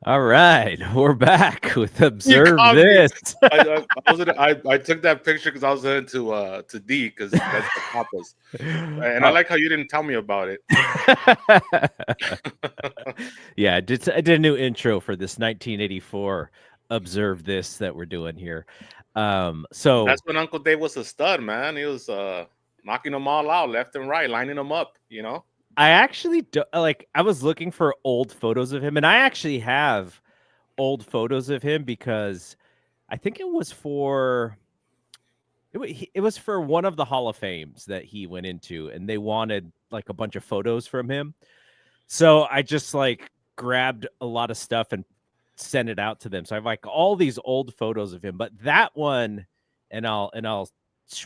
All right, we're back with You Observe caught me. This. I took that picture because I was heading to D because that's the Papas, and I Oh. like how you didn't tell me about it. Yeah, I did a new intro for this 1984 Observe This that we're doing here. That's So when Uncle Dave was a stud, man. He was knocking them all out left and right, lining them up. I actually like I was looking for old photos of him, and I actually have old photos of him because I think it was for one of the Hall of Fames that he went into, and they wanted like a bunch of photos from him. So I just like grabbed a lot of stuff and sent it out to them. So I have like all these old photos of him, but that one,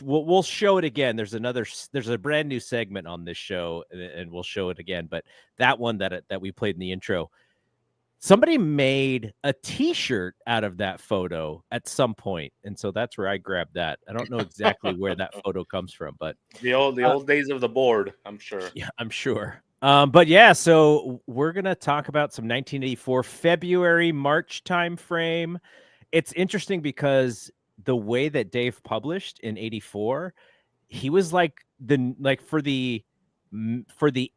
we'll show it again. There's a brand new segment on this show, and we'll show it again. But that one that we played in the intro, somebody made a T-shirt out of that photo at some point, and so that's where I grabbed that. I don't know exactly where that photo comes from, but The uh, old days of the board, I'm sure. yeah, I'm sure. But yeah, so we're gonna talk about some 1984 February March time frame. It's interesting because the way that Dave published in '84, he was like for the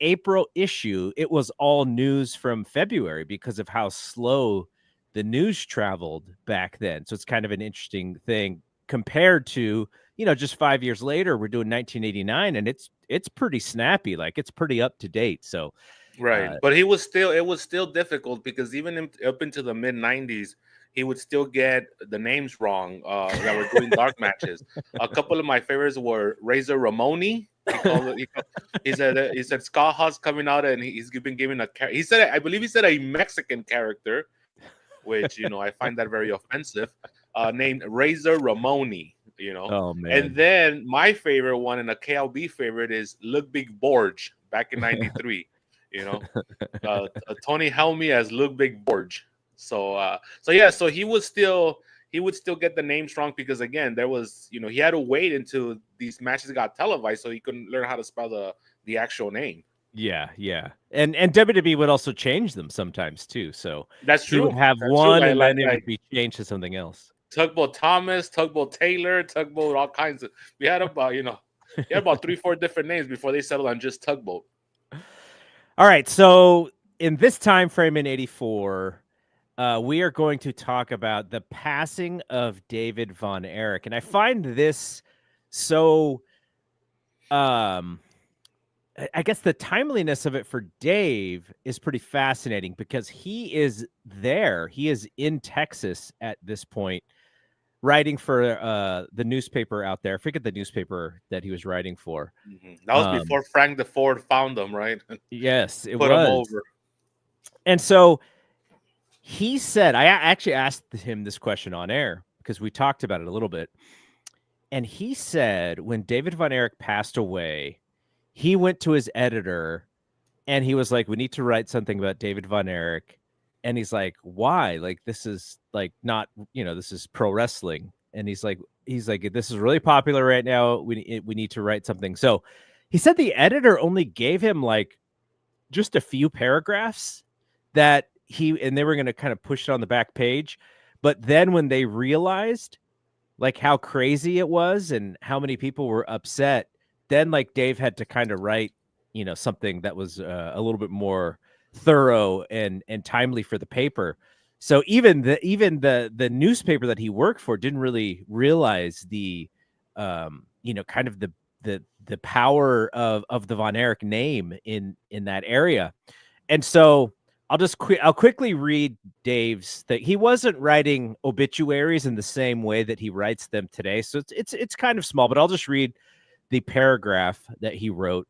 April issue, it was all news from February because of how slow the news traveled back then. So it's kind of an interesting thing compared to, just 5 years later, we're doing 1989, and it's pretty snappy, like it's pretty up to date. So Right, uh but it was still difficult because even up into the mid '90s, he would still get the names wrong that were doing dark matches. A couple of my favorites were Razor Ramoni. He said Scott Hall's coming out and he's been given he said, I believe he said a Mexican character, which I find that very offensive. Named Razor Ramoni. oh And man. then my favorite one and a KLB favorite is Look Big Borge back in '93. You know, Tony Helmy as Look Big Borge. So yeah, so he would still get the names wrong because again, there was he had to wait until these matches got televised so he couldn't learn how to spell the actual name. Yeah. And WWE would also change them sometimes too. So That's he would true. have That's true. one and then it would be changed to something else. Tugboat Thomas, Tugboat Taylor, Tugboat, all kinds of. We had about he had about 3-4 different names before they settled on just Tugboat. All right, so in this time frame in '84, we are going to talk about the passing of David Von Erich, and I find this so. Um, I guess the timeliness of it for Dave is pretty fascinating because he is there. He is in Texas at this point, writing for the newspaper out there. I forget the newspaper that he was writing for. That was Um, before Frank the Ford found them, right? yes, it Put him was. over. And so he said, I actually asked him this question on air because we talked about it a little bit. And he said when David Von Erich passed away, he went to his editor and he was like, "We need to write something about David Von Erich." And he's like, "Why? Like this is like not, this is pro wrestling." And he's like, "This is really popular right now. We need to write something." So he said the editor only gave him like just a few paragraphs that and they were going to kind of push it on the back page. But then when they realized like how crazy it was and how many people were upset, then like Dave had to kind of write, something that was a little bit more thorough and timely for the paper. So even the newspaper that he worked for didn't really realize the kind of the power of the Von Erich name in that area. And so I'll quickly read Dave's that he wasn't writing obituaries in the same way that he writes them today. So it's kind of small, but I'll just read the paragraph that he wrote.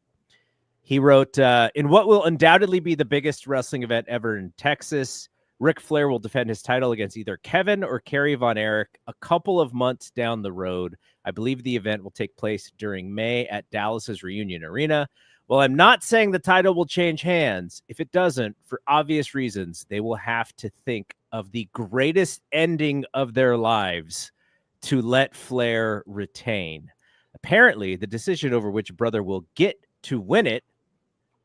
He wrote, in what will undoubtedly be the biggest wrestling event ever in Texas, Ric Flair will defend his title against either Kevin or Kerry Von Erich a couple of months down the road. I believe the event will take place during May at Dallas's Reunion Arena. Well, I'm not saying the title will change hands. If it doesn't, for obvious reasons, they will have to think of the greatest ending of their lives to let Flair retain. Apparently, the decision over which brother will get to win it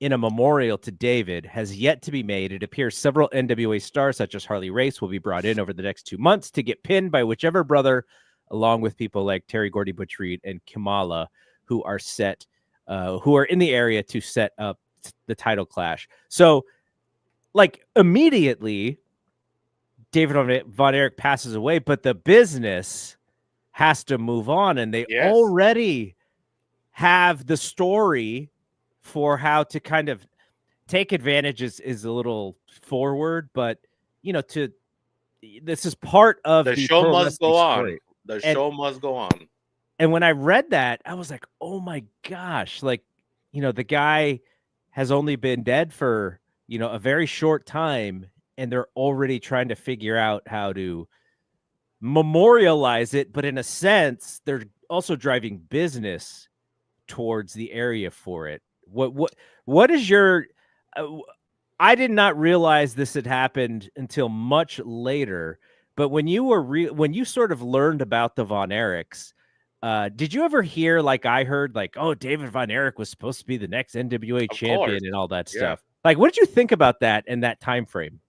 in a memorial to David has yet to be made. It appears several NWA stars, such as Harley Race, will be brought in over the next 2 months to get pinned by whichever brother, along with people like Terry Gordy Butch Reed and Kamala, who are in the area to set up the title clash. So, like, immediately, David Von Erich passes away, but the business has to move on, and they already have the story for how to kind of take advantage is a little forward, but this is part of the show must go on. Show must go on. And when I read that, I was like, oh my gosh, like, the guy has only been dead for, a very short time, and they're already trying to figure out how to memorialize it. But in a sense, they're also driving business towards the area for it. What is your I did not realize this had happened until much later, but when you sort of learned about the Von Erichs, did you ever hear, like I heard, like, oh, David Von Erich was supposed to be the next NWA champion and all that stuff? Like, what did you think about that in that time frame?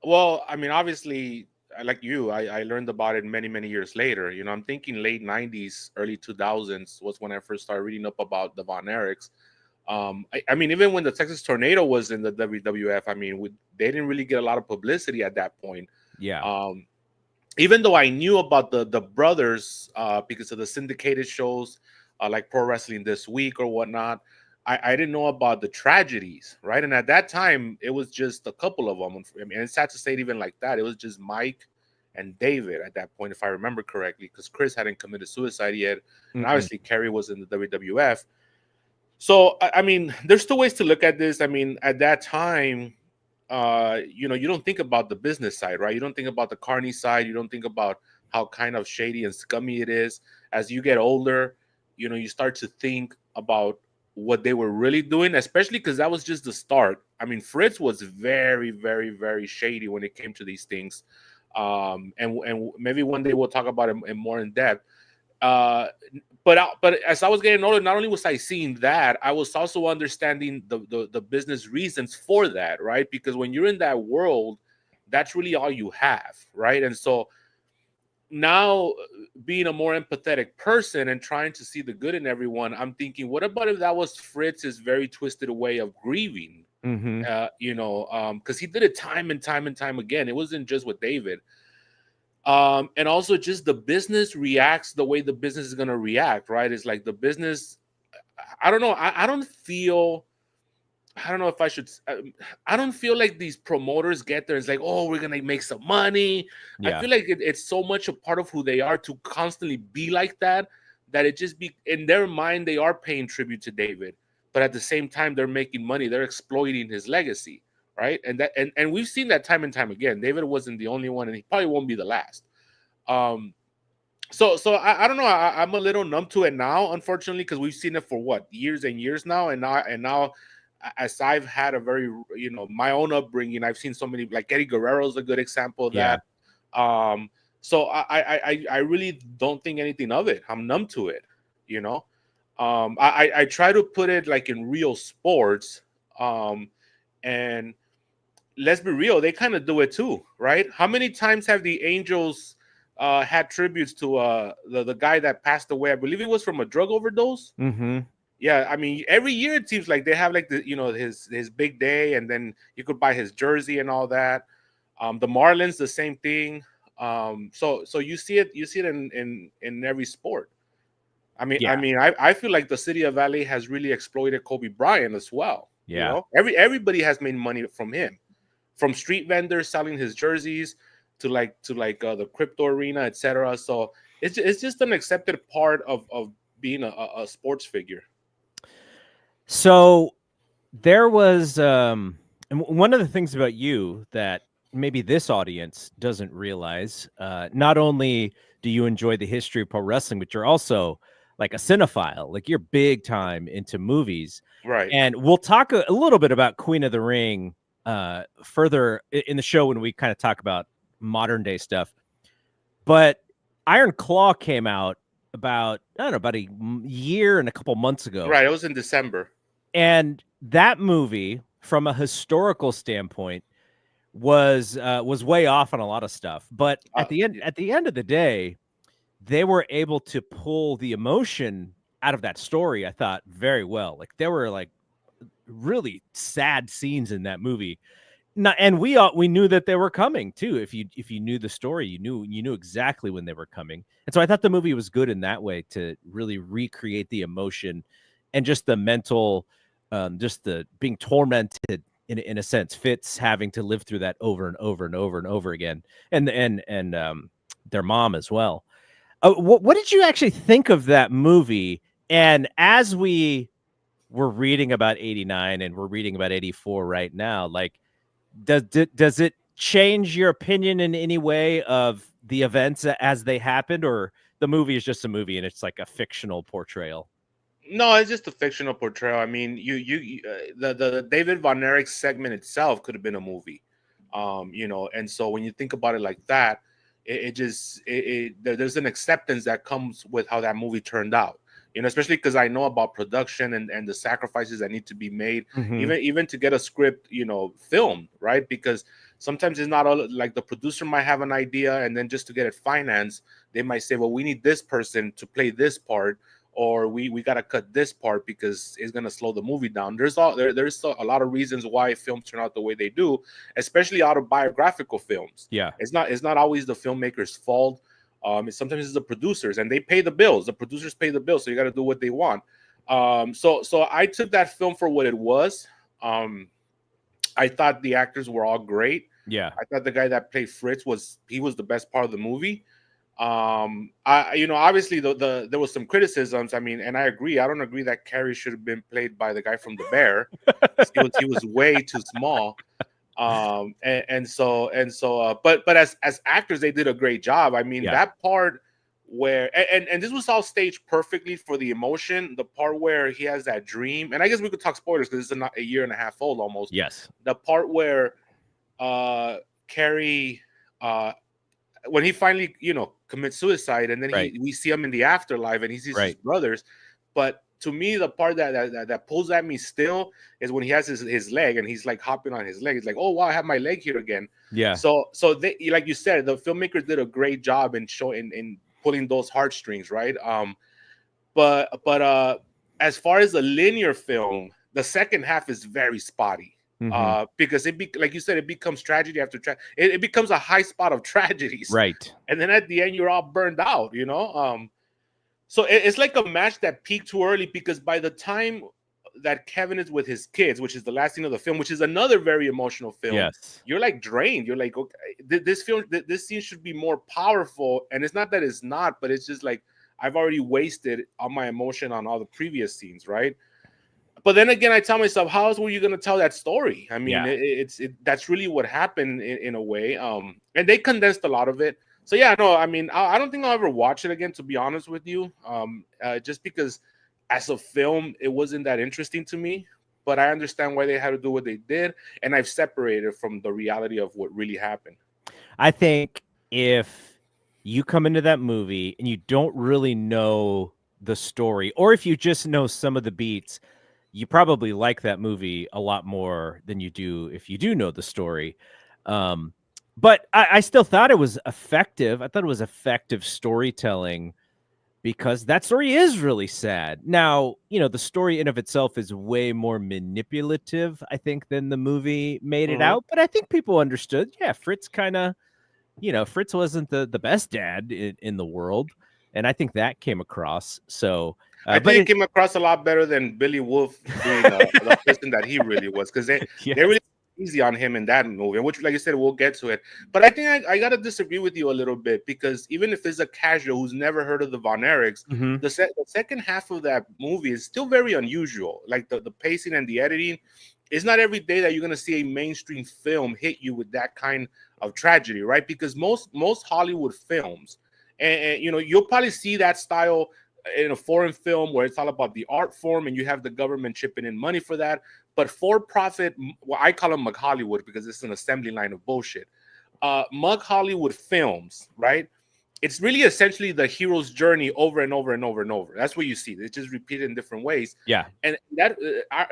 Well, I mean, obviously, like you, I learned about it many, many years later. I'm thinking late 90s, early 2000s was when I first started reading up about the Von Erichs. I mean, even when the Texas Tornado was in the WWF, I mean, they didn't really get a lot of publicity at that point. Yeah. Even though I knew about the brothers because of the syndicated shows like Pro Wrestling This Week or whatnot, I didn't know about the tragedies, right? And at that time, it was just a couple of them. I mean, it's sad to say it even like that. It was just Mike and David at that point, if I remember correctly, because Chris hadn't committed suicide yet. And obviously, Kerry was in the WWF. So, I mean, there's two ways to look at this. I mean, at that time, you don't think about the business side, right? You don't think about the carny side. You don't think about how kind of shady and scummy it is. As you get older, you start to think about what they were really doing, especially because that was just the start. I mean, Fritz was very, very, very shady when it came to these things. And maybe one day we'll talk about it more in depth. But as I was getting older, not only was I seeing that, I was also understanding the business reasons for that, right? Because when you're in that world, that's really all you have, right? And so now, being a more empathetic person and trying to see the good in everyone, I'm thinking, what about if that was Fritz's very twisted way of grieving? Because he did it time and time and time again. It wasn't just with David. And also just the business reacts the way the business is going to react, right? It's like the business, I don't know. I don't know if I should. I don't feel like these promoters get there. It's like, oh, we're gonna make some money. Yeah. I feel like it's so much a part of who they are to constantly be like that it just be in their mind they are paying tribute to David, but at the same time they're making money. They're exploiting his legacy, right? And we've seen that time and time again. David wasn't the only one, and he probably won't be the last. So I don't know. I'm a little numb to it now, unfortunately, because we've seen it for years and years now, and now. As I've had a very, my own upbringing, I've seen so many, like Eddie Guerrero is a good example of that. So I really don't think anything of it. I'm numb to it, I try to put it like in real sports, and let's be real, they kind of do it too, right? How many times have the Angels had tributes to the guy that passed away? I believe it was from a drug overdose. Yeah, I mean, every year it seems like they have like the his big day, and then you could buy his jersey and all that. The Marlins, the same thing. So you see it in every sport. I mean, I feel like the city of LA has really exploited Kobe Bryant as well. Yeah, everybody has made money from him, from street vendors selling his jerseys to the crypto arena, etc. So it's just an accepted part of being a sports figure. So there was and one of the things about you that maybe this audience doesn't realize, not only do you enjoy the history of pro wrestling, but you're also like a cinephile, like you're big time into movies. Right. And we'll talk a little bit about Queen of the Ring further in the show when we kind of talk about modern day stuff. But Iron Claw came out about a year and a couple months ago. Right. It was in December. And that movie, from a historical standpoint, was way off on a lot of stuff. But at the end of the day, they were able to pull the emotion out of that story, I thought, very well. Like, there were like really sad scenes in that movie. And we knew that they were coming too. If you knew the story, you knew exactly when they were coming. And so I thought the movie was good in that way, to really recreate the emotion and just the mental, just the being tormented in a sense. Fitz having to live through that over and over and over and over again, and their mom as well. What did you actually think of that movie? And as we were reading about 89 and we're reading about 84 right now, like, does it change your opinion in any way of the events as they happened, or the movie is just a movie and it's like a fictional portrayal? No, it's just a fictional portrayal. I mean, the David Von Erich segment itself could have been a movie, and so when you think about it like that, there's an acceptance that comes with how that movie turned out. Especially because I know about production and the sacrifices that need to be made, even to get a script, filmed, right? Because sometimes it's not all, like, the producer might have an idea, and then just to get it financed, they might say, well, we need this person to play this part, or we got to cut this part because it's going to slow the movie down. There's a lot of reasons why films turn out the way they do, especially autobiographical films. Yeah. It's not always the filmmaker's fault. Sometimes it's the producers, and they pay the bills. The producers pay the bills, so you got to do what they want. So I took that film for what it was. I thought the actors were all great. Yeah. I thought the guy that played Fritz was the best part of the movie. Obviously there was some criticisms. I mean, and I agree. I don't agree that Carrie should have been played by the guy from The Bear. He was way too small. But as actors, they did a great job. I mean, that part where, and this was all staged perfectly for the emotion, the part where he has that dream, and I guess we could talk spoilers because it's a year and a half old almost. Yes. The part where Carrie, when he finally, commits suicide, and then we see him in the afterlife, and he sees his brothers. But to me, the part that pulls at me still is when he has his leg, and he's like hopping on his leg. It's like, oh wow, I have my leg here again. Yeah. So they, like you said, the filmmakers did a great job in pulling those heartstrings, right? But as far as the linear film, the second half is very spotty. Because like you said, it becomes tragedy after tragedy. It becomes a high spot of tragedies, right? And then at the end, you're all burned out, So it's like a match that peaked too early, because by the time that Kevin is with his kids, which is the last scene of the film, which is another very emotional film, you're like drained. You're like, okay, this scene should be more powerful, and it's not that it's not, but it's just like I've already wasted all my emotion on all the previous scenes, right? But then again, I tell myself, how else were you going to tell that story? I mean, that's really what happened in a way. And they condensed a lot of it. So yeah, no, I mean, I don't think I'll ever watch it again, to be honest with you. Just because as a film, it wasn't that interesting to me. But I understand why they had to do what they did, and I've separated from the reality of what really happened. I think if you come into that movie and you don't really know the story, or if you just know some of the beats, you probably like that movie a lot more than you do if you do know the story. But I still thought it was effective. I thought it was effective storytelling, because that story is really sad. Now, the story in of itself is way more manipulative, I think, than the movie made it out. But I think people understood, Fritz kind of, Fritz wasn't the best dad in the world. And I think that came across. So I think it came across a lot better than Billy Wolf being the person that he really was, because they really easy on him in that movie, which, like you said, we'll get to it. But I think I got to disagree with you a little bit, because even if it's a casual who's never heard of the Von Erichs, the second half of that movie is still very unusual. Like the pacing and the editing, it's not every day that you're going to see a mainstream film hit you with that kind of tragedy, right? Because most Hollywood films, and you'll probably see that style in a foreign film where it's all about the art form and you have the government chipping in money for that. But for-profit, well, I call them Mug Hollywood because it's an assembly line of bullshit. Mug Hollywood films, right? it's really essentially the hero's journey over and over and over and over. That's what you see. It's just repeated in different ways. Yeah. And that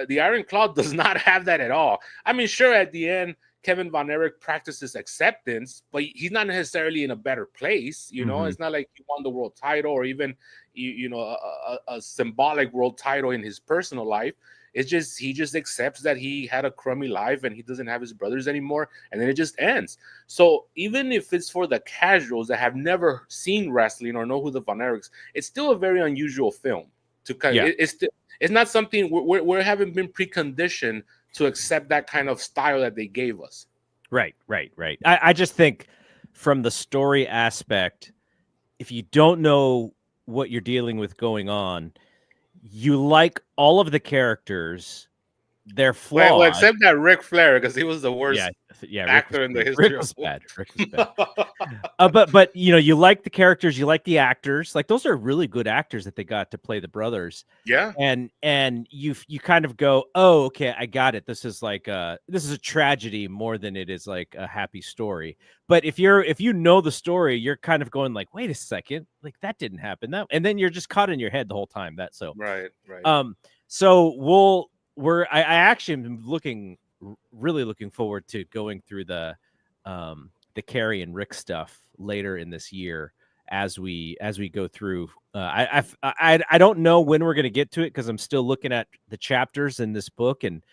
the Iron Claw does not have that at all. I mean, sure, at the end, Kevin Von Erich practices acceptance, but he's not necessarily in a better place. You know, it's not like he won the world title or even, a symbolic world title in his personal life. It's just he just accepts that he had a crummy life and he doesn't have his brothers anymore, and then it just ends. So even if it's for the casuals that have never seen wrestling or know who the Von Erichs, it's still a very unusual film. To kind of, it's not something we haven't been preconditioned to accept that kind of style that they gave us. Right. I just think from the story aspect, if you don't know what you're dealing with going on, you like all of the characters. They're flawed. Well, except that Ric Flair, because he was the worst actor in the history. Rick was bad. But you like the characters, you like the actors. Like those are really good actors that they got to play the brothers. Yeah. And you kind of go, oh, okay, I got it. This is a tragedy more than it is like a happy story. But if you know the story, you're kind of going like, wait a second, like that didn't happen. And then you're just caught in your head the whole time. Right. So I actually am really looking forward to going through the Kerry and Rick stuff later in this year as we go through. I don't know when we're going to get to it because I'm still looking at the chapters in this book, and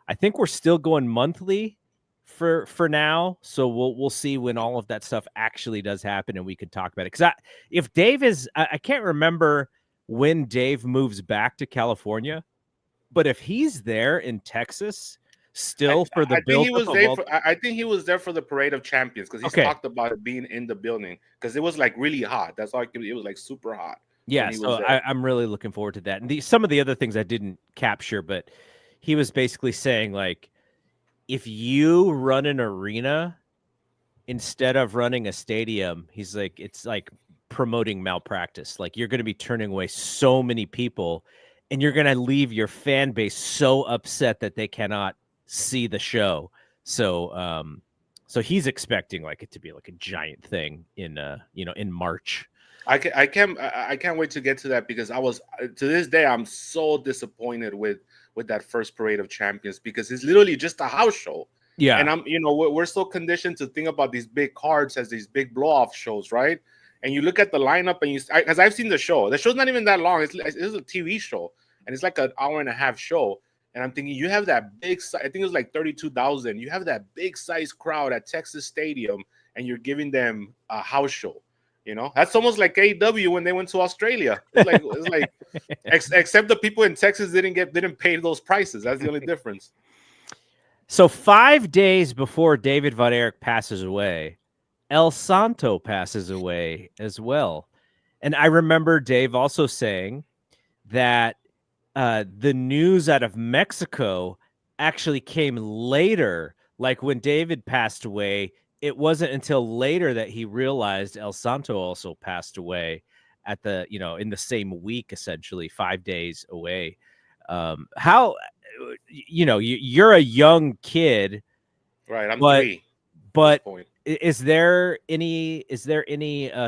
I think we're still going monthly for now. So we'll see when all of that stuff actually does happen, and we could talk about it. Because if Dave I can't remember when Dave moves back to California. But if he's there in Texas still for the build, I think he was there for the Parade of Champions because he's talked about it being in the building because it was like really hot. That's all it was like super hot. Yeah, so I'm really looking forward to that. And some of the other things I didn't capture, but he was basically saying like, if you run an arena instead of running a stadium, he's like, it's like promoting malpractice. Like you're going to be turning away so many people. And you're going to leave your fan base so upset that they cannot see the show. So, so he's expecting like it to be like a giant thing in March. I can't wait to get to that because to this day I'm so disappointed with that first Parade of Champions because it's literally just a house show. Yeah, and we're so conditioned to think about these big cards as these big blow off shows, right? And you look at the lineup and because I've seen the show. The show's not even that long. It's a TV show, and it's like an hour and a half show. And I'm thinking, you have that big, I think it was like 32,000. You have that big size crowd at Texas Stadium, and you're giving them a house show. That's almost like AEW when they went to Australia. It's like except the people in Texas didn't pay those prices. That's the only difference. So 5 days before David Von Erich passes away, El Santo passes away as well. And I remember Dave also saying that the news out of Mexico actually came later. Like when David passed away, it wasn't until later that he realized El Santo also passed away at in the same week, essentially 5 days away. How, you're a young kid, right? I'm 3. But is there any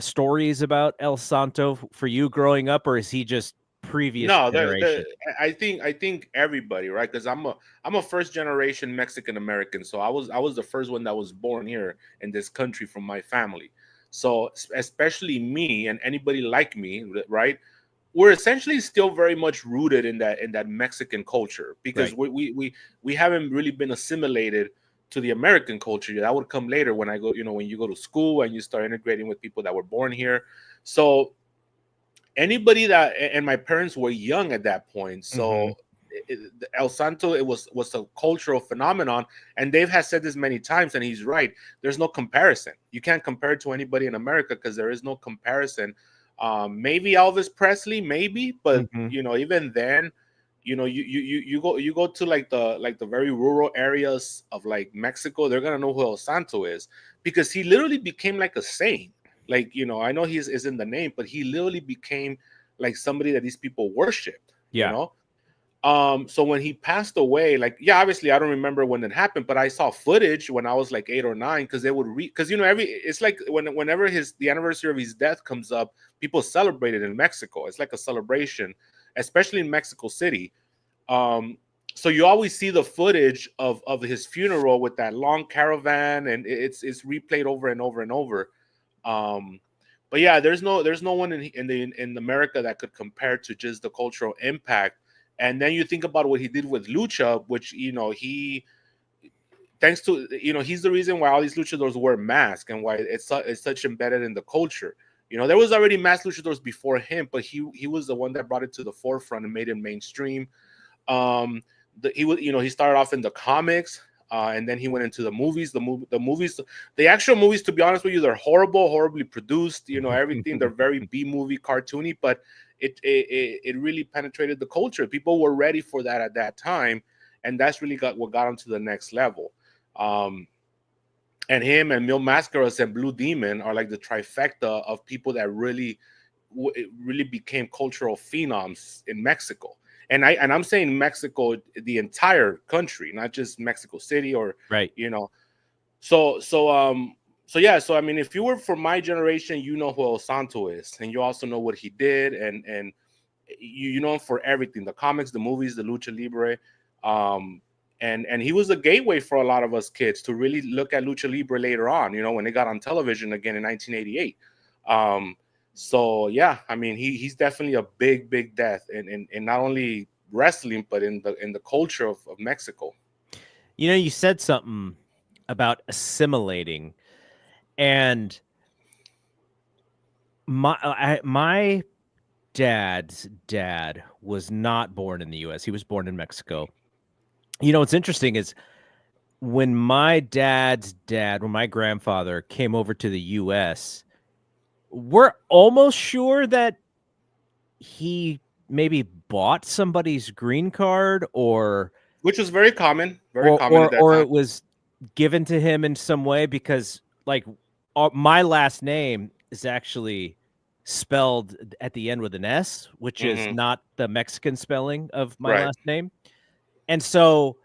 stories about El Santo for you growing up, or is he just previous generation? I think everybody, right? Because I'm a first generation Mexican American, so I was the first one that was born here in this country from my family. So especially me and anybody like me, right? We're essentially still very much rooted in that Mexican culture because we haven't really been assimilated to the American culture. That would come later when I go, when you go to school and you start integrating with people that were born here. So anybody and my parents were young at that point. So El Santo, it was a cultural phenomenon. And Dave has said this many times, and he's right. There's no comparison. You can't compare it to anybody in America because there is no comparison. Maybe Elvis Presley, maybe, but even then, you go to like the very rural areas of like Mexico, they're gonna know who El Santo is because he literally became like a saint. Like, I know he's is in the name, but he literally became like somebody that these people worship. So when he passed away, like, yeah, obviously I don't remember when it happened, but I saw footage when I was like 8 or 9, because they would because it's like whenever the anniversary of his death comes up, people celebrate it in Mexico. It's like a celebration, especially in Mexico City. Um, so you always see the footage of his funeral with that long caravan, and it's replayed over and over and over. Um, but yeah, there's no one in America that could compare to just the cultural impact. And then you think about what he did with lucha, which he thanks to he's the reason why all these luchadors wear masks and why it's such embedded in the culture. There was already masked luchadors before him, but he was the one that brought it to the forefront and made it mainstream. He started off in the comics, and then he went into the movies. The actual movies, to be honest with you, they're horribly produced. Everything, they're very B movie cartoony, but it really penetrated the culture. People were ready for that at that time, and that's really what got him to the next level. And him and Mil Mascaras and Blue Demon are like the trifecta of people that really became cultural phenoms in Mexico. And I'm saying Mexico, the entire country, not just Mexico City or right. So yeah. So I mean, if you were from my generation, you know who El Santo is, and you also know what he did, and you know him for everything: the comics, the movies, the lucha libre. And he was a gateway for a lot of us kids to really look at lucha libre later on. When they got on television again in 1988. So yeah, I mean, he's definitely a big death in not only wrestling but in the culture of Mexico. You said something about assimilating, and my dad's dad was not born in the U.S. He was born in Mexico. What's interesting is when my grandfather came over to the U.S., we're almost sure that he maybe bought somebody's green card, which was very common at that time. It was given to him in some way, because like my last name is actually spelled at the end with an S, which is not the Mexican spelling of my last name. And so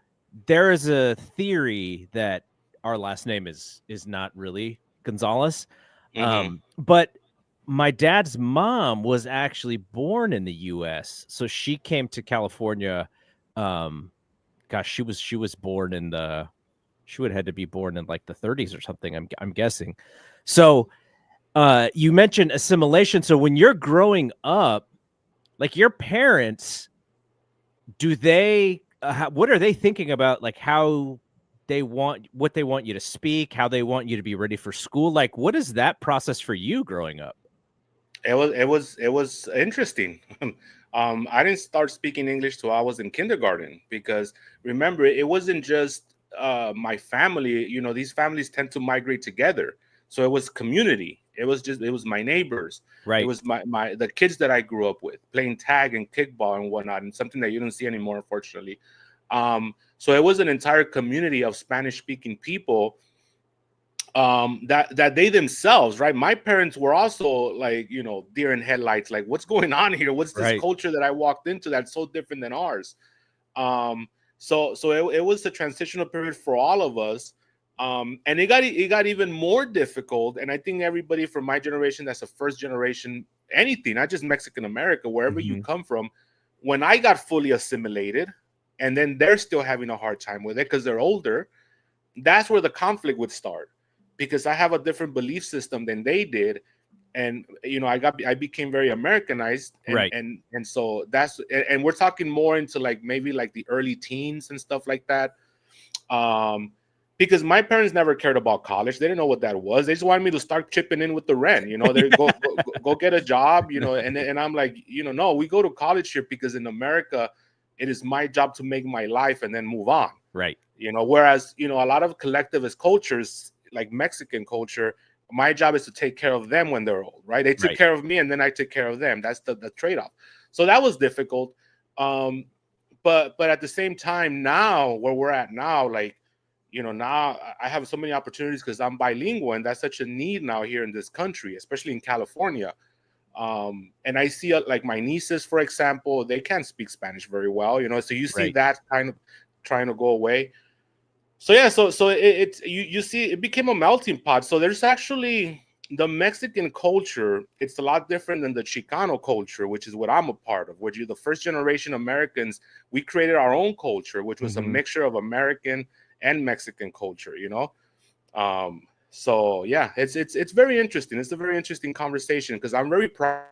there is a theory that our last name is not really Gonzalez. But my dad's mom was actually born in the U.S., so she came to California. She was born she would have had to be born in like the 30s or something. I'm guessing. So you mentioned assimilation. So when you're growing up, like your parents, do they? What are they thinking about? Like what they want you to speak, how they want you to be ready for school. Like, what is that process for you growing up? It was interesting. I didn't start speaking English till I was in kindergarten, because remember, it wasn't just my family. These families tend to migrate together, so it was community. It was my neighbors. Right. It was the kids that I grew up with playing tag and kickball and whatnot, and something that you don't see anymore, unfortunately. So it was an entire community of Spanish speaking people. That they themselves, right? My parents were also like, deer in headlights, like, what's going on here? What's this culture that I walked into that's so different than ours? So it was the transitional period for all of us. And it got even more difficult. And I think everybody from my generation, that's a first generation, anything, not just Mexican America, wherever you come from, when I got fully assimilated, and then they're still having a hard time with it because they're older, that's where the conflict would start. Because I have a different belief system than they did, and I became very Americanized, and so and we're talking more into like maybe like the early teens and stuff like that. Because my parents never cared about college; they didn't know what that was. They just wanted me to start chipping in with the rent. They go get a job, and I'm like, no, we go to college here because in America, it is my job to make my life and then move on. Right. Whereas a lot of collectivist cultures, like Mexican culture, my job is to take care of them when they're old, right? They took care of me, and then I took care of them. That's the trade-off. So that was difficult. But at the same time, now where we're at now, like, now I have so many opportunities because I'm bilingual, and that's such a need now here in this country, especially in California. And I see like my nieces, for example, they can't speak Spanish very well, so you see Right. that kind of trying to go away. So yeah, so you see it became a melting pot. So there's actually the Mexican culture. It's a lot different than the Chicano culture, which is what I'm a part of. Which you're the first generation Americans. We created our own culture, which was a mixture of American and Mexican culture. So yeah, it's very interesting. It's a very interesting conversation because I'm very proud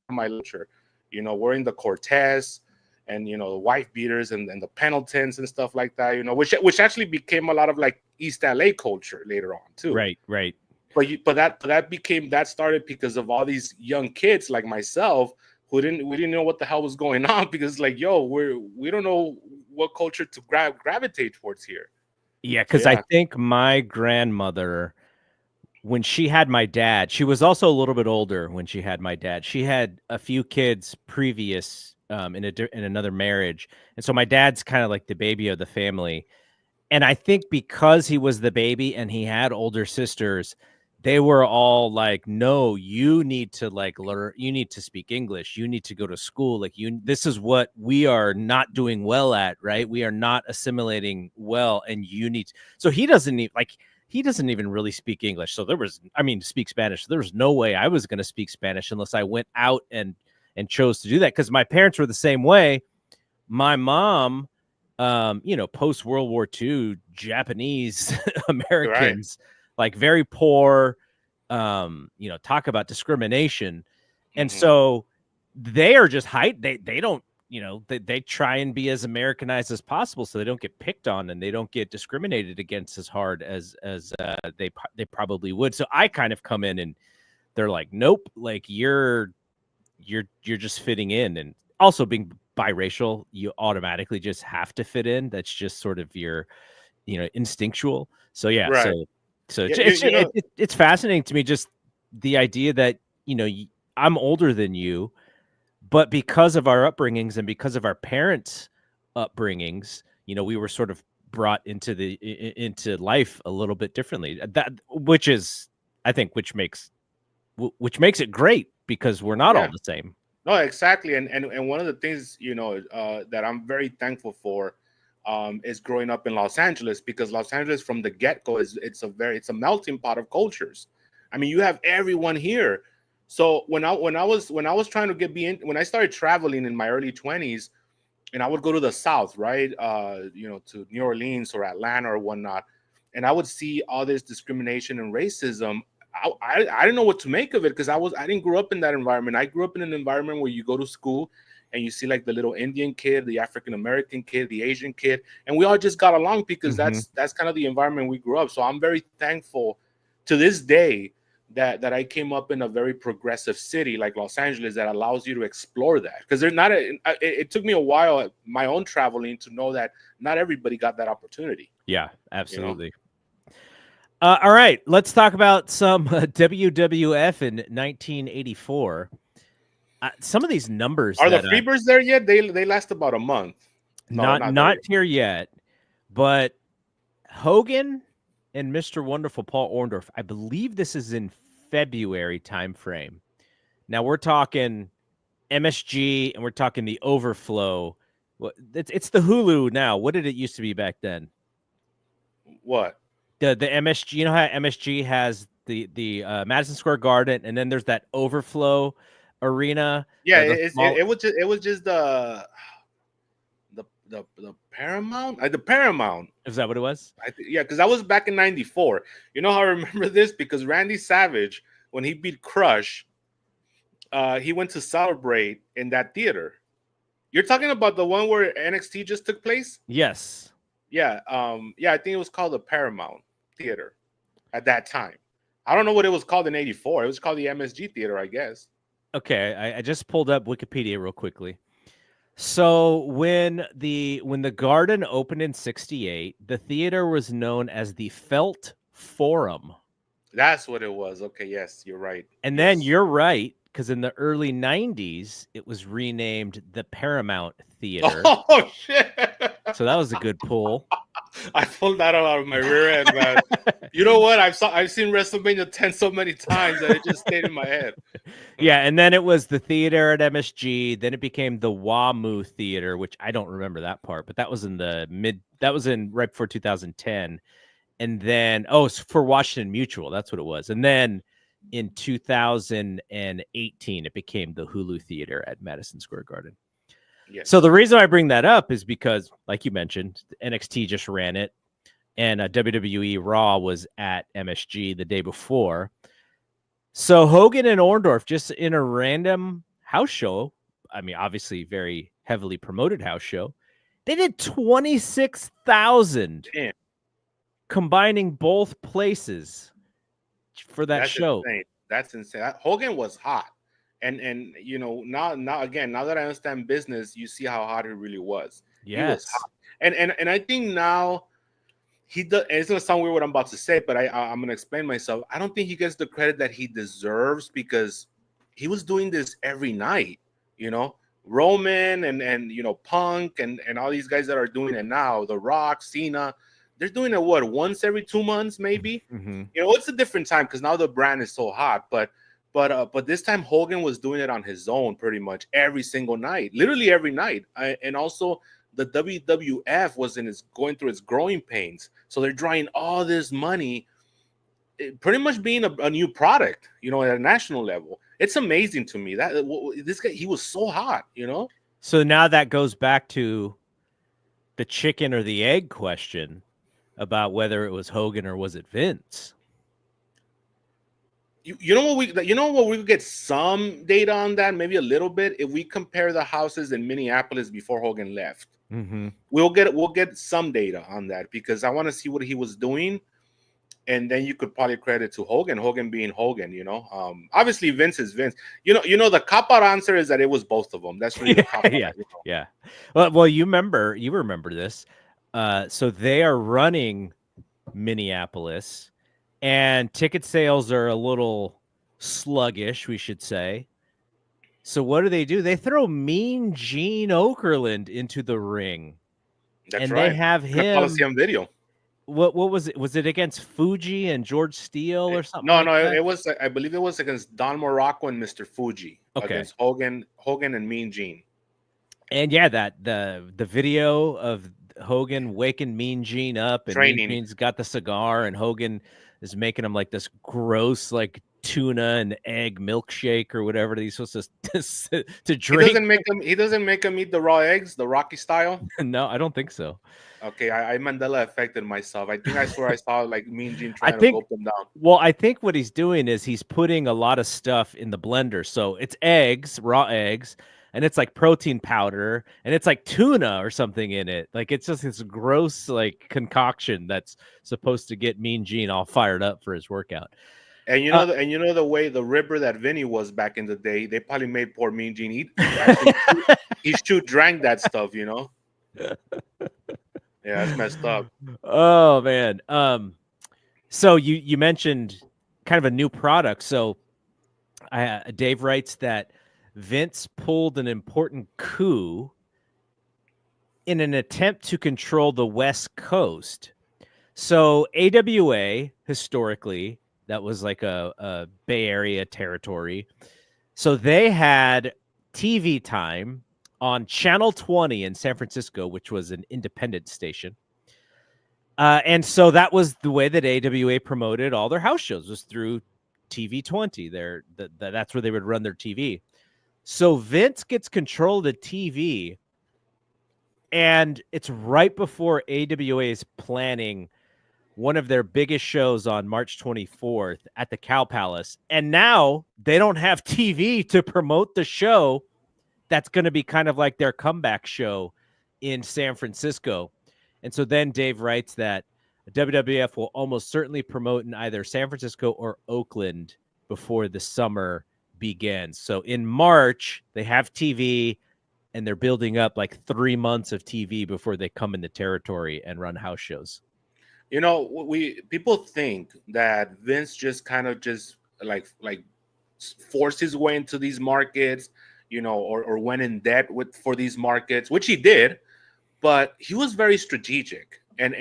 of my culture. Wearing the Cortez and the wife beaters and the Pendletons and stuff like that. Which actually became a lot of like East LA culture later on too. Right. But that started because of all these young kids like myself who we didn't know what the hell was going on because like we don't know what culture to gravitate towards here. Yeah, because So, I think my grandmother, when she had my dad, she was also a little bit older when she had my dad. She had a few kids previous in another marriage, and so my dad's kind of like the baby of the family. And I think because he was the baby and he had older sisters, they were all like, no, you need to like learn, you need to speak English, you need to go to school, like this is what we are not doing well at, right? We are not assimilating well, and you need so he doesn't even really speak English. So speak Spanish. So there was no way I was going to speak Spanish unless I went out and chose to do that, because my parents were the same way. My mom, post World War II Japanese Americans, like very poor, talk about discrimination. And so they are just they don't, they try and be as Americanized as possible so they don't get picked on and they don't get discriminated against as hard as they probably would. So I kind of come in and they're like, nope, like you're just fitting in. And also being biracial, you automatically just have to fit in. That's just sort of your, instinctual. So yeah, right. so it's fascinating to me, just the idea that I'm older than you, but because of our upbringings and because of our parents' upbringings, we were sort of brought into life a little bit differently. Which makes it great because we're not all the same. No, exactly. And one of the things, that I'm very thankful for is growing up in Los Angeles, because Los Angeles from the get-go it's a melting pot of cultures. I mean, you have everyone here. So when I was trying to when I started traveling in my early 20s, and I would go to the South, right? To New Orleans or Atlanta or whatnot, and I would see all this discrimination and racism. I didn't know what to make of it because I didn't grow up in that environment. I grew up in an environment where you go to school and you see like the little Indian kid, the African American kid, the Asian kid, and we all just got along because that's kind of the environment we grew up. So I'm very thankful to this day that I came up in a very progressive city like Los Angeles that allows you to explore that, because it took me a while, my own traveling, to know that not everybody got that opportunity. Yeah, absolutely. All right, let's talk about some WWF in 1984. Some of these numbers are the Freebirds there yet? They last about a month. No, not here yet, but Hogan and Mr. Wonderful Paul Orndorff, I believe this is in February timeframe. Now we're talking MSG and we're talking the Overflow. It's the Hulu now. What did it used to be back then? What? The MSG, you know how MSG has the Madison Square Garden, and then there's that Overflow arena. Yeah, it was just the Paramount. The Paramount. Is that what it was? Yeah, because that was back in '94. You know how I remember this? Because Randy Savage, when he beat Crush, he went to celebrate in that theater. You're talking about the one where NXT just took place? Yes. Yeah. I think it was called the Paramount Theater at that time. I don't know what it was called in '84. It was called the MSG Theater, I guess. Okay, I just pulled up Wikipedia real quickly. So when the Garden opened in '68, the theater was known as the Felt Forum. That's what it was. Okay, yes, you're right. And then you're right, because in the early '90s, it was renamed the Paramount Theater. Oh shit! So that was a good pull. I pulled that out of my rear end, man. You know what? I've seen WrestleMania 10 so many times that it just stayed in my head. Yeah, and then it was the theater at MSG. Then it became the WAMU Theater, which I don't remember that part, but that was in right before 2010. And then for Washington Mutual, that's what it was. And then in 2018, it became the Hulu Theater at Madison Square Garden. Yes. So the reason I bring that up is because, like you mentioned, NXT just ran it, and WWE Raw was at MSG the day before. So Hogan and Orndorff just in a random house show, I mean, obviously very heavily promoted house show, they did 26,000 combining both places for that show. Insane. That's insane. Hogan was hot. And you know, now that I understand business, you see how hot he really was. Yes. He was hot. And I think now he does. It's gonna sound weird what I'm about to say, but I'm gonna explain myself. I don't think he gets the credit that he deserves because he was doing this every night. You know, Roman and you know Punk and all these guys that are doing it now, The Rock, Cena, they're doing it once every 2 months, maybe. Mm-hmm. You know, it's a different time because now the brand is so hot, but this time Hogan was doing it on his own pretty much every single night, literally every night. And also the WWF was going through its growing pains. So they're drawing all this money, pretty much being a new product, you know, at a national level. It's amazing to me that this guy, he was so hot, you know? So now that goes back to the chicken or the egg question about whether it was Hogan or was it Vince? You know what we could get some data on that, maybe a little bit, if we compare the houses in Minneapolis before Hogan left. Mm-hmm. We'll get some data on that because I want to see what he was doing, and then you could probably credit to Hogan being Hogan. You know, obviously Vince is Vince. You know the cop out answer is that it was both of them. That's really the cop out. Yeah, you know? yeah. Well, you remember this. So they are running Minneapolis. And ticket sales are a little sluggish, we should say. So what do? They throw Mean Gene Okerlund into the ring. That's and right. They have him. Coliseum video. What was it? Was it against Fuji and George Steele or something? No, that? it was. I believe it was against Don Morocco and Mr. Fuji. Okay. Against Hogan and Mean Gene. And yeah, the video of Hogan waking Mean Gene up, and Training. Mean Gene's got the cigar, and Hogan is making him like this gross, like tuna and egg milkshake or whatever he's supposed to drink. He doesn't make him eat the raw eggs, the Rocky style. No, I don't think so. Okay, I Mandela affected myself. I think I swear I saw like Mean Gene trying to gulp them down. Well, I think what he's doing is he's putting a lot of stuff in the blender. So it's eggs, raw eggs, and it's like protein powder, and it's like tuna or something in it. Like it's just this gross like concoction that's supposed to get Mean Gene all fired up for his workout. And you know the way the ribber that Vinny was back in the day, they probably made poor Mean Gene he drank that stuff, you know. Yeah, that's messed up. Oh man. So you mentioned kind of a new product. So Dave writes that Vince pulled an important coup in an attempt to control the West Coast. So AWA, historically, that was like a Bay Area territory. So they had TV time on Channel 20 in San Francisco, which was an independent station. And so that was the way that AWA promoted all their house shows, was through TV 20. That's where they would run their TV. So Vince gets control of the TV, and it's right before AWA is planning one of their biggest shows on March 24th at the Cow Palace. And now they don't have TV to promote the show that's going to be kind of like their comeback show in San Francisco. And so then Dave writes that WWF will almost certainly promote in either San Francisco or Oakland before the summer begins. So in March, they have TV, and they're building up like 3 months of TV before they come in the territory and run house shows. You know, people think that Vince just kind of like forced his way into these markets, you know, or went in debt for these markets, which he did, but he was very strategic. And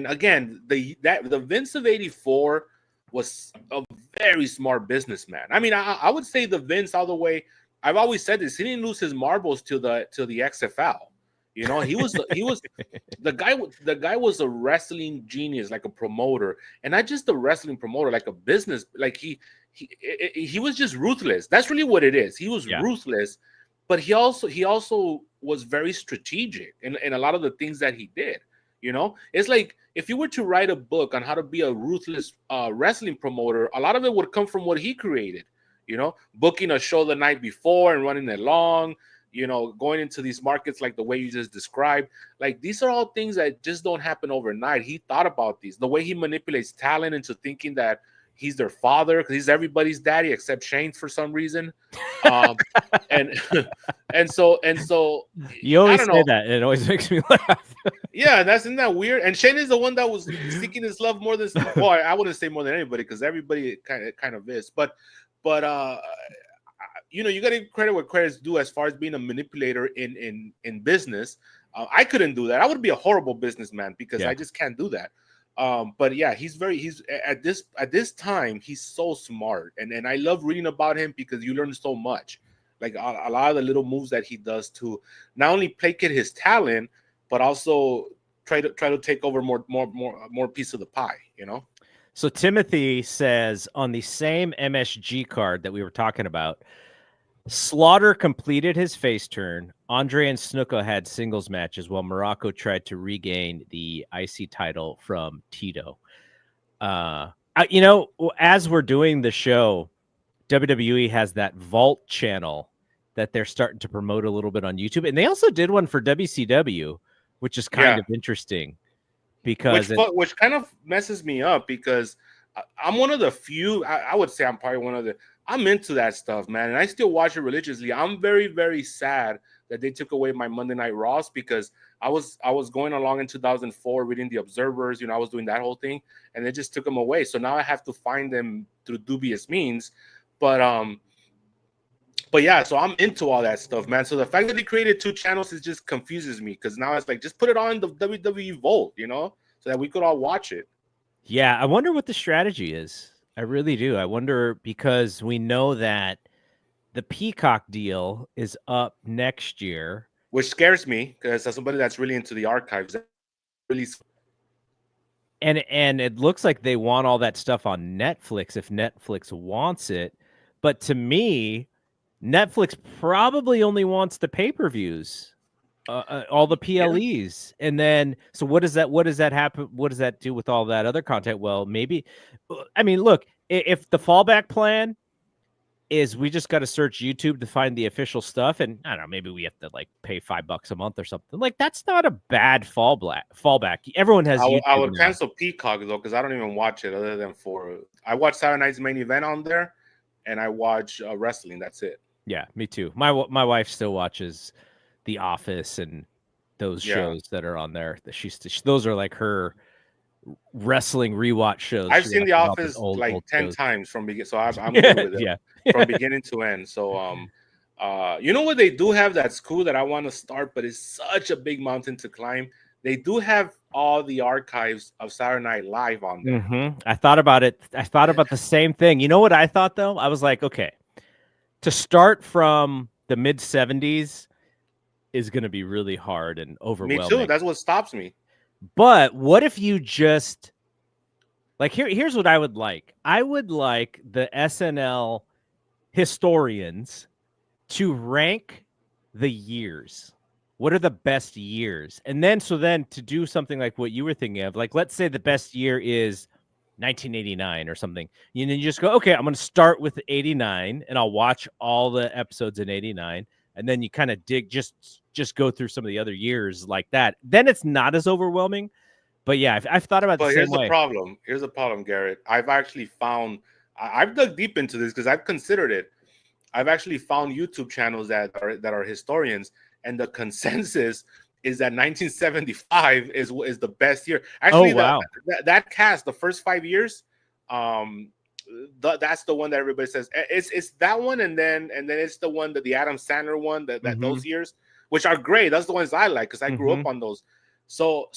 again, the Vince of '84 was a very smart businessman. I mean, I would say the Vince all the way. I've always said this. He didn't lose his marbles to the XFL. You know, he was the guy. The guy was a wrestling genius, like a promoter, and not just a wrestling promoter, like a business. Like he was just ruthless. That's really what it is. He was ruthless, but he also was very strategic in a lot of the things that he did. You know, it's like if you were to write a book on how to be a ruthless wrestling promoter, a lot of it would come from what he created. You know, booking a show the night before and running it long, you know, going into these markets like the way you just described. Like, these are all things that just don't happen overnight. He thought about these. The way he manipulates talent into thinking that he's their father, because he's everybody's daddy except Shane's for some reason. And so you always say that, and it always makes me laugh. Yeah, isn't that weird? And Shane is the one that was seeking his love more than, well, I wouldn't say more than anybody, because everybody kind of is. But you know, you got to give credit where credit's due as far as being a manipulator in business. I couldn't do that. I would be a horrible businessman because I just can't do that. But yeah, he's at this time, he's so smart. And I love reading about him because you learn so much. Like a lot of the little moves that he does to not only placate his talent, but also try to take over more piece of the pie, you know? So Timothy says on the same MSG card that we were talking about, Slaughter completed his face turn. Andre and Snuka had singles matches while Morocco tried to regain the IC title from Tito. You know, as we're doing the show, WWE has that Vault channel that they're starting to promote a little bit on YouTube. And they also did one for WCW, which is kind of interesting. Because which kind of messes me up, because I'm one of the few, I would say I'm probably one of the, I'm into that stuff, man, and I still watch it religiously. I'm very, very sad that they took away my Monday Night Raws, because I was going along in 2004 reading the Observers, you know, I was doing that whole thing, and they just took them away. So now I have to find them through dubious means. But yeah, so I'm into all that stuff, man. So the fact that they created two channels, it just confuses me, because now it's like, just put it on the WWE Vault, you know, so that we could all watch it. Yeah, I wonder what the strategy is. I really do. I wonder, because we know that the Peacock deal is up next year. Which scares me, because as somebody that's really into the archives, really. And it looks like they want all that stuff on Netflix if Netflix wants it. But to me, Netflix probably only wants the pay-per-views, all the PLEs. And then, so what does that happen? What does that do with all that other content? Well, maybe, I mean, look, if the fallback plan is we just got to search YouTube to find the official stuff, and I don't know, maybe we have to like pay $5 a month or something. Like, that's not a bad fallback. Everyone has. I would cancel Peacock though, because I don't even watch it other than I watch Saturday Night's Main Event on there, and I watch wrestling. That's it. Yeah, me too. My wife still watches The Office and those shows that are on there. That those are like her wrestling rewatch shows. I've seen The Office old 10 times from beginning, so I'm good with it. From beginning to end. So you know what they do have that's cool that I want to start, but it's such a big mountain to climb. They do have all the archives of Saturday Night Live on there. Mm-hmm. I thought about it. I thought about the same thing. You know what I thought though? I was like, okay, to start from the mid 70s is going to be really hard and overwhelming. Me too. That's what stops me. But what if you just like here's what I would like. I would like the SNL historians to rank the years. What are the best years? And then to do something like what you were thinking of, like let's say the best year is 1989 or something. You know, you just go, okay, I'm going to start with 89 and I'll watch all the episodes in 89. And then you kind of dig, just go through some of the other years like that. Then it's not as overwhelming. But yeah, I've thought about the same way. But here's the problem, Garrett. I've actually found, I've dug deep into this because I've considered it. I've actually found YouTube channels that are historians, and the consensus is that 1975 is the best year. Actually, that cast, the first 5 years, that's the one that everybody says it's that one, and then it's the one that the Adam Sandler one that those years, which are great. That's the ones I like because I grew up on those. So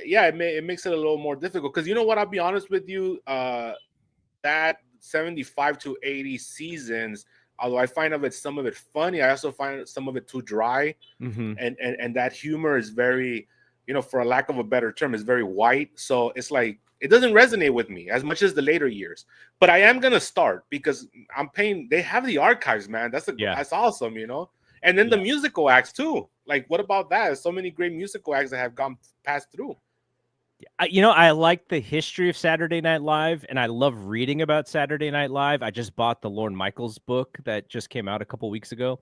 yeah, it makes it a little more difficult because you know what? I'll be honest with you. That 75 to 80 seasons, although I find some of it funny, I also find some of it too dry, Mm-hmm. and that humor is very, for a lack of a better term, is very white. So it's like it doesn't resonate with me as much as the later years. But I am gonna start because I'm paying. They have the archives, man. Yeah. That's awesome, And then the musical acts too. Like, what about that? There's so many great musical acts that have gone passed through. I like the history of Saturday Night Live, and I love reading about Saturday Night Live. I just bought the Lorne Michaels book that just came out a couple weeks ago.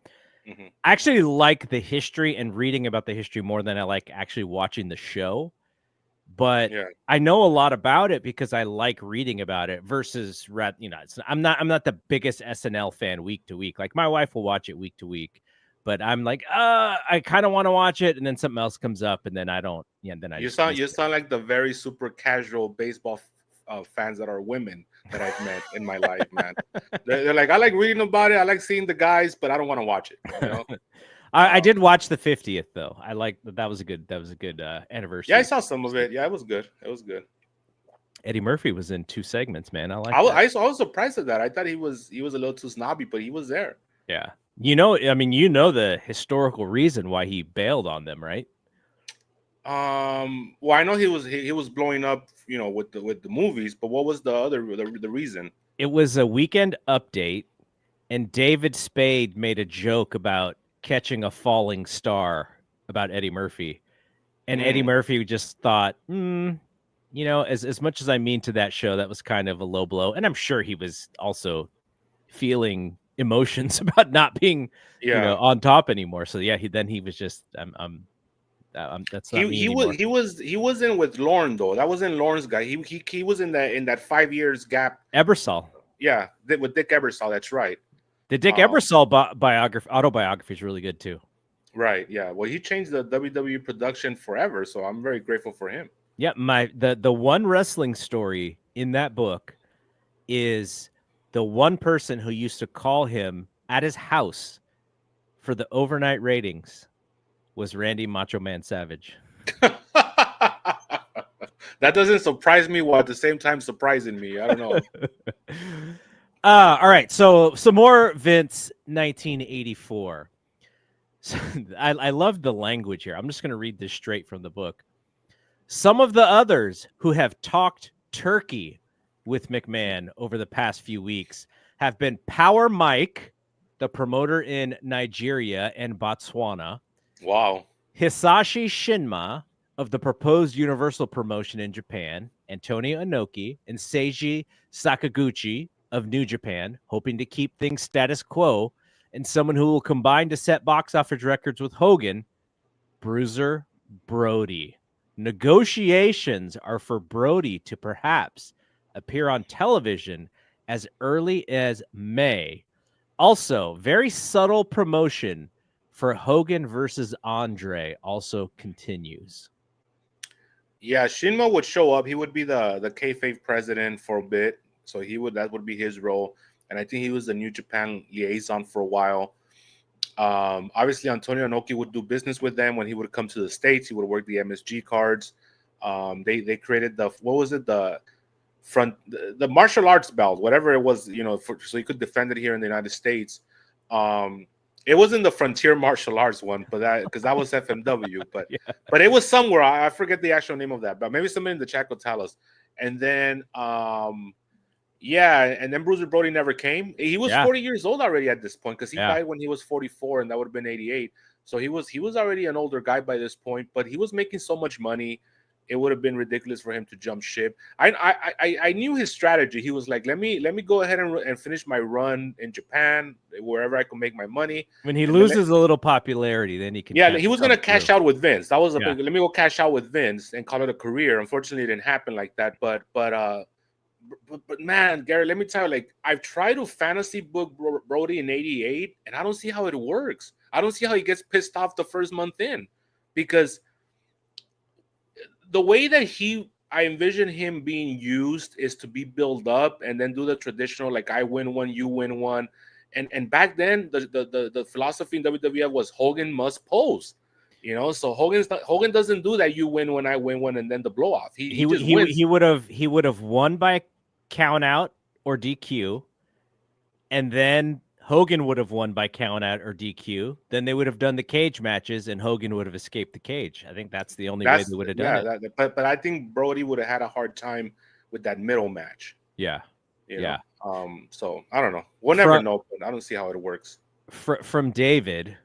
Mm-hmm. I actually like the history and reading about the history more than I like actually watching the show. But Yeah. I know a lot about it because I like reading about it versus, I'm not the biggest SNL fan week to week. Like my wife will watch it week to week, but I'm like, I kind of want to watch it, and then something else comes up, and then I don't. Yeah, then I You just miss sound it. like the very super casual baseball fans that are women that I've met in my life, man. They're like, I like reading about it, I like seeing the guys, but I don't want to watch it. I did watch the 50th though. I like that was a good anniversary. Yeah, I saw some of it. Yeah, it was good. It was good. Eddie Murphy was in 2 segments, man. I like I that. was surprised at that. I thought he was a little too snobby, but he was there. Yeah. The historical reason why he bailed on them, right? Well, I know he was blowing up, with the movies, but what was the reason? It was a Weekend Update, and David Spade made a joke about catching a falling star about Eddie Murphy. And Eddie Murphy just thought, as much as I mean to that show, that was kind of a low blow. And I'm sure he was also feeling emotions about not being, on top anymore. So yeah, he was just, that's not me anymore. He was in with Lorne though. That wasn't Lorne's guy. He was in that 5 years gap. Ebersol. Yeah, with Dick Ebersol. That's right. The Dick Ebersol autobiography is really good too. Right. Yeah. Well, he changed the WWE production forever, so I'm very grateful for him. Yeah, the one wrestling story in that book is the one person who used to call him at his house for the overnight ratings was Randy Macho Man Savage. That doesn't surprise me while at the same time surprising me. I don't know. All right, so some more Vince 1984. So, I love the language here. I'm just going to read this straight from the book. Some of the others who have talked turkey with McMahon over the past few weeks have been Power Mike, the promoter in Nigeria and Botswana. Wow. Hisashi Shinma of the proposed Universal promotion in Japan, Antonio Inoki, and Seiji Sakaguchi of New Japan, hoping to keep things status quo, and someone who will combine to set box office records with Hogan, Bruiser Brody. Negotiations are for Brody to perhaps appear on television as early as May. Also, very subtle promotion for Hogan versus Andre also continues. Yeah, Shinma would show up. He would be the kayfabe president for a bit, so that would be his role. And I think he was the New Japan liaison for a while. Obviously, Antonio Inoki would do business with them when he would come to the States. He would work the MSG cards. They created the martial arts belt, whatever it was, so he could defend it here in the United States. It wasn't the Frontier Martial Arts one, but because that was FMW, but Yeah. But it was somewhere. I forget the actual name of that, but maybe somebody in the chat will tell us. And then and then Bruiser Brody never came. He was 40 years old already at this point because he died when he was 44, and that would have been 88. So he was already an older guy by this point, but he was making so much money. It would have been ridiculous for him to jump ship. I knew his strategy. He was like, let me go ahead and finish my run in Japan, wherever I can make my money. When he loses a little popularity, then he can. Yeah, he was going to cash out with Vince. That was big. Let me go cash out with Vince and call it a career. Unfortunately, it didn't happen like that. But man, Gary, let me tell you, like, I've tried to fantasy book Brody in '88, and I don't see how it works. I don't see how he gets pissed off the first month in, because the way that I envision him being used is to be built up and then do the traditional, like, I win one, you win one. And back then, the philosophy in WWF was Hogan must pose. You know, so Hogan doesn't do that. You win when I win one, and then the blow off. He just wins. He would have won by count out or DQ, and then Hogan would have won by count out or DQ. Then they would have done the cage matches, and Hogan would have escaped the cage. I think that's the only way they would have done it. But I think Brody would have had a hard time with that middle match. Yeah, you know? So I don't know. We'll never know. But I don't see how it works. From David,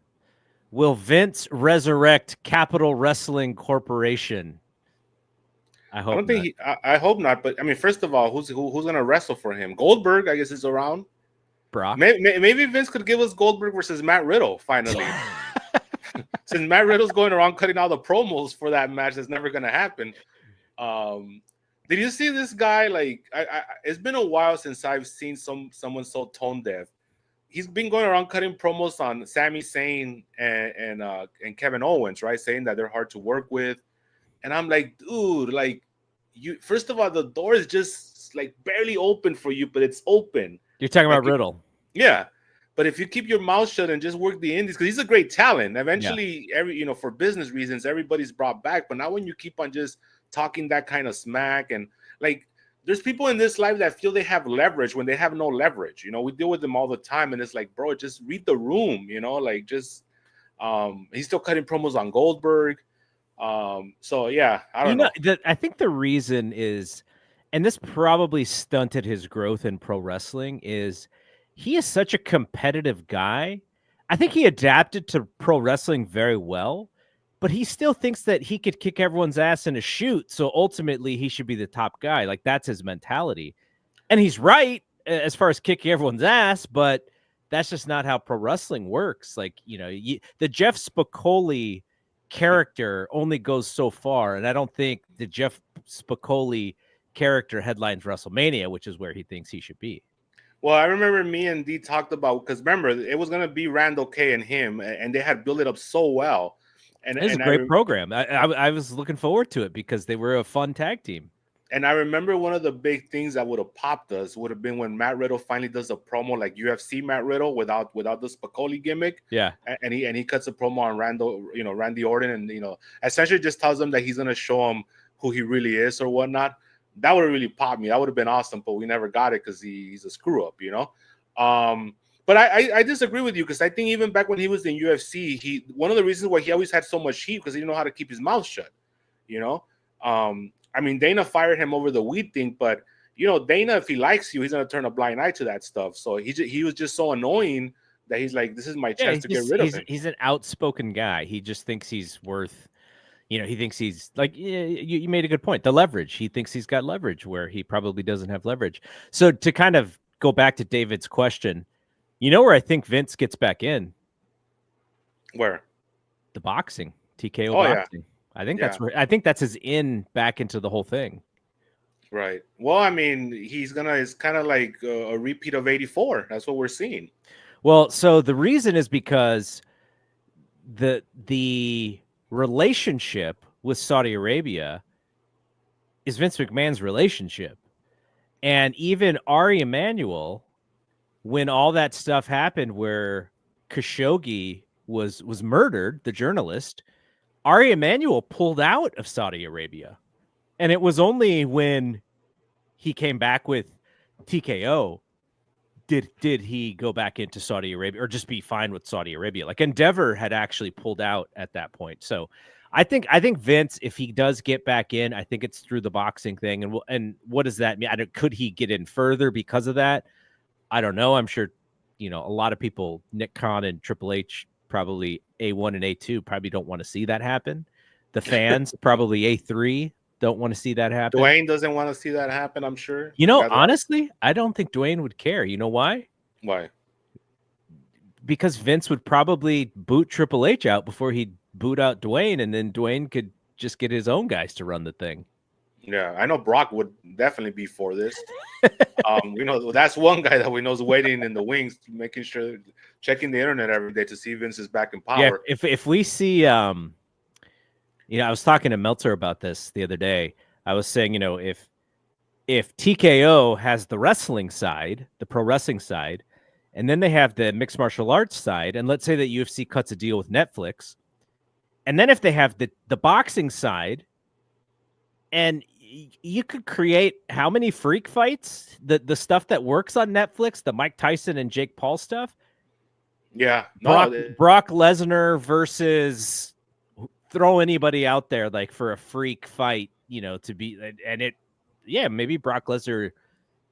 will Vince resurrect Capital Wrestling Corporation? I hope. I hope not. But I mean, first of all, who's going to wrestle for him? Goldberg, I guess, is around. Brock. Maybe Vince could give us Goldberg versus Matt Riddle finally. Since Matt Riddle's going around cutting all the promos for that match, that's never going to happen. Did you see this guy? Like, it's been a while since I've seen someone so tone deaf. He's been going around cutting promos on Sami Zayn and Kevin Owens, right? Saying that they're hard to work with. And I'm like, dude, like, you. First of all, the door is just like barely open for you, but it's open. You're talking about Riddle. Yeah. But if you keep your mouth shut and just work the indies, because he's a great talent. Eventually, for business reasons, everybody's brought back. But not when you keep on just talking that kind of smack. And like, there's people in this life that feel they have leverage when they have no leverage. You know, we deal with them all the time. And it's like, bro, just read the room, you know, like just he's still cutting promos on Goldberg. So yeah, I don't know. I think the reason is, and this probably stunted his growth in pro wrestling, is he is such a competitive guy. I think he adapted to pro wrestling very well, but he still thinks that he could kick everyone's ass in a shoot. So ultimately he should be the top guy. Like, that's his mentality. And he's right as far as kicking everyone's ass, but that's just not how pro wrestling works. Like, you know, the Jeff Spicoli character only goes so far. And I don't think the Jeff Spicoli character headlines WrestleMania, which is where he thinks he should be. Well, I remember me and D talked about, because remember, it was going to be Randall K and him, and they had built it up so well. And it's a great program. I was looking forward to it because they were a fun tag team. And I remember one of the big things that would have popped us would have been when Matt Riddle finally does a promo like UFC Matt Riddle without the Spicoli gimmick. Yeah. And he cuts a promo on Randy Orton, and essentially just tells him that he's gonna show him who he really is or whatnot. That would have really popped me. That would have been awesome, but we never got it because he's a screw up, But I disagree with you, because I think even back when he was in UFC, one of the reasons why he always had so much heat because he didn't know how to keep his mouth shut. I mean, Dana fired him over the weed thing, but Dana, if he likes you, he's gonna turn a blind eye to that stuff. So he was just so annoying that he's like, this is my chance to get rid of him. He's an outspoken guy. He just thinks he's worth. He thinks he's like, you made a good point. The leverage. He thinks he's got leverage where he probably doesn't have leverage. So to kind of go back to David's question, where I think Vince gets back in? Where? The boxing, TKO boxing. Yeah. I think that's his in back into the whole thing. Right. Well, I mean, it's kind of like a repeat of 84. That's what we're seeing. Well, so the reason is because the relationship with Saudi Arabia is Vince McMahon's relationship. And even Ari Emanuel, when all that stuff happened where Khashoggi was murdered, the journalist, Ari Emanuel pulled out of Saudi Arabia. And it was only when he came back with TKO did he go back into Saudi Arabia or just be fine with Saudi Arabia. Like Endeavor had actually pulled out at that point. So I think Vince, if he does get back in, I think it's through the boxing thing. And what does that mean? Could he get in further because of that? I don't know. I'm sure, a lot of people, Nick Khan and Triple H, probably A1 and A2 probably don't want to see that happen. The fans, probably A3, don't want to see that happen. Dwayne doesn't want to see that happen, I'm sure. Honestly, I don't think Dwayne would care. You know why? Why? Because Vince would probably boot Triple H out before he'd boot out Dwayne, and then Dwayne could just get his own guys to run the thing. Yeah, I know Brock would definitely be for this. That's one guy that we know is waiting in the wings, making sure, checking the internet every day to see Vince is back in power. Yeah, if we see, I was talking to Meltzer about this the other day. I was saying, if TKO has the wrestling side, the pro wrestling side, and then they have the mixed martial arts side, and let's say that UFC cuts a deal with Netflix, And then if they have the boxing side, and you could create how many freak fights? The stuff that works on Netflix, the Mike Tyson and Jake Paul stuff. Yeah, Brock Lesnar versus throw anybody out there like for a freak fight, to be, and it, yeah, maybe Brock Lesnar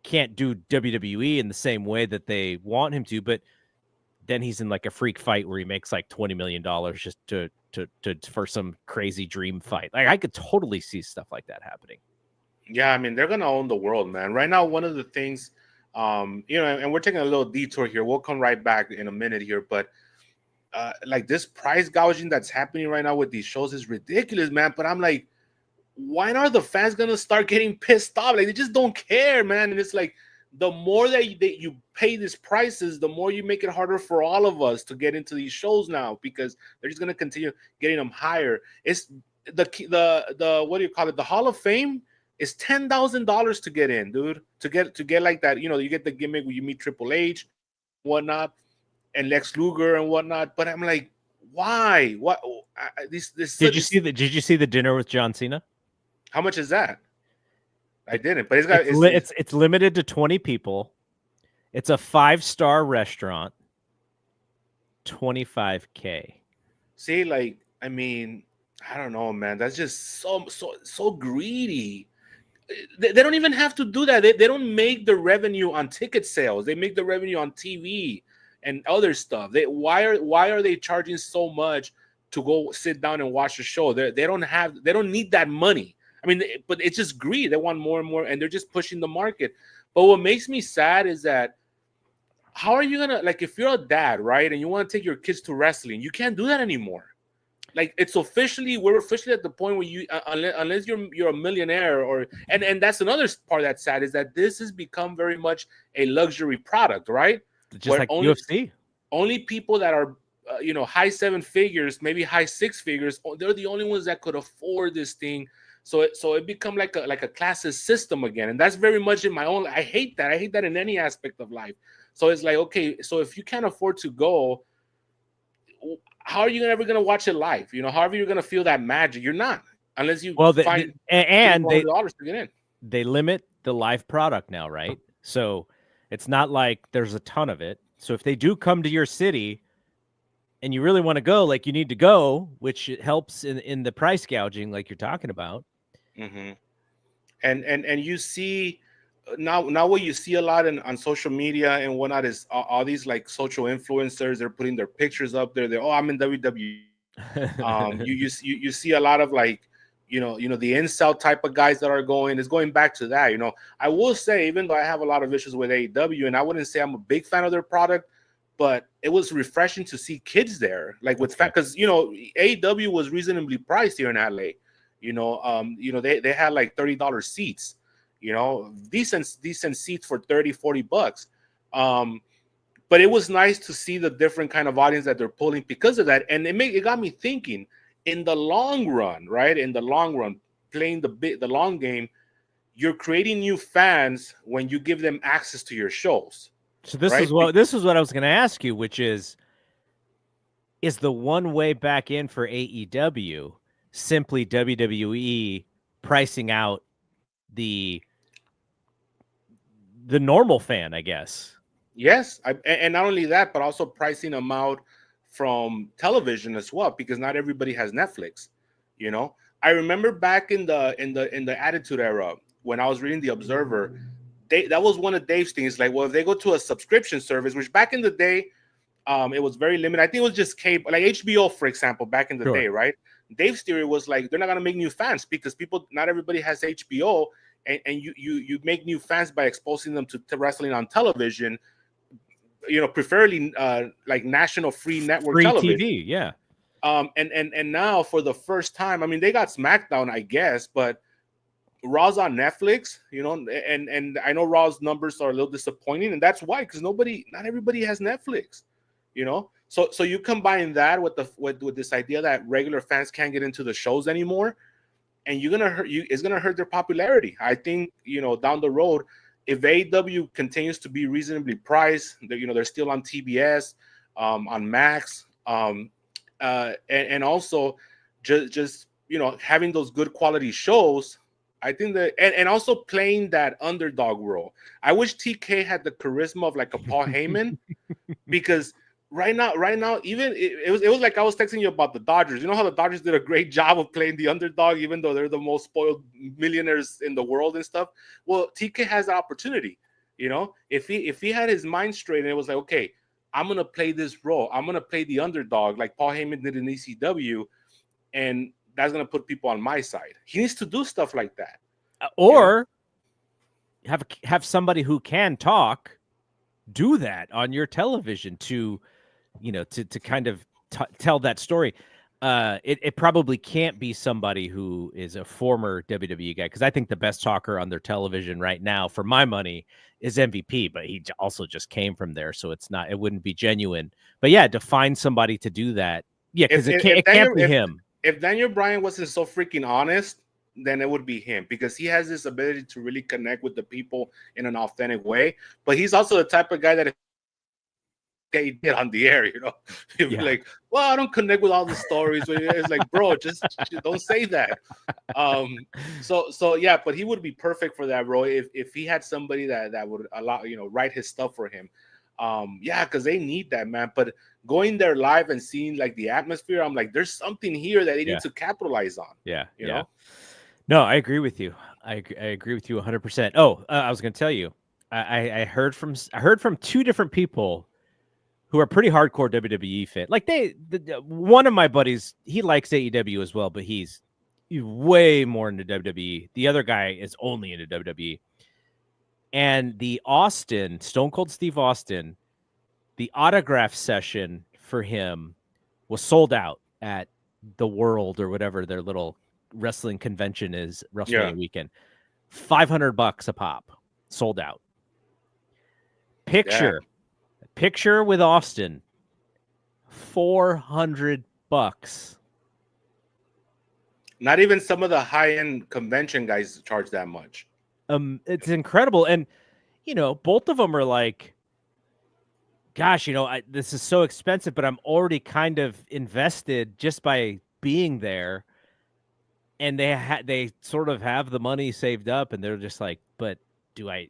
can't do WWE in the same way that they want him to, but then he's in like a freak fight where he makes like $20 million just to for some crazy dream fight. Like I could totally see stuff like that happening. Yeah, I mean, they're gonna own the world, man. Right now, one of the things, and we're taking a little detour here. We'll come right back in a minute here, but like this price gouging that's happening right now with these shows is ridiculous, man. But I'm like, why are the fans gonna start getting pissed off? Like they just don't care, man. And it's like the more that you pay these prices, the more you make it harder for all of us to get into these shows now, because they're just gonna continue getting them higher. It's the what do you call it? The Hall of Fame is $10,000 to get in, dude. To get like that, you get the gimmick where you meet Triple H, whatnot, and Lex Luger and whatnot. But I'm like, why? What? This Did you see the dinner with John Cena? How much is that? I didn't, but it's limited to 20 people. It's a 5-star restaurant. $25K. See, like, I mean, I don't know, man. That's just so greedy. They don't even have to do that. They don't make the revenue on ticket sales. They make the revenue on TV and other stuff. Why are they charging so much to go sit down and watch the show? They don't need that money. I mean, but it's just greed. They want more and more, and they're just pushing the market. But what makes me sad is that how are you gonna, like, if you're a dad, right, and you want to take your kids to wrestling, you can't do that anymore. Like we're officially at the point where you unless you're a millionaire and that's another part that's sad, is that this has become very much a luxury product, right? Just where like UFC. Only people that are high 7 figures, maybe high 6 figures, they're the only ones that could afford this thing. So it become like a classist system again, and that's very much in my own. I hate that in any aspect of life. So it's like, okay, so if you can't afford to go, how are you ever going to watch it live? How are you going to feel that magic? You're not, unless you find $20 to get in. They limit the live product now, right? So it's not like there's a ton of it. So if they do come to your city and you really want to go, like, you need to go, which helps in the price gouging like you're talking about. Mm-hmm. And you see now what you see a lot on social media and whatnot is all these like social influencers. They're putting their pictures up there. I'm in WWE. You see a lot of like the incel type of guys that are going. It's going back to that. I will say, even though I have a lot of issues with AEW, and I wouldn't say I'm a big fan of their product, but it was refreshing to see kids there, like with because AEW was reasonably priced here in LA. They had like $30 seats. Decent seats for $30-$40. But it was nice to see the different kind of audience that they're pulling because of that, and it got me thinking. In the long run, right? In the long run, playing the long game, you're creating new fans when you give them access to your shows. So this is what I was going to ask you, which is the one way back in for AEW simply WWE pricing out the normal fan, I guess? Yes, and not only that, but also pricing them out from television as well, because not everybody has Netflix. I remember back in the Attitude Era when I was reading The Observer, that was one of Dave's things. Like, well, if they go to a subscription service, which back in the day, it was very limited. I think it was just cable, like HBO, for example, back in the day, right? Dave's theory was like, they're not gonna make new fans because not everybody has HBO, and you make new fans by exposing them to wrestling on television. Preferably like national free network television. TV, yeah. And now for the first time, I mean, they got SmackDown, I guess, but Raw's on Netflix, and I know Raw's numbers are a little disappointing, and that's why, because not everybody has Netflix, So you combine that with this idea that regular fans can't get into the shows anymore, and it's gonna hurt their popularity. I think down the road, if AEW continues to be reasonably priced, they're still on TBS, on Max, and also just having those good quality shows. I think that and also playing that underdog role. I wish TK had the charisma of like a Paul Heyman, because right now, even it was like I was texting you about the Dodgers. You know how the Dodgers did a great job of playing the underdog, even though they're the most spoiled millionaires in the world and stuff. Well, TK has the opportunity. If he had his mind straight and it was like, okay, I'm gonna play this role. I'm gonna play the underdog like Paul Heyman did in ECW, and that's gonna put people on my side. He needs to do stuff like that, or have somebody who can talk do that on your television to kind of tell that story. It probably can't be somebody who is a former WWE guy, because I think the best talker on their television right now, for my money, is MVP, but he also just came from there, so it wouldn't be genuine. But yeah, to find somebody to do that, because it can't be him. If Daniel Bryan wasn't so freaking honest, then it would be him, because he has this ability to really connect with the people in an authentic way. But he's also the type of guy that he did on the air, he'd be like, well, I don't connect with all the stories. It's like, bro, just don't say that. So yeah, but he would be perfect for that role if he had somebody that would allow, write his stuff for him. Because they need that, man. But going there live and seeing like the atmosphere, I'm like, there's something here that they need to capitalize on. You know? No, I agree with you. I agree with you 100%. Oh, I was going to tell you, I heard from two different people who are pretty hardcore WWE fan. Like one of my buddies, he likes AEW as well, but he's way more into WWE. The other guy is only into WWE. And the Stone Cold Steve Austin, the autograph session for him was sold out at the World or whatever their little wrestling convention is, WrestleMania weekend. $500 a pop, sold out. Picture with Austin, $400. Not even some of the high-end convention guys charge that much. It's incredible. And, both of them are like, gosh, this is so expensive, but I'm already kind of invested just by being there. And they sort of have the money saved up, and they're just like, but do I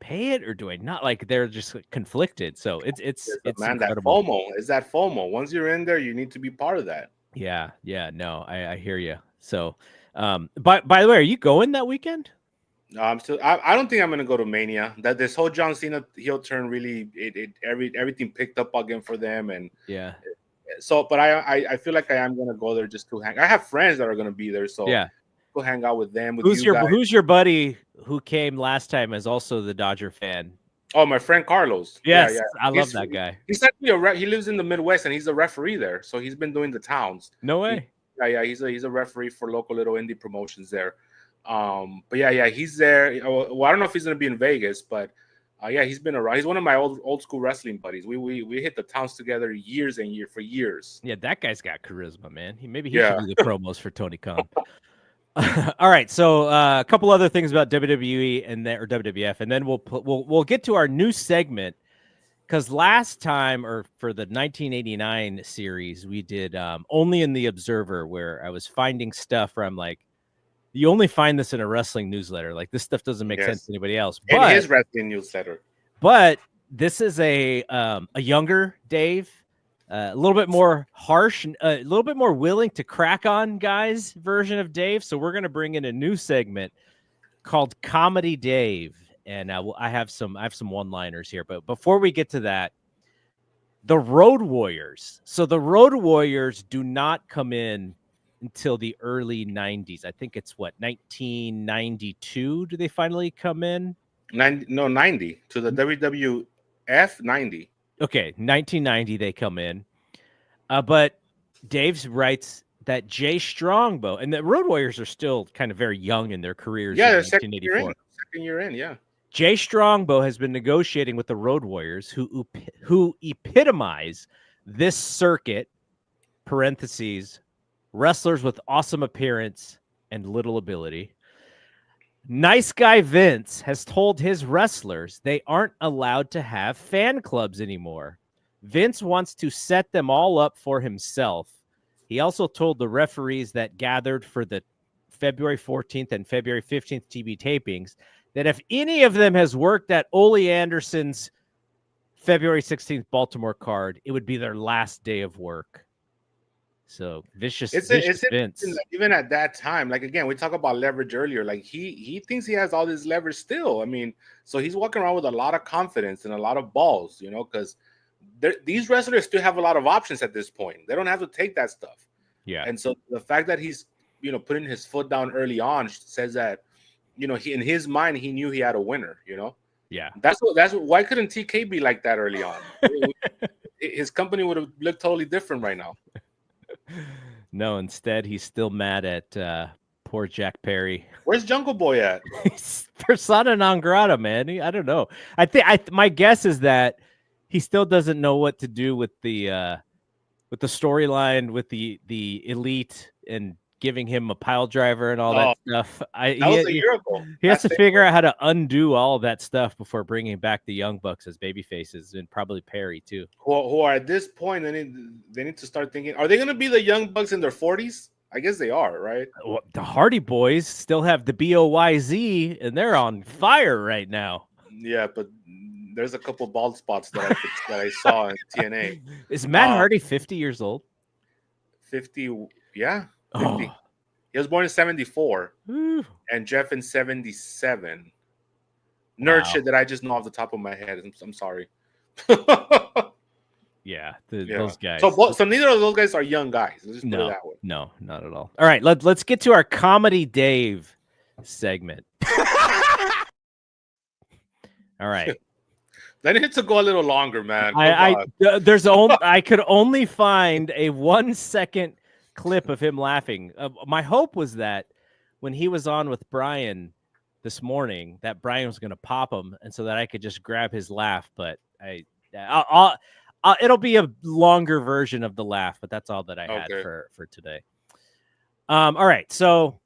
pay it or do I not? Like, they're just conflicted. So it's man, incredible. that FOMO is that FOMO. Once you're in there, you need to be part of that. Yeah. No, I hear you. So, by the way, are you going that weekend? No, I'm still. I don't think I'm gonna go to Mania. That this whole John Cena heel turn really everything picked up again for them, and So, but I feel like I am gonna go there just to hang. I have friends that are gonna be there, so go hang out with them. Who's your buddy who came last time as also the Dodger fan? Oh, my friend Carlos. Yes, yeah. I love that guy. He's actually he lives in the Midwest, and he's a referee there. So he's been doing the towns. No way. He's a referee for local little indie promotions there. But he's there. Well, I don't know if he's gonna be in Vegas, but he's been around. He's one of my old school wrestling buddies. We hit the towns together for years. Yeah, that guy's got charisma, man. He should do the promos for Tony Khan. All right, so a couple other things about WWE or WWF, and then we'll get to our new segment, because last time, or for the 1989 series, we did Only in the Observer, where I was finding stuff where I'm like, you only find this in a wrestling newsletter. Like, this stuff doesn't make sense to anybody else. But in his wrestling newsletter. But this is a younger Dave, a little bit more harsh, a little bit more willing to crack on guys version of Dave. So we're going to bring in a new segment called Comedy Dave. And I have some one-liners here. But before we get to that, the Road Warriors. So the Road Warriors do not come in until the early 90s. I think it's 1992 do they finally come in? 90 to the WWF 90. Okay, 1990 they come in. But Dave writes that Jay Strongbow, and the Road Warriors are still kind of very young in their careers. Yeah, they're second year in, yeah. Jay Strongbow has been negotiating with the Road Warriors, who epitomize this circuit, parentheses, wrestlers with awesome appearance and little ability. Nice guy Vince has told his wrestlers they aren't allowed to have fan clubs anymore. Vince wants to set them all up for himself. He also told the referees that gathered for the February 14th and February 15th TV tapings that if any of them has worked at Ole Anderson's February 16th Baltimore card, it would be their last day of work. So vicious Vince. That even at that time, like again, we talked about leverage earlier. Like he thinks he has all this leverage still. I mean, so he's walking around with a lot of confidence and a lot of balls, you know, because these wrestlers still have a lot of options at this point. They don't have to take that stuff. Yeah. And so the fact that he's, you know, putting his foot down early on says that, you know, he in his mind he knew he had a winner. You know. Yeah. That's why couldn't TK be like that early on? His company would have looked totally different right now. No, instead he's still mad at poor Jack Perry. Where's Jungle Boy at? He's persona non grata, man. I don't know. I think my guess is that he still doesn't know what to do with the storyline with the elite and giving him a pile driver and all that stuff. That was a year ago. He has to figure out how to undo all of that stuff before bringing back the Young Bucks as baby faces, and probably Perry too. Who are at this point they need to start thinking: are they going to be the Young Bucks in their 40s? I guess they are, right? Well, the Hardy Boys still have the BOYZ, and they're on fire right now. Yeah, but there's a couple bald spots that I saw in TNA. Is Matt Hardy 50 years old? 50, yeah. 50. Oh. He was born in 74, and Jeff in 77. Nerd shit that I just know off the top of my head. I'm sorry. Yeah, those guys. So neither of those guys are young guys. Let's just put it that way. No, not at all. All right, let's get to our Comedy Dave segment. All right. That needs to go a little longer, man. I could only find a 1 second clip of him laughing. My hope was that when he was on with Brian this morning, that Brian was going to pop him, and so that I could just grab his laugh. But it'll be a longer version of the laugh, but that's all that I had for today. All right, so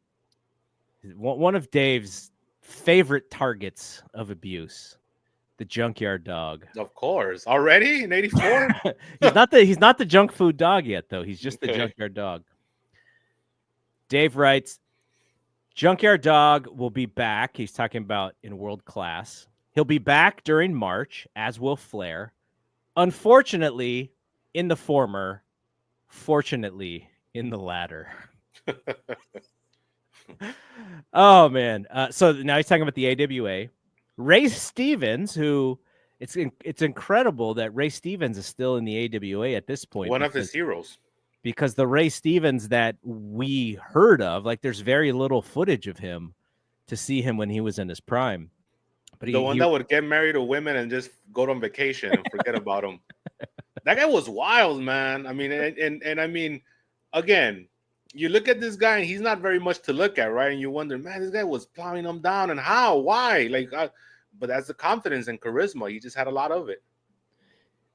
one of Dave's favorite targets of abuse. The junkyard dog. Of course. Already in 84? He's not the junk food dog yet, though. He's just the junkyard dog. Dave writes, Junkyard Dog will be back. He's talking about in World Class. He'll be back during March, as will Flair. Unfortunately, in the former. Fortunately, in the latter. Oh, man. So now he's talking about the AWA. Ray Stevens, who it's incredible that Ray Stevens is still in the AWA at this point. One of his heroes. Because the Ray Stevens that we heard of, like there's very little footage of him to see him when he was in his prime. But the one that would get married to women and just go on vacation and forget about him. That guy was wild, man. I mean, and I mean, again, you look at this guy and he's not very much to look at, right? And you wonder, man, this guy was plowing them down, and how? Why? But that's the confidence and charisma. He just had a lot of it.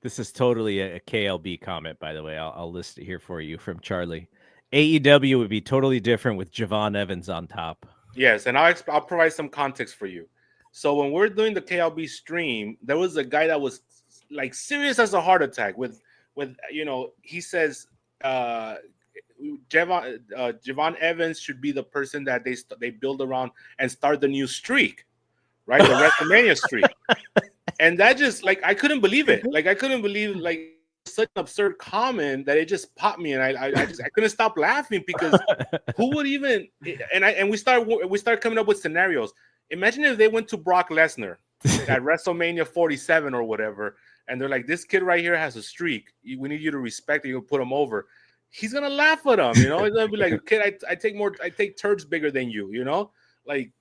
This is totally a KLB comment, by the way. I'll list it here for you from Charlie. AEW would be totally different with Javon Evans on top. Yes, and I'll provide some context for you. So when we're doing the KLB stream, there was a guy that was like serious as a heart attack with you know, he says Javon Evans should be the person that they build around and start the new streak, right? The WrestleMania streak. And that just, like, I couldn't believe it. Like, I couldn't believe, like, such an absurd comment that it just popped me, and I couldn't stop laughing, because who would even, and we start coming up with scenarios. Imagine if they went to Brock Lesnar at WrestleMania 47 or whatever, and they're like, this kid right here has a streak. We need you to respect it. You put him over. He's gonna laugh at him, you know. He's gonna be like, "Kid, I take turds bigger than you," you know. Like,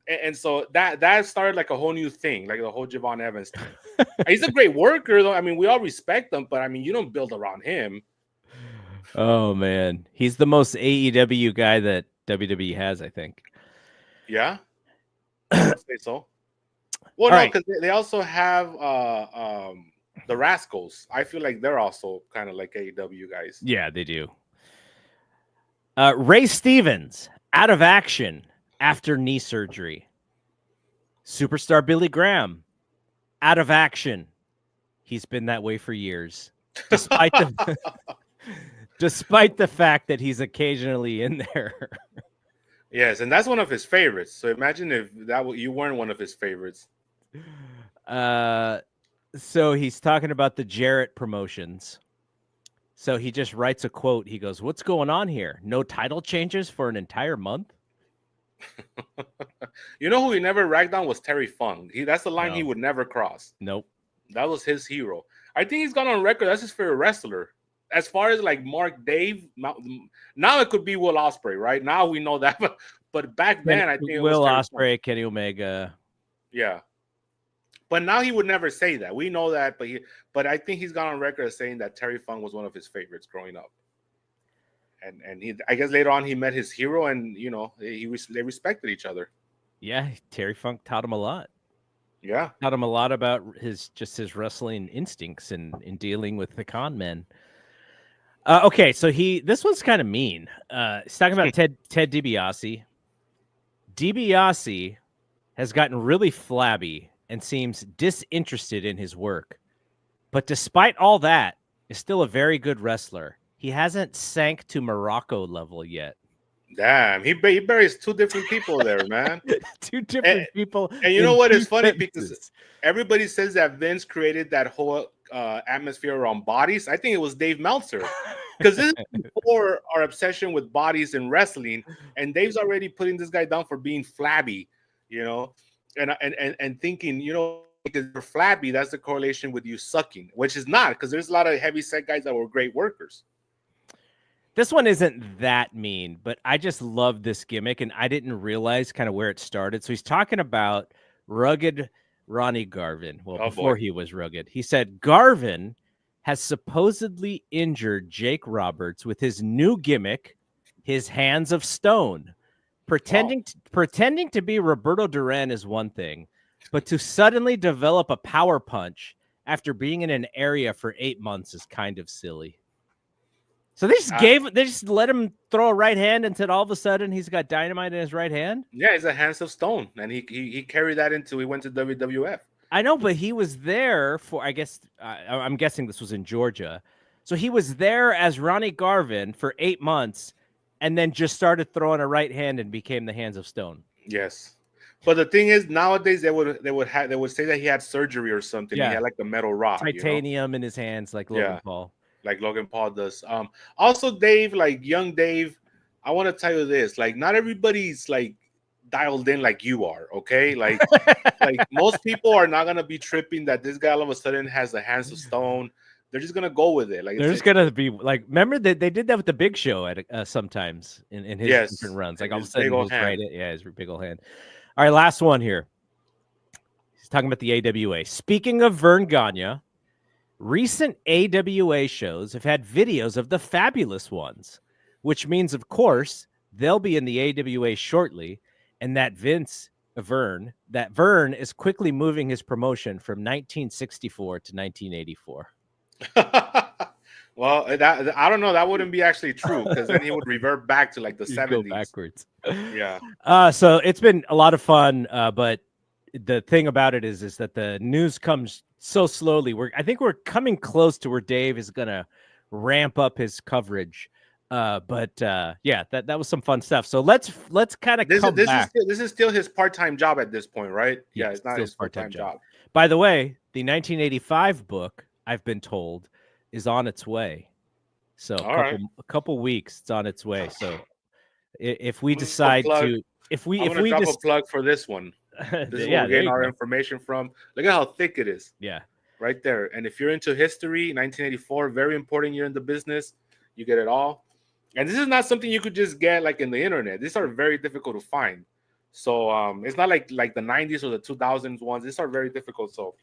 and so that started like a whole new thing, like the whole Javon Evans thing. He's a great worker, though. I mean, we all respect him, but I mean, you don't build around him. Oh man, he's the most AEW guy that WWE has, I think. Yeah, I'd say so. Well, no, because they also have the Rascals. I feel like they're also kind of like AEW guys. Yeah, they do. Ray Stevens out of action after knee surgery. Superstar Billy Graham out of action. He's been that way for years. Despite the fact that he's occasionally in there. Yes, and that's one of his favorites. So imagine if you weren't one of his favorites. So he's talking about the Jarrett promotions. So he just writes a quote. He goes, "What's going on here? No title changes for an entire month?" You know who he never ragged on was Terry Funk. That's the line he would never cross. Nope. That was his hero. I think he's gone on record. That's his favorite wrestler. As far as like Mark Dave, now it could be Will Ospreay, right? Now we know that. But back then, I think it was Will Ospreay, Kenny Omega. Yeah. But now he would never say that. We know that, but I think he's gone on record as saying that Terry Funk was one of his favorites growing up. And I guess later on he met his hero, and they respected each other. Yeah, Terry Funk taught him a lot. Yeah, taught him a lot about his wrestling instincts in dealing with the con men. Okay, so this one's kind of mean. He's talking about Ted DiBiase. DiBiase has gotten really flabby and seems disinterested in his work, but despite all that, is still a very good wrestler. He hasn't sank to Morocco level yet. Damn, he buries two different people there, man. Two different people. And you know what is funny? Because everybody says that Vince created that whole atmosphere around bodies. I think it was Dave Meltzer. Because this is before our obsession with bodies in wrestling. And Dave's already putting this guy down for being flabby, and thinking, because you're flabby, that's the correlation with you sucking, which is not, because there's a lot of heavy set guys that were great workers. This one isn't that mean, but I just love this gimmick, and I didn't realize kind of where it started. So he's talking about rugged Ronnie Garvin. Well, before he was rugged. He said Garvin has supposedly injured Jake Roberts with his new gimmick, his hands of stone. Pretending to be Roberto Duran is one thing, but to suddenly develop a power punch after being in an area for 8 months is kind of silly. So they just let him throw a right hand and said all of a sudden he's got dynamite in his right hand. Yeah, he's a hands of stone, and he carried that until he went to WWF. I know, but he was there for, I guess, I'm guessing this was in Georgia. So he was there as Ronnie Garvin for 8 months, and then just started throwing a right hand and became the hands of stone. Yes, but the thing is, nowadays they would say that he had surgery or something. Yeah. He had like a metal rod, titanium in his hands, like Logan Paul. Like Logan Paul does. Also, Dave, like young Dave, I want to tell you this: like, not everybody's like dialed in like you are. Okay, like most people are not gonna be tripping that this guy all of a sudden has the hands of stone. They're just gonna go with it. Like they're just gonna be like, remember that they did that with the Big Show at sometimes in his different runs. Like all of a sudden, his big old hand. All right, last one here. He's talking about the AWA. Speaking of Vern Gagne. Recent AWA shows have had videos of the fabulous ones, which means, of course, they'll be in the AWA shortly, and that Vern is quickly moving his promotion from 1964 to 1984. Well, I don't know. That wouldn't be actually true, because then he would revert back to like the 70s. Go backwards. Yeah. So it's been a lot of fun, but the thing about it is that the news comes so slowly. I think we're coming close to where Dave is gonna ramp up his coverage. But that was some fun stuff. So let's kind of come back. This is still his part-time job at this point, right? Yeah, it's not his part-time job. By the way, the 1985 book, I've been told, is on its way. So a couple weeks, it's on its way. So if we decide to, if we drop a plug for this one. This is where we're getting our information from. Look at how thick it is. Yeah. Right there. And if you're into history, 1984, very important year in the business, you get it all. And this is not something you could just get like in the internet. These are very difficult to find. So it's not like the 90s or the 2000s ones. These are very difficult. So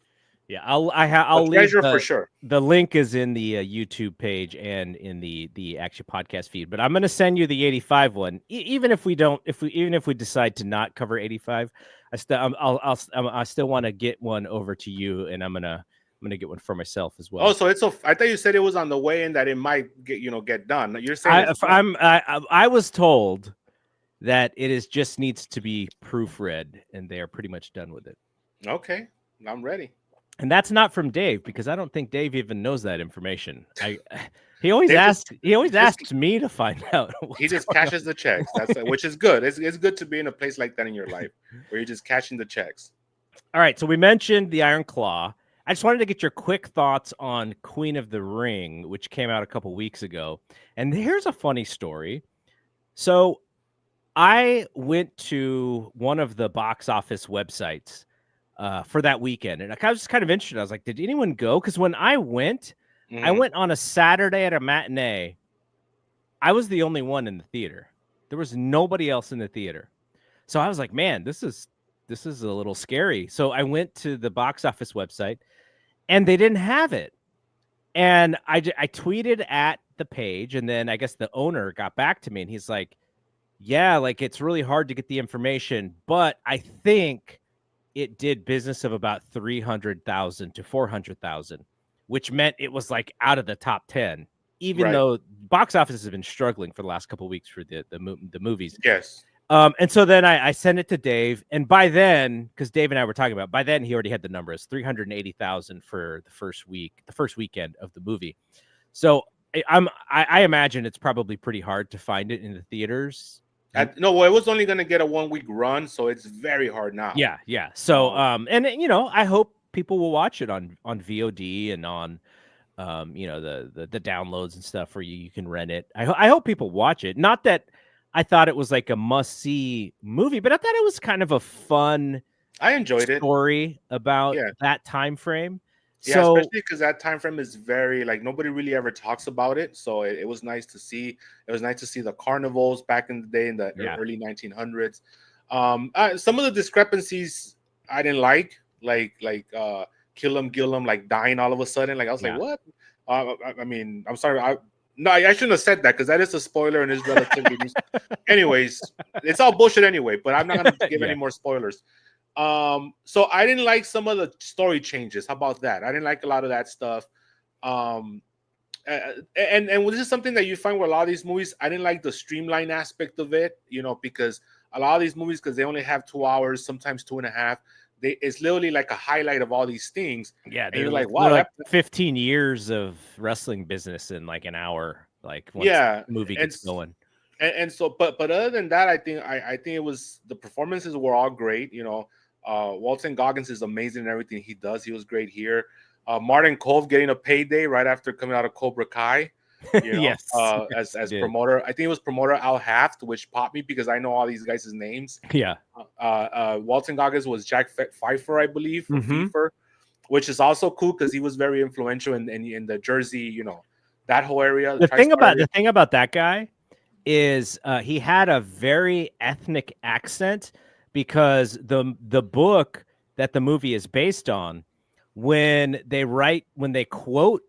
yeah, I'll leave for sure. The link is in the YouTube page and in the actual podcast feed. But I'm going to send you the 85 one. Even if we decide to not cover 85, I still want to get one over to you, and I'm gonna get one for myself as well. Oh, so I thought you said it was on the way and that it might get done. You're saying I was told that it needs to be proofread, and they are pretty much done with it. Okay, I'm ready. And that's not from Dave, because I don't think Dave even knows that information. He always Dave just asks me to find out. he just cashes the checks. That's which is good. It's good to be in a place like that in your life where you're just cashing the checks. All right, so we mentioned the Iron Claw. I just wanted to get your quick thoughts on Queen of the Ring, which came out a couple weeks ago. And here's a funny story. So I went to one of the box office websites for that weekend, and I was just kind of interested. I was like, did anyone go? Because when I went on a Saturday at a matinee. I was the only one in the theater. There was nobody else in the theater. So I was like, man, this is a little scary. So I went to the box office website and they didn't have it. And I tweeted at the page, and then I guess the owner got back to me and he's like, yeah, like it's really hard to get the information, but I think it did business of about 300,000 to 400,000, which meant it was like out of the top 10, even though box office has been struggling for the last couple of weeks for the movies. Yes. And so then I sent it to Dave, and by then, because Dave and I were talking about, by then he already had the numbers 380,000 for the first weekend of the movie. So I imagine it's probably pretty hard to find it in the theaters. No, it was only going to get a 1 week run, so it's very hard now. Yeah. So, and I hope people will watch it on VOD and on, the downloads and stuff where you can rent it. I hope people watch it. Not that I thought it was like a must see movie, but I thought it was kind of a fun. I enjoyed it. Story about that time frame. Yeah, So, especially because that time frame is very like nobody really ever talks about it. So it was nice to see. It was nice to see the carnivals back in the day in the early 1900s. Some of the discrepancies I didn't like Kill 'em, Gillum, like dying all of a sudden. Like I was like, what? I mean, I'm sorry. I shouldn't have said that because that is a spoiler and it's relatively new. Anyways, it's all bullshit anyway. But I'm not gonna give any more spoilers. So I didn't like some of the story changes. How about that? I didn't like a lot of that stuff. And this is something that you find with a lot of these movies. I didn't like the streamline aspect of it, because a lot of these movies, because they only have 2 hours, sometimes 2.5. It's literally like a highlight of all these things. Yeah, and you're like, wow, like 15 years of wrestling business in like an hour. Like, once the movie gets going. And so, but other than that, I think it was the performances were all great. Walton Goggins is amazing in everything he does. He was great here. Martin Kove getting a payday right after coming out of Cobra Kai. Yes, as promoter. I think it was promoter Al Haft, which popped me because I know all these guys' names. Yeah. Walton Goggins was Jack Pfeiffer, I believe, from FIFA, which is also cool because he was very influential in the Jersey, that whole area. The thing about that guy is he had a very ethnic accent, because the book that the movie is based on, when they quote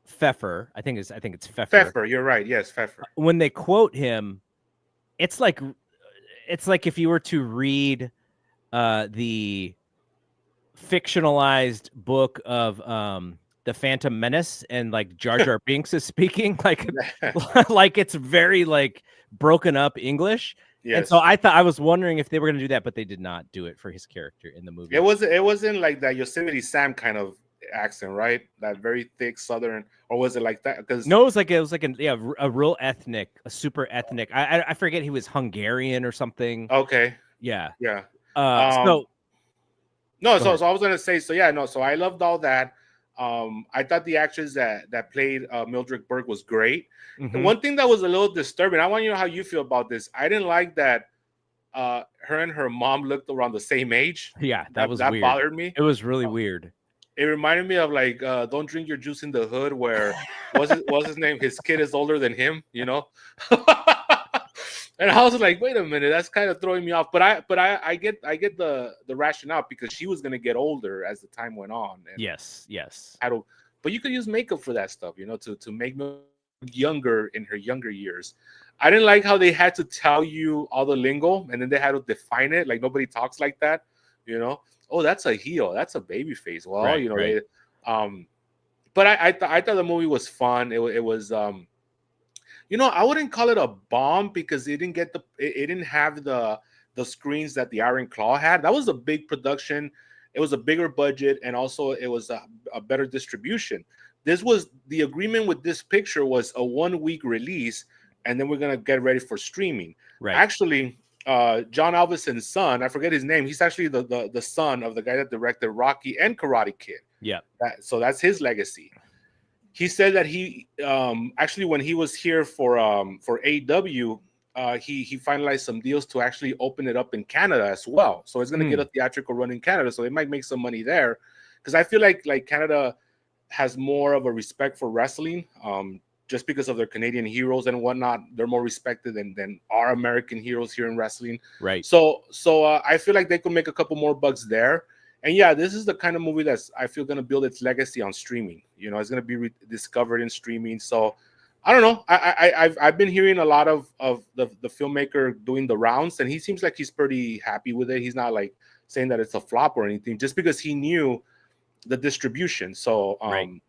Pfeffer, I think it's Pfeffer. Pfeffer, you're right. Yes, Pfeffer. When they quote him, it's like if you were to read the fictionalized book of the Phantom Menace, and like Jar Jar Binks is speaking like it's very like broken up English. Yes. And so I was wondering if they were going to do that, but they did not do it for his character in the movie. It wasn't like that Yosemite Sam kind of accent, right? That very thick Southern, or was it like that? Because no, it was like a real ethnic, a super ethnic. I forget, he was Hungarian or something. Okay. Yeah. So I was gonna say, so I loved all that. I thought the actress that played Mildred Burke was great. And one thing that was a little disturbing, I want you to know how you feel about this. I didn't like that her and her mom looked around the same age. Yeah, that weird. Bothered me. It was really weird. It reminded me of like Don't Drink Your Juice in the Hood, where what's his name? His kid is older than him, And I was like, wait a minute, that's kind of throwing me off. But I get the rationale, because she was gonna get older as the time went on. And yes. But you could use makeup for that stuff, to make me younger in her younger years. I didn't like how they had to tell you all the lingo, and then they had to define it. Like, nobody talks like that, Oh, that's a heel, that's a baby face. Well, right. But I thought the movie was fun. It was I wouldn't call it a bomb, because it didn't have the screens that the Iron Claw had. That was a big production. it was a bigger budget, and also it was a better distribution. This was the agreement with this picture was a 1 week release, and then we're gonna get ready for streaming. Right. Actually, John Alvison's son, I forget his name. He's actually the son of the guy that directed Rocky and Karate Kid. Yeah. So that's his legacy. He said that he actually, when he was here for AEW, he finalized some deals to actually open it up in Canada as well. So it's going to get a theatrical run in Canada. So they might make some money there, because I feel like Canada has more of a respect for wrestling, just because of their Canadian heroes and whatnot. They're more respected than our American heroes here in wrestling. Right. So I feel like they could make a couple more bucks there. And yeah, this is the kind of movie that's, I feel, going to build its legacy on streaming. You know, it's going to be rediscovered in streaming. So I don't know. I've been hearing a lot of the filmmaker doing the rounds, and he seems like he's pretty happy with it. He's not like saying that it's a flop or anything, just because he knew the distribution. So right.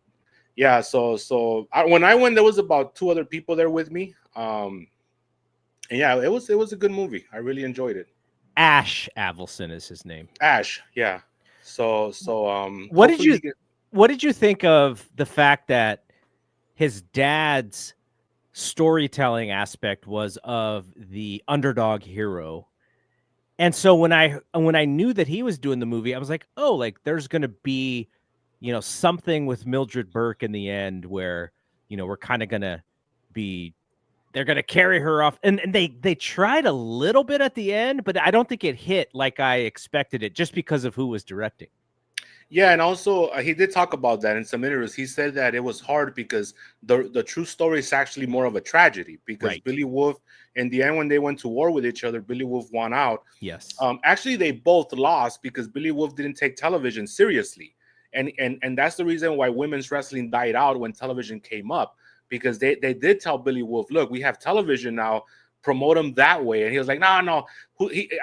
Yeah. So when I went, there was about 2 other people there with me. And yeah, it was a good movie. I really enjoyed it. Ash Avildsen is his name. Ash, yeah. So what did you think of the fact that his dad's storytelling aspect was of the underdog hero? And so when I knew that he was doing the movie, I was like, oh, like there's going to be, you know, something with Mildred Burke in the end where, you know, we're kind of going to be, they're going to carry her off. And they tried a little bit at the end, but I don't think it hit like I expected it, just because of who was directing. Yeah, and also he did talk about that in some interviews. He said that it was hard because the true story is actually more of a tragedy, because right. Billy Wolf, in the end, when they went to war with each other, Billy Wolf won out. Yes. Actually, they both lost because Billy Wolf didn't take television seriously. And that's the reason why women's wrestling died out when television came up, because they did tell Billy Wolf, look, we have television now, promote them that way. And he was like, no.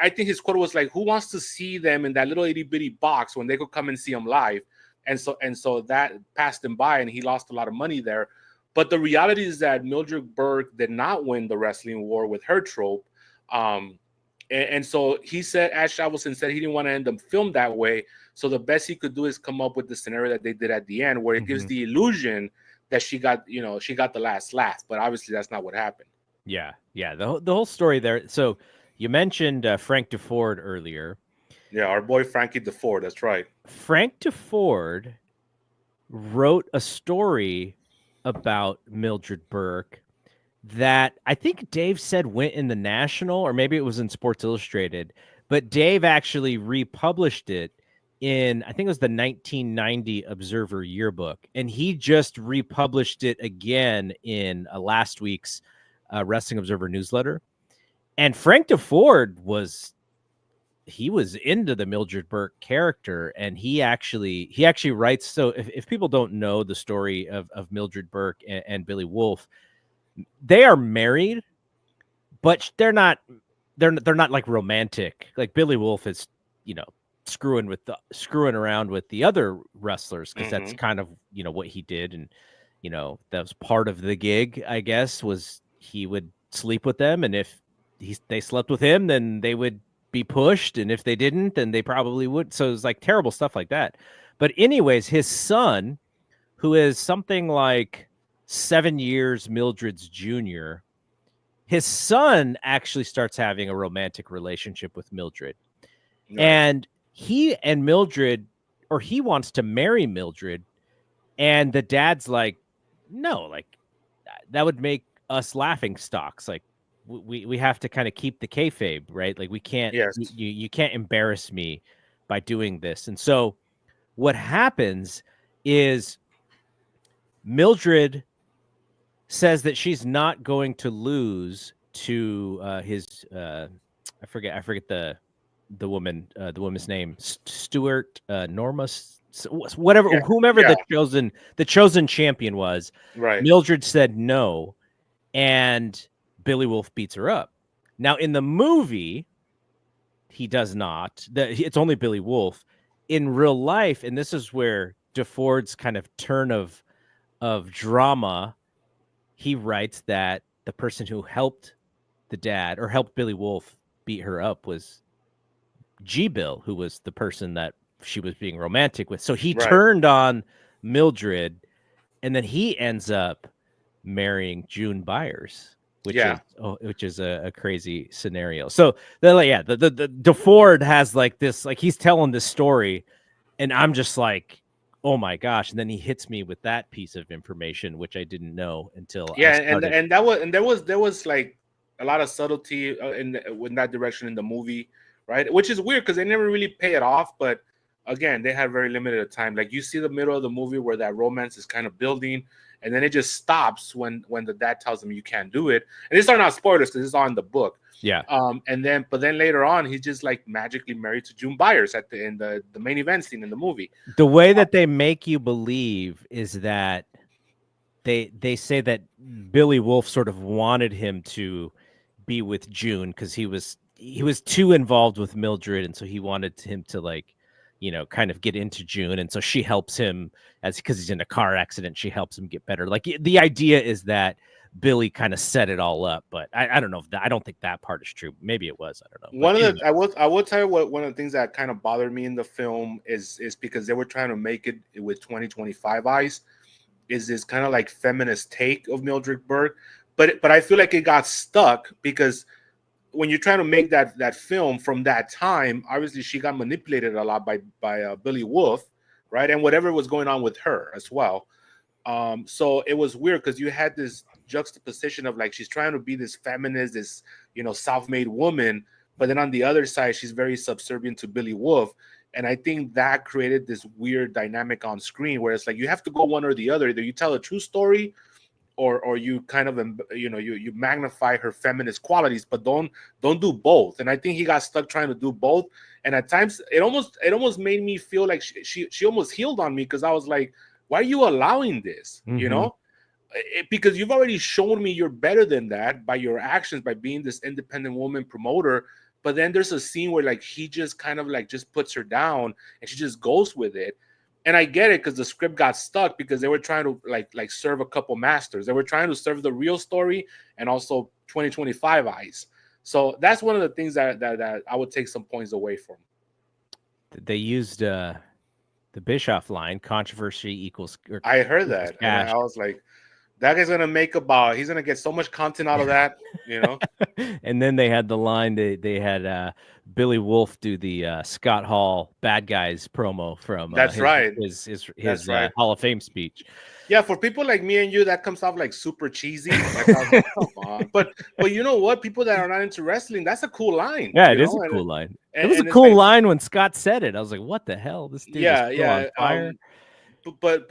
I think his quote was like, who wants to see them in that little itty bitty box when they could come and see them live? And so that passed him by, and he lost a lot of money there. But the reality is that Mildred Burke did not win the wrestling war with her trope. And so he said, Ash Avildsen said he didn't want to end the film that way. So the best he could do is come up with the scenario that they did at the end, where it gives the illusion that she got the last laugh. But obviously that's not what happened. Yeah. The whole story there. So you mentioned Frank DeFord earlier. Yeah, our boy Frankie DeFord. That's right. Frank DeFord wrote a story about Mildred Burke that I think Dave said went in the National, or maybe it was in Sports Illustrated, but Dave actually republished it in, I think it was the 1990 Observer Yearbook, and he just republished it again in last week's Wrestling Observer newsletter. And Frank DeFord was into the Mildred Burke character, and he actually writes. So if people don't know the story of Mildred Burke and Billy Wolf, they are married, but they're not like romantic. Like Billy Wolf is, you know, screwing around with the other wrestlers, because that's kind of, you know, what he did. And, you know, that was part of the gig, I guess, was he would sleep with them, and if they slept with him, then they would be pushed, and if they didn't, then they probably would. So it was like terrible stuff like that. But anyways, his son, who is something like 7 years Mildred's junior, his son actually starts having a romantic relationship with Mildred. Right. And he and Mildred, or he wants to marry Mildred, and the dad's like, no, like that would make us laughing stocks. Like we have to kind of keep the kayfabe, right? Like we can't, you can't embarrass me by doing this. And so what happens is Mildred says that she's not going to lose to his I forget the woman's name, Stuart, Norma, whatever, whomever the chosen champion was. Right. Mildred said no, and Billy Wolf beats her up. Now in the movie, he does not. It's only Billy Wolf. In real life, and this is where DeFord's kind of turn of drama, he writes that the person who helped the dad, or helped Billy Wolf beat her up, was G-Bill, who was the person that she was being romantic with. So he Right. turned on Mildred, and then he ends up marrying June Byers, which is a crazy scenario. So the DeFord has like this, like he's telling this story, and I'm just like, oh my gosh. And then he hits me with that piece of information, which I didn't know until I started. And there was like a lot of subtlety in that direction in the movie, right? Which is weird because they never really pay it off, but again, they had very limited time. Like you see the middle of the movie where that romance is kind of building, and then it just stops when the dad tells him you can't do it. And these are not spoilers because it's all in the book. Yeah. But then later on, he's just like magically married to June Byers at the main event scene in the movie. The way that they make you believe is that they say that Billy Wolf sort of wanted him to be with June because he was too involved with Mildred, and so he wanted him to, like, you know, kind of get into June, and so she helps him because he's in a car accident. She helps him get better. Like, the idea is that Billy kind of set it all up, but I don't know if that, I don't think that part is true. Maybe it was. I don't know. I will tell you what one of the things that kind of bothered me in the film is because they were trying to make it with 2025 eyes. Is this kind of like feminist take of Mildred Burke, but I feel like it got stuck because when you're trying to make that film from that time, obviously she got manipulated a lot by Billy Wolf, right, and whatever was going on with her as well. So it was weird because you had this juxtaposition of like she's trying to be this feminist, this, you know, self-made woman, but then on the other side she's very subservient to Billy Wolf. And I think that created this weird dynamic on screen where it's like you have to go one or the other. Either you tell a true story or you kind of, you know, you magnify her feminist qualities, but don't do both. And I think he got stuck trying to do both. And at times it almost made me feel like she almost healed on me because I was like, why are you allowing this? Mm-hmm. You know, because you've already shown me you're better than that by your actions, by being this independent woman promoter. But then there's a scene where like he just kind of like just puts her down and she just goes with it. And I get it because the script got stuck because they were trying to like serve a couple masters. They were trying to serve the real story and also 2025 eyes. So that's one of the things that I would take some points away from. They used the Bischoff line, controversy equals. I heard that. And I was like, that guy's gonna he's gonna get so much content out of that, you know. And then they had the line. They had Billy Wolf do the Scott Hall Bad Guys promo from his Hall of Fame speech. Yeah, for people like me and you, that comes off like super cheesy. Like, I was like, come on. But you know what? People that are not into wrestling, that's a cool line. Yeah, it is a cool line. It was a cool line when Scott said it. I was like, what the hell? This dude is still on fire. But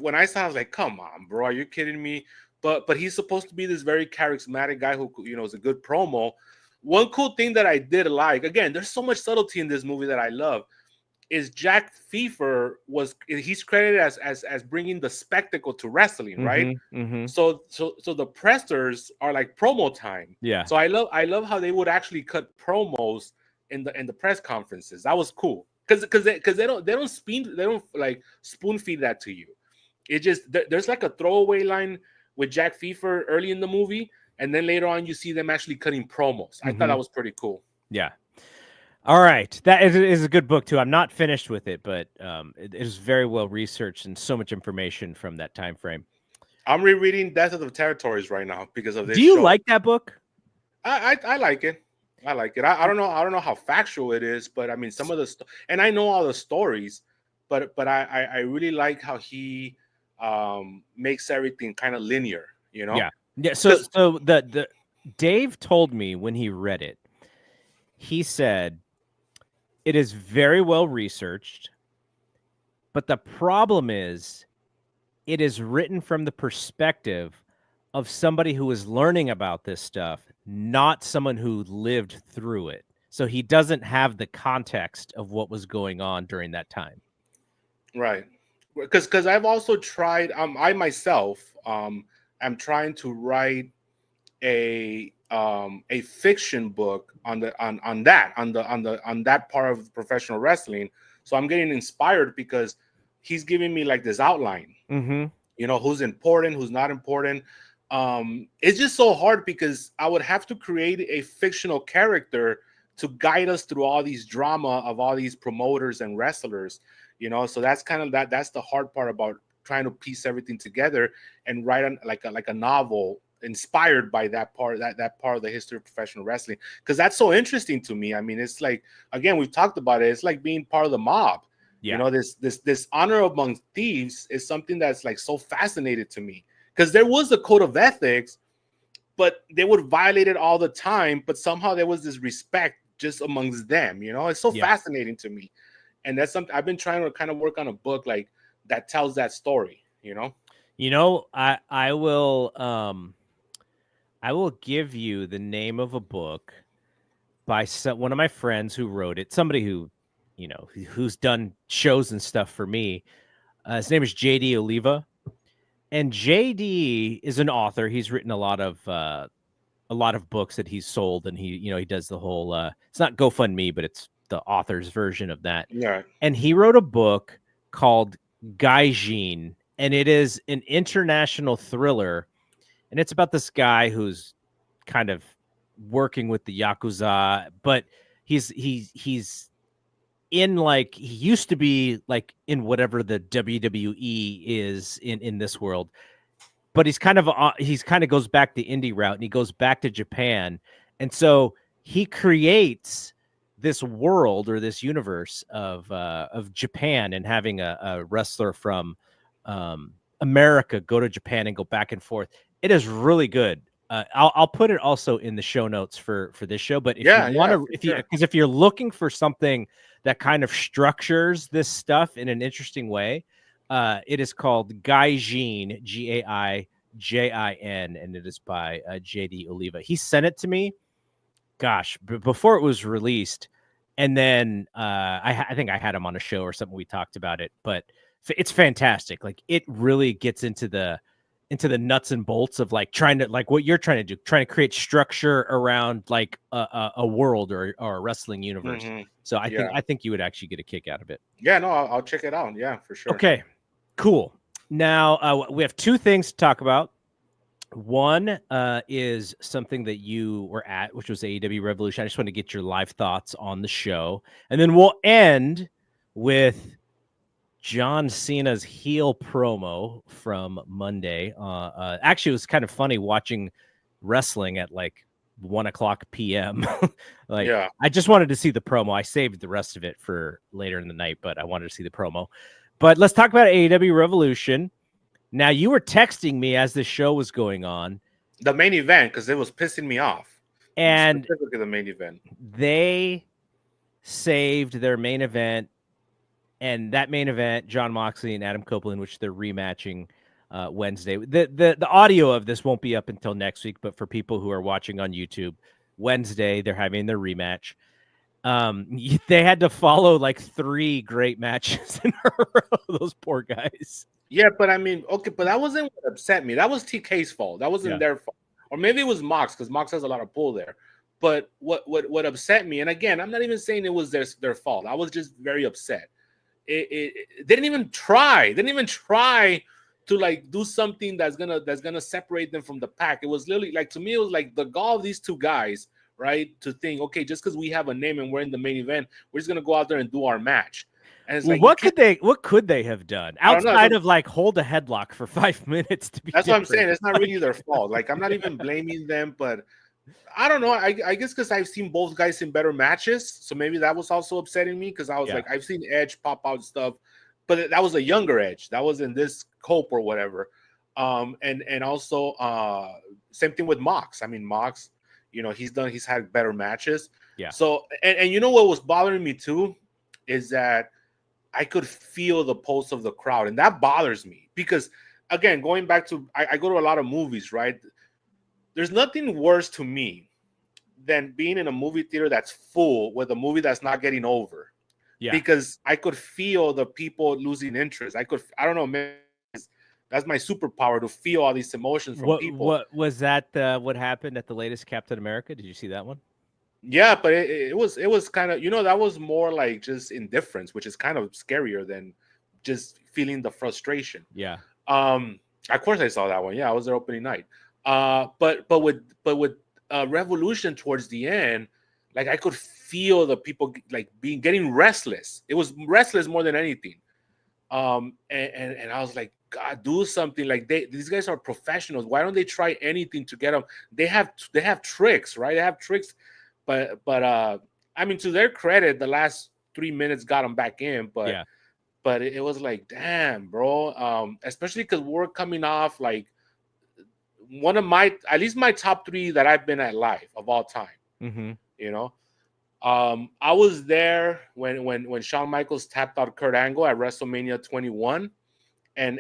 when I saw it, I was like, come on, bro, are you kidding me? But he's supposed to be this very charismatic guy who, you know, is a good promo. One cool thing that I did like, again, there's so much subtlety in this movie that I love, is Jack Pfeiffer he's credited as bringing the spectacle to wrestling, right? Mm-hmm. So the pressers are like promo time. Yeah. So I love how they would actually cut promos in the press conferences. That was cool. Because they don't like spoon feed that to you. It just there's like a throwaway line with Jack Pfeiffer early in the movie, and then later on you see them actually cutting promos. I thought that was pretty cool. Yeah. All right, that is a good book too. I'm not finished with it, but it is very well researched and so much information from that time frame. I'm rereading Death of the Territories right now because of this. Do you like that book? I like it. I like it. I don't know how factual it is, but I mean some of the and I know all the stories, but I really like how he makes everything kind of linear, you know? Yeah. So the Dave told me when he read it, he said it is very well researched, but the problem is it is written from the perspective of somebody who is learning about this stuff, not someone who lived through it. So he doesn't have the context of what was going on during that time. Right. Because I've also tried, I myself am trying to write a fiction book on that part of professional wrestling. So I'm getting inspired because he's giving me like this outline. Mm-hmm. You know, who's important, who's not important. It's just so hard because I would have to create a fictional character to guide us through all these drama of all these promoters and wrestlers, you know. So that's kind of that's the hard part about trying to piece everything together and write like a novel inspired by that part of the history of professional wrestling, because that's so interesting to me. I mean, it's like, again, we've talked about it, it's like being part of the mob. You know, this honor among thieves is something that's like so fascinating to me, because there was a code of ethics, but they would violate it all the time, but somehow there was this respect just amongst them. You know, it's so fascinating to me, and that's something I've been trying to kind of work on, a book like that tells that story. You know, I will give you the name of a book by one of my friends who wrote it, somebody who, you know, who's done shows and stuff for me. His name is JD Oliva, and JD is an author. He's written a lot of books that he's sold, and he does the whole it's not GoFundMe, but it's the author's version of that. Yeah. And he wrote a book called Gaijin, and it is an international thriller, and it's about this guy who's kind of working with the Yakuza, but he's in, like, he used to be like in whatever the WWE is in this world, but he's kind of goes back the indie route, and he goes back to Japan. And so he creates this world, or this universe of Japan, and having a wrestler from America go to Japan and go back and forth. It is really good. I'll put it also in the show notes for this show. But if you want to, because if you're looking for something that kind of structures this stuff in an interesting way, it is called Gaijin, Gaijin, and it is by JD Oliva. He sent it to me, gosh, before it was released, and then I think I had him on a show or something. We talked about it, but it's fantastic. Like, it really gets into the nuts and bolts of, like, trying to, like, what you're trying to do, trying to create structure around, like, a world or a wrestling universe. Mm-hmm. So I think you would actually get a kick out of it. Yeah, no, I'll check it out. Yeah, for sure. Okay, cool. Now we have two things to talk about. One is something that you were at, which was AEW Revolution. I just want to get your live thoughts on the show, and then we'll end with John Cena's heel promo from Monday. Actually, it was kind of funny watching wrestling at like 1:00 p.m. I just wanted to see the promo. I saved the rest of it for later in the night, but I wanted to see the promo. But let's talk about AEW Revolution. Now, you were texting me as the show was going on. The main event, because it was pissing me off. And specifically the main event. They saved their main event. And that main event, Jon Moxley and Adam Copeland, which they're rematching Wednesday. The audio of this won't be up until next week, but for people who are watching on YouTube, Wednesday they're having their rematch. They had to follow like 3 great matches in a row. Those poor guys. Yeah, but I mean, okay, but that wasn't what upset me. That was TK's fault. That wasn't their fault. Or maybe it was Mox, because Mox has a lot of pull there. But what upset me, and again, I'm not even saying it was their fault. I was just very upset. It didn't even try. To like do something that's gonna separate them from the pack. It was literally like, to me, it was like the gall of these two guys, right? To think, okay, just because we have a name and we're in the main event, we're just gonna go out there and do our match. And it's like, what could they have done outside of like hold a headlock for 5 minutes to be? That's what I'm saying. It's not really their fault. Like, I'm not even blaming them, but I don't know. I guess because I've seen both guys in better matches, so maybe that was also upsetting me, because I was like, I've seen Edge pop out stuff, but that was a younger Edge. That was in this Cope or whatever. And also same thing with Mox. I mean, Mox, he's had better matches. Yeah. So and you know what was bothering me too is that I could feel the pulse of the crowd, and that bothers me because, again, going back to I go to a lot of movies, right? There's nothing worse to me than being in a movie theater that's full with a movie that's not getting over. Yeah. Because I could feel the people losing interest. I don't know, man. That's my superpower, to feel all these emotions from people. What was that? What happened at the latest Captain America? Did you see that one? Yeah, but it was kind of, that was more like just indifference, which is kind of scarier than just feeling the frustration. Yeah. Of course I saw that one. Yeah, I was there opening night. But with Revolution towards the end, Like I could feel the people like getting restless. It was restless more than anything. And I was like, God, do something. Like these guys are professionals. Why don't they try anything to get them? They have tricks, right? They have tricks, but I mean, to their credit, the last 3 minutes got them back in. But it was like, damn, bro. Especially because we're coming off like one of at least my top 3 that I've been at live of all time. Mm-hmm. You know, I was there when Shawn Michaels tapped out Kurt Angle at WrestleMania 21, and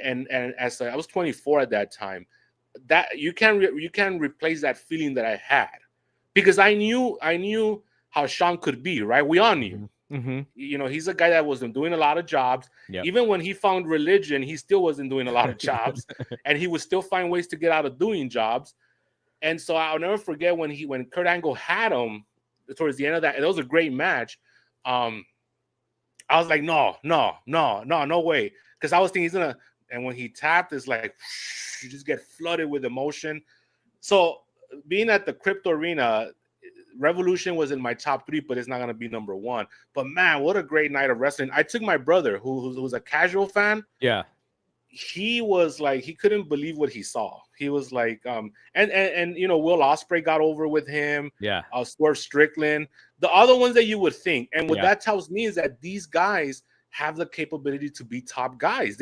as I was 24 at that time. That you can replace that feeling that I had, because I knew how Shawn could be, right? We all knew. Mm-hmm. You know, he's a guy that wasn't doing a lot of jobs. Yep. Even when he found religion, he still wasn't doing a lot of jobs, and he would still find ways to get out of doing jobs. And so I'll never forget when Kurt Angle had him towards the end of that. And it was a great match. I was like, no way, because I was thinking he's gonna. And when he tapped, it's like you just get flooded with emotion. So being at the Crypto Arena, Revolution was in my top 3, but it's not gonna be number 1. But man, what a great night of wrestling! I took my brother, who's a casual fan. Yeah, he was like, he couldn't believe what he saw. He was like, and you know, Will Ospreay got over with him. Yeah, Swerve Strickland, the other ones that you would think. And what that tells me is that these guys have the capability to be top guys.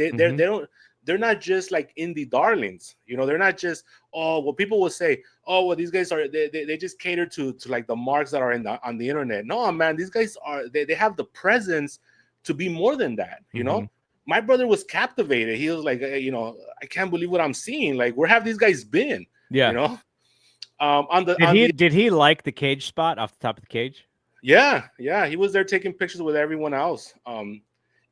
They're not just like indie darlings. You know, they're not just, oh, well, people will say, oh, well, these guys are they just cater to like the marks that are on the internet. No, man, these guys are they have the presence to be more than that. You know, my brother was captivated. He was like, you know, I can't believe what I'm seeing. Like, where have these guys been? Yeah, you know. Did he like the cage spot off the top of the cage? Yeah, he was there taking pictures with everyone else.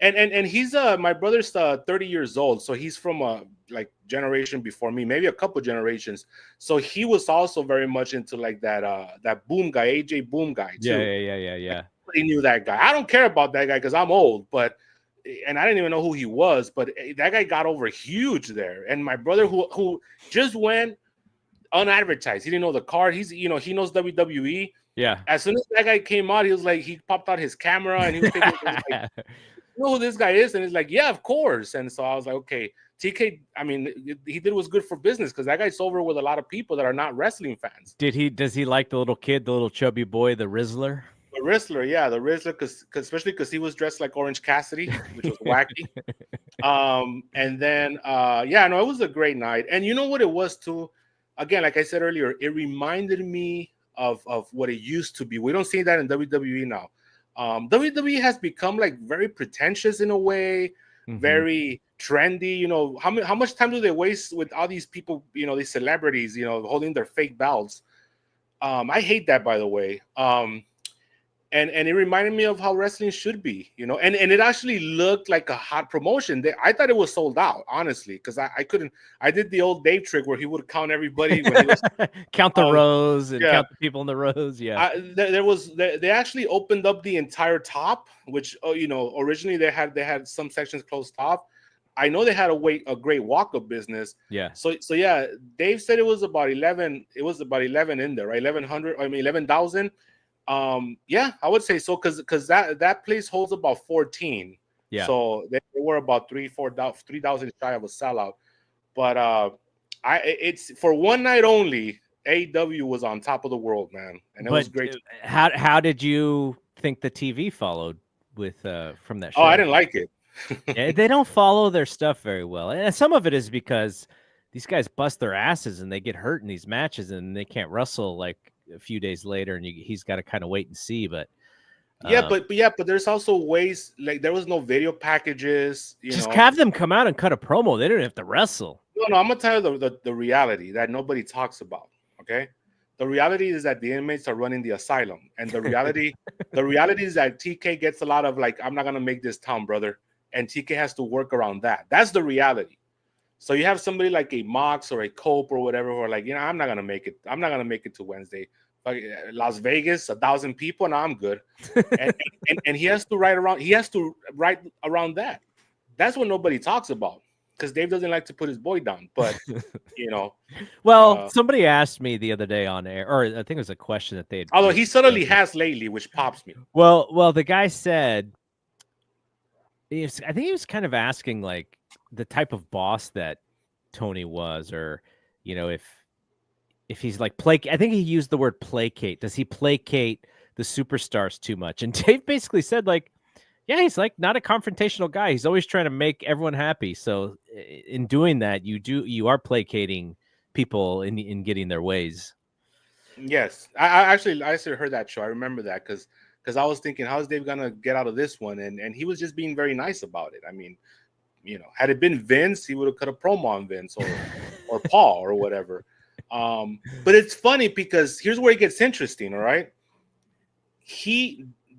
And he's my brother's 30 years old, so he's from a like generation before me, maybe a couple generations. So he was also very much into like that Boom guy, AJ Boom guy too. Yeah. He knew that guy. I don't care about that guy because I'm old, and I didn't even know who he was, but that guy got over huge there. And my brother who just went unadvertised, he didn't know the card. He knows WWE. Yeah. As soon as that guy came out, he popped out his camera and he was taking like, you know who this guy is? And he's like, yeah, of course. And so I was like, okay, TK, I mean, he did what's good for business, because that guy's over with a lot of people that are not wrestling fans. Does he like the little kid, the little chubby boy, the Rizzler? The Rizzler, especially because he was dressed like Orange Cassidy, which was wacky. And then it was a great night. And you know what it was too? Again, like I said earlier, it reminded me of what it used to be. We don't see that in WWE now. WWE has become like very pretentious in a way, very trendy. You know, how much time do they waste with all these people, you know, these celebrities, you know, holding their fake belts? I hate that, by the way. And it reminded me of how wrestling should be, you know, and it actually looked like a hot promotion. I thought it was sold out, honestly, because I couldn't. I did the old Dave trick where he would count everybody when he was count the rows and count the people in the rows. Yeah, they actually opened up the entire top, which you know, originally they had some sections closed off. I know they had a great walk-up business. Yeah. So yeah, Dave said it was about 11. It was about 11 in there, right? 11,000. I would say so, because that place holds about 14. Yeah. So they were about 3,000 shy of a sellout. But it's for one night only. AEW was on top of the world, man, and it was great. How did you think the TV followed with from that show? Oh, I didn't like it. Yeah, they don't follow their stuff very well, and some of it is because these guys bust their asses and they get hurt in these matches and they can't wrestle like a few days later, and he's got to kind of wait and see. But but there's also ways, like there was no video packages. Just have them come out and cut a promo. They don't have to wrestle. No, I'm gonna tell you the reality that nobody talks about. Okay, the reality is that the inmates are running the asylum, and the reality is that TK gets a lot of like, I'm not gonna make this town, brother, and TK has to work around that. That's the reality. So you have somebody like a Mox or a Cope or whatever who are like, you know, I'm not gonna make it. I'm not gonna make it to Wednesday. Like Las Vegas, 1,000 people, and I'm good. And he has to write around. He has to write around that. That's what nobody talks about. because Dave doesn't like to put his boy down. But Well, somebody asked me the other day on air, or I think it was a question that they had. Although he suddenly has lately, which pops me. Well, the guy said, I think he was kind of asking like the type of boss that Tony was, or if he's like I think he used the word placate. Does he placate the superstars too much? And Dave basically said like, yeah, he's like not a confrontational guy. He's always trying to make everyone happy. So in doing that, you are placating people in getting their ways. Yes, I actually heard that show. I remember that because I was thinking, how is Dave gonna get out of this one? And he was just being very nice about it. I mean, had it been Vince, he would have cut a promo on Vince or Paul or whatever. But it's funny because here's where it gets interesting. All right,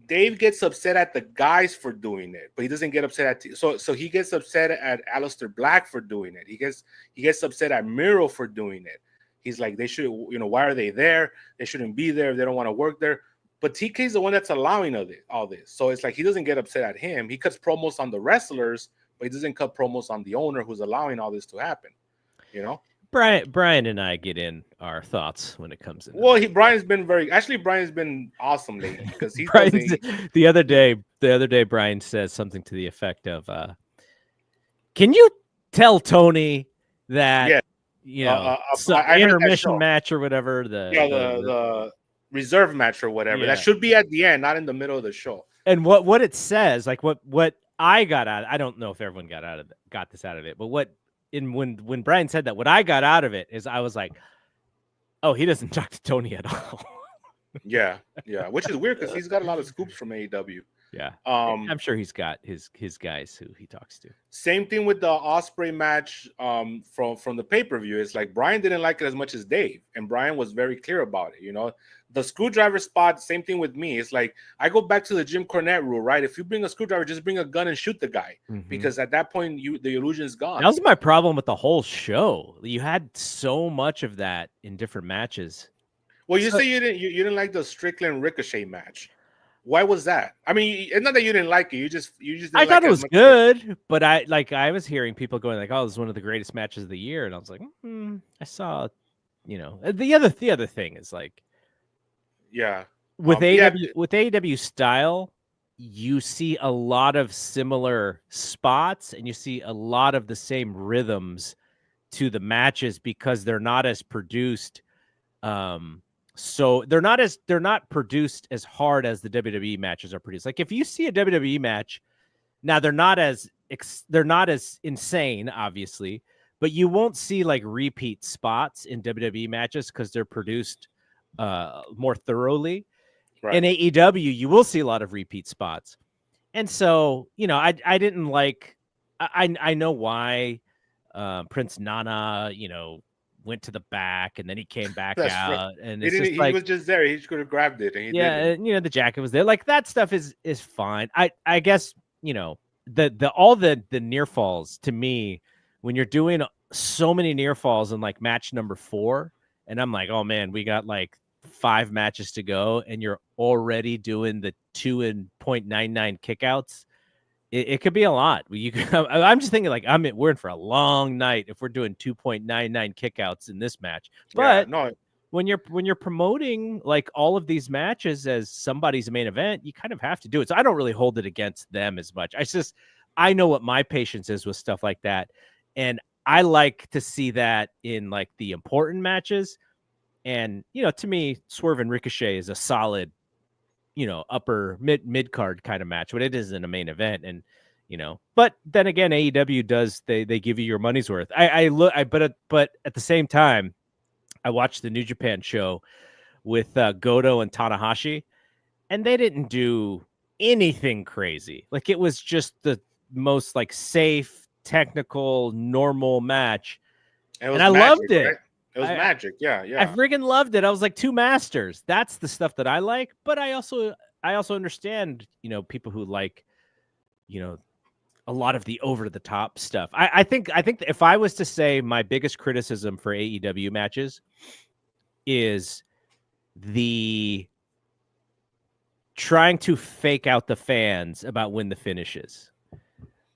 Dave gets upset at the guys for doing it, but he doesn't get upset at so he gets upset at Aleister Black for doing it. He gets upset at Miro for doing it. He's like, they should, why are they there? They shouldn't be there if they don't want to work there. But TK is the one that's allowing all this. So it's like he doesn't get upset at him. He cuts promos on the wrestlers, but he doesn't cut promos on the owner who's allowing all this to happen. Brian and I get in our thoughts when it comes in. Well, Brian's been awesome lately because he's the other day Brian says something to the effect of, "Can you tell Tony that intermission match or whatever the reserve match or whatever that should be at the end, not in the middle of the show." And what it says, like what I got out, I don't know if everyone got this out of it, but when Brian said that, what I got out of it is I was like, oh, he doesn't talk to Tony at all. yeah, which is weird because he's got a lot of scoops from AEW. Yeah, I'm sure he's got his guys who he talks to. Same thing with the Ospreay match from the pay-per-view. It's like Brian didn't like it as much as Dave, and Brian was very clear about it. The screwdriver spot, same thing with me. It's like I go back to the Jim Cornette rule, right? If you bring a screwdriver, just bring a gun and shoot the guy, because at that point the illusion is gone. That was my problem with the whole show. You had so much of that in different matches. Well, you say you didn't like the Strickland Ricochet match. Why was that? I mean, it's not that you didn't like it. You just I thought it was good, but I was hearing people going like, "Oh, this is one of the greatest matches of the year," and I was like, I saw, the other thing is like, with AEW style, you see a lot of similar spots and you see a lot of the same rhythms to the matches because they're not as produced. So they're not produced as hard as the WWE matches are produced. Like if you see a WWE match, now they're not as insane, obviously, but you won't see like repeat spots in WWE matches because they're produced more thoroughly. Right. In AEW, you will see a lot of repeat spots, and so I didn't like. I know why Prince Nana, went to the back and then he came back out, right. And he was just there. He could have grabbed it, and he didn't. And the jacket was there. Like that stuff is fine. I guess all the near falls to me when you're doing so many near falls in like match number 4, and I'm like, oh man, we got like 5 matches to go, and you're already doing the 2.99 kickouts. It could be a lot. I'm just thinking like we're in for a long night if we're doing 2.99 kickouts in this match. But when you're promoting like all of these matches as somebody's main event, you kind of have to do it. So I don't really hold it against them as much. I know what my patience is with stuff like that, and I like to see that in like the important matches. And to me, Swerve and Ricochet is a solid, upper mid card kind of match, but it isn't a main event. And but then again, AEW does they give you your money's worth. But at the same time, I watched the New Japan show with Goto and Tanahashi, and they didn't do anything crazy. Like it was just the most like safe, technical, normal match, and I loved it. Right? It was magic. Yeah. I friggin' loved it. I was like, 2 masters. That's the stuff that I like. But I also understand, people who like, a lot of the over the top stuff. I think if I was to say my biggest criticism for AEW matches is the trying to fake out the fans about when the finish is.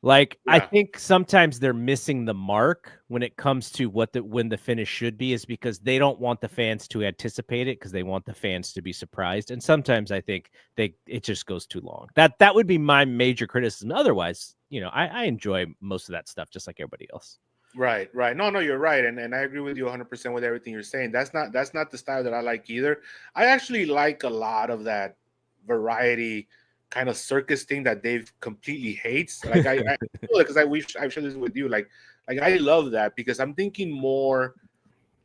Like, I Yeah. think sometimes they're missing the mark when it comes to when the finish should be, is because they don't want the fans to anticipate it, because they want the fans to be surprised. And sometimes I think it just goes too long. That would be my major criticism. Otherwise, I enjoy most of that stuff just like everybody else. Right. No, you're right, and I agree with you 100% with everything you're saying. That's not the style that I like either. I actually like a lot of that variety kind of circus thing that Dave completely hates. Like I because I've shared this with you. Like I love that because I'm thinking more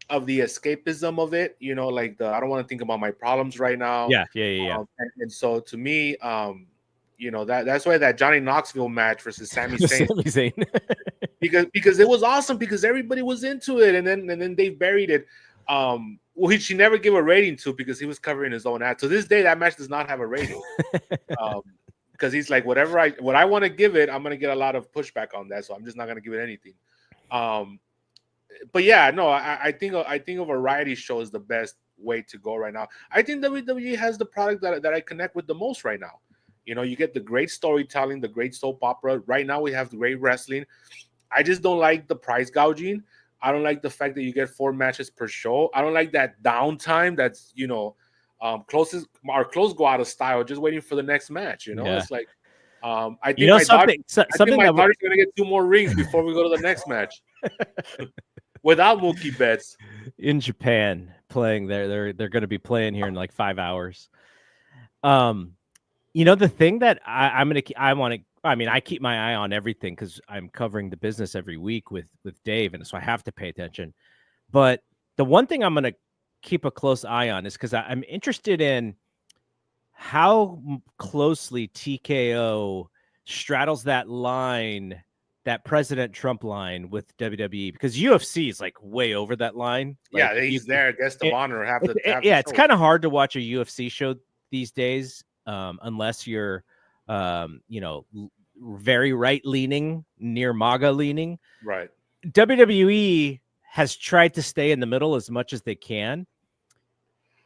of the escapism of it. Like I don't want to think about my problems right now. Yeah. And so to me, that's why that Johnny Knoxville match versus Sami Zayn. Sami Zayn. because it was awesome because everybody was into it, and then they buried it. Which he never gave a rating to because he was covering his own ad. To this day, that match does not have a rating. Because he's like, what I want to give it, I'm gonna get a lot of pushback on that, so I'm just not gonna give it anything. But yeah, no, I think a variety show is the best way to go right now. I think WWE has the product that I connect with the most right now. You get the great storytelling, the great soap opera. Right now, we have great wrestling. I just don't like the price gouging. I don't like the fact that you get 4 matches per show. I don't like that downtime. That's clothes go out of style, just waiting for the next match. Yeah. It's like I think my daughter's gonna get 2 more rings before we go to the next match. Without Mookie Betts in Japan playing there, they're going to be playing here in like 5 hours. The thing that I keep my eye on everything because I'm covering the business every week with Dave, and so I have to pay attention. But the one thing I'm going to keep a close eye on is because I'm interested in how closely TKO straddles that line, that President Trump line with WWE, because UFC is like way over that line. Yeah, he's there, guest of honor. It's kind of hard to watch a UFC show these days, unless you're, very right leaning, near MAGA leaning. Right. WWE has tried to stay in the middle as much as they can,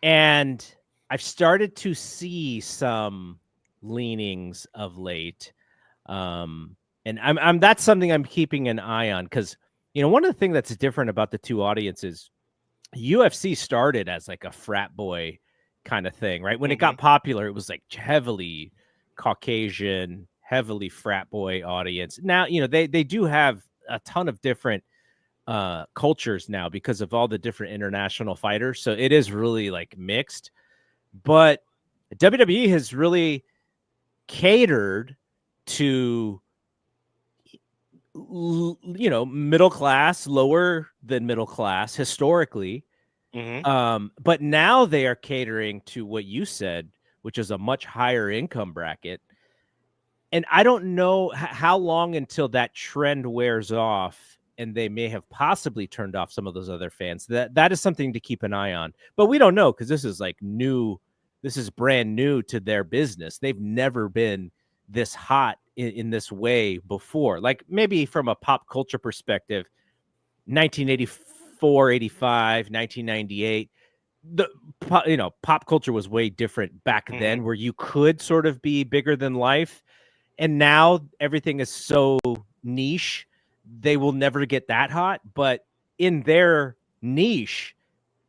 and I've started to see some leanings of late. And that's something I'm keeping an eye on because, one of the things that's different about the two audiences, UFC started as like a frat boy kind of thing, right? When it got popular, it was like heavily Caucasian, heavily frat boy audience. Now, they do have a ton of different cultures now because of all the different international fighters. So it is really like mixed, but WWE has really catered to middle class, lower than middle class historically. But now they are catering to what you said, which is a much higher income bracket. And I don't know how long until that trend wears off and they may have possibly turned off some of those other fans. That is something to keep an eye on, but we don't know because this is like new. This is brand new to their business. They've never been this hot in this way before. Like maybe from a pop culture perspective, 1984, 85, 1998, pop culture was way different back then, where you could sort of be bigger than life. And now everything is so niche, they will never get that hot. But in their niche,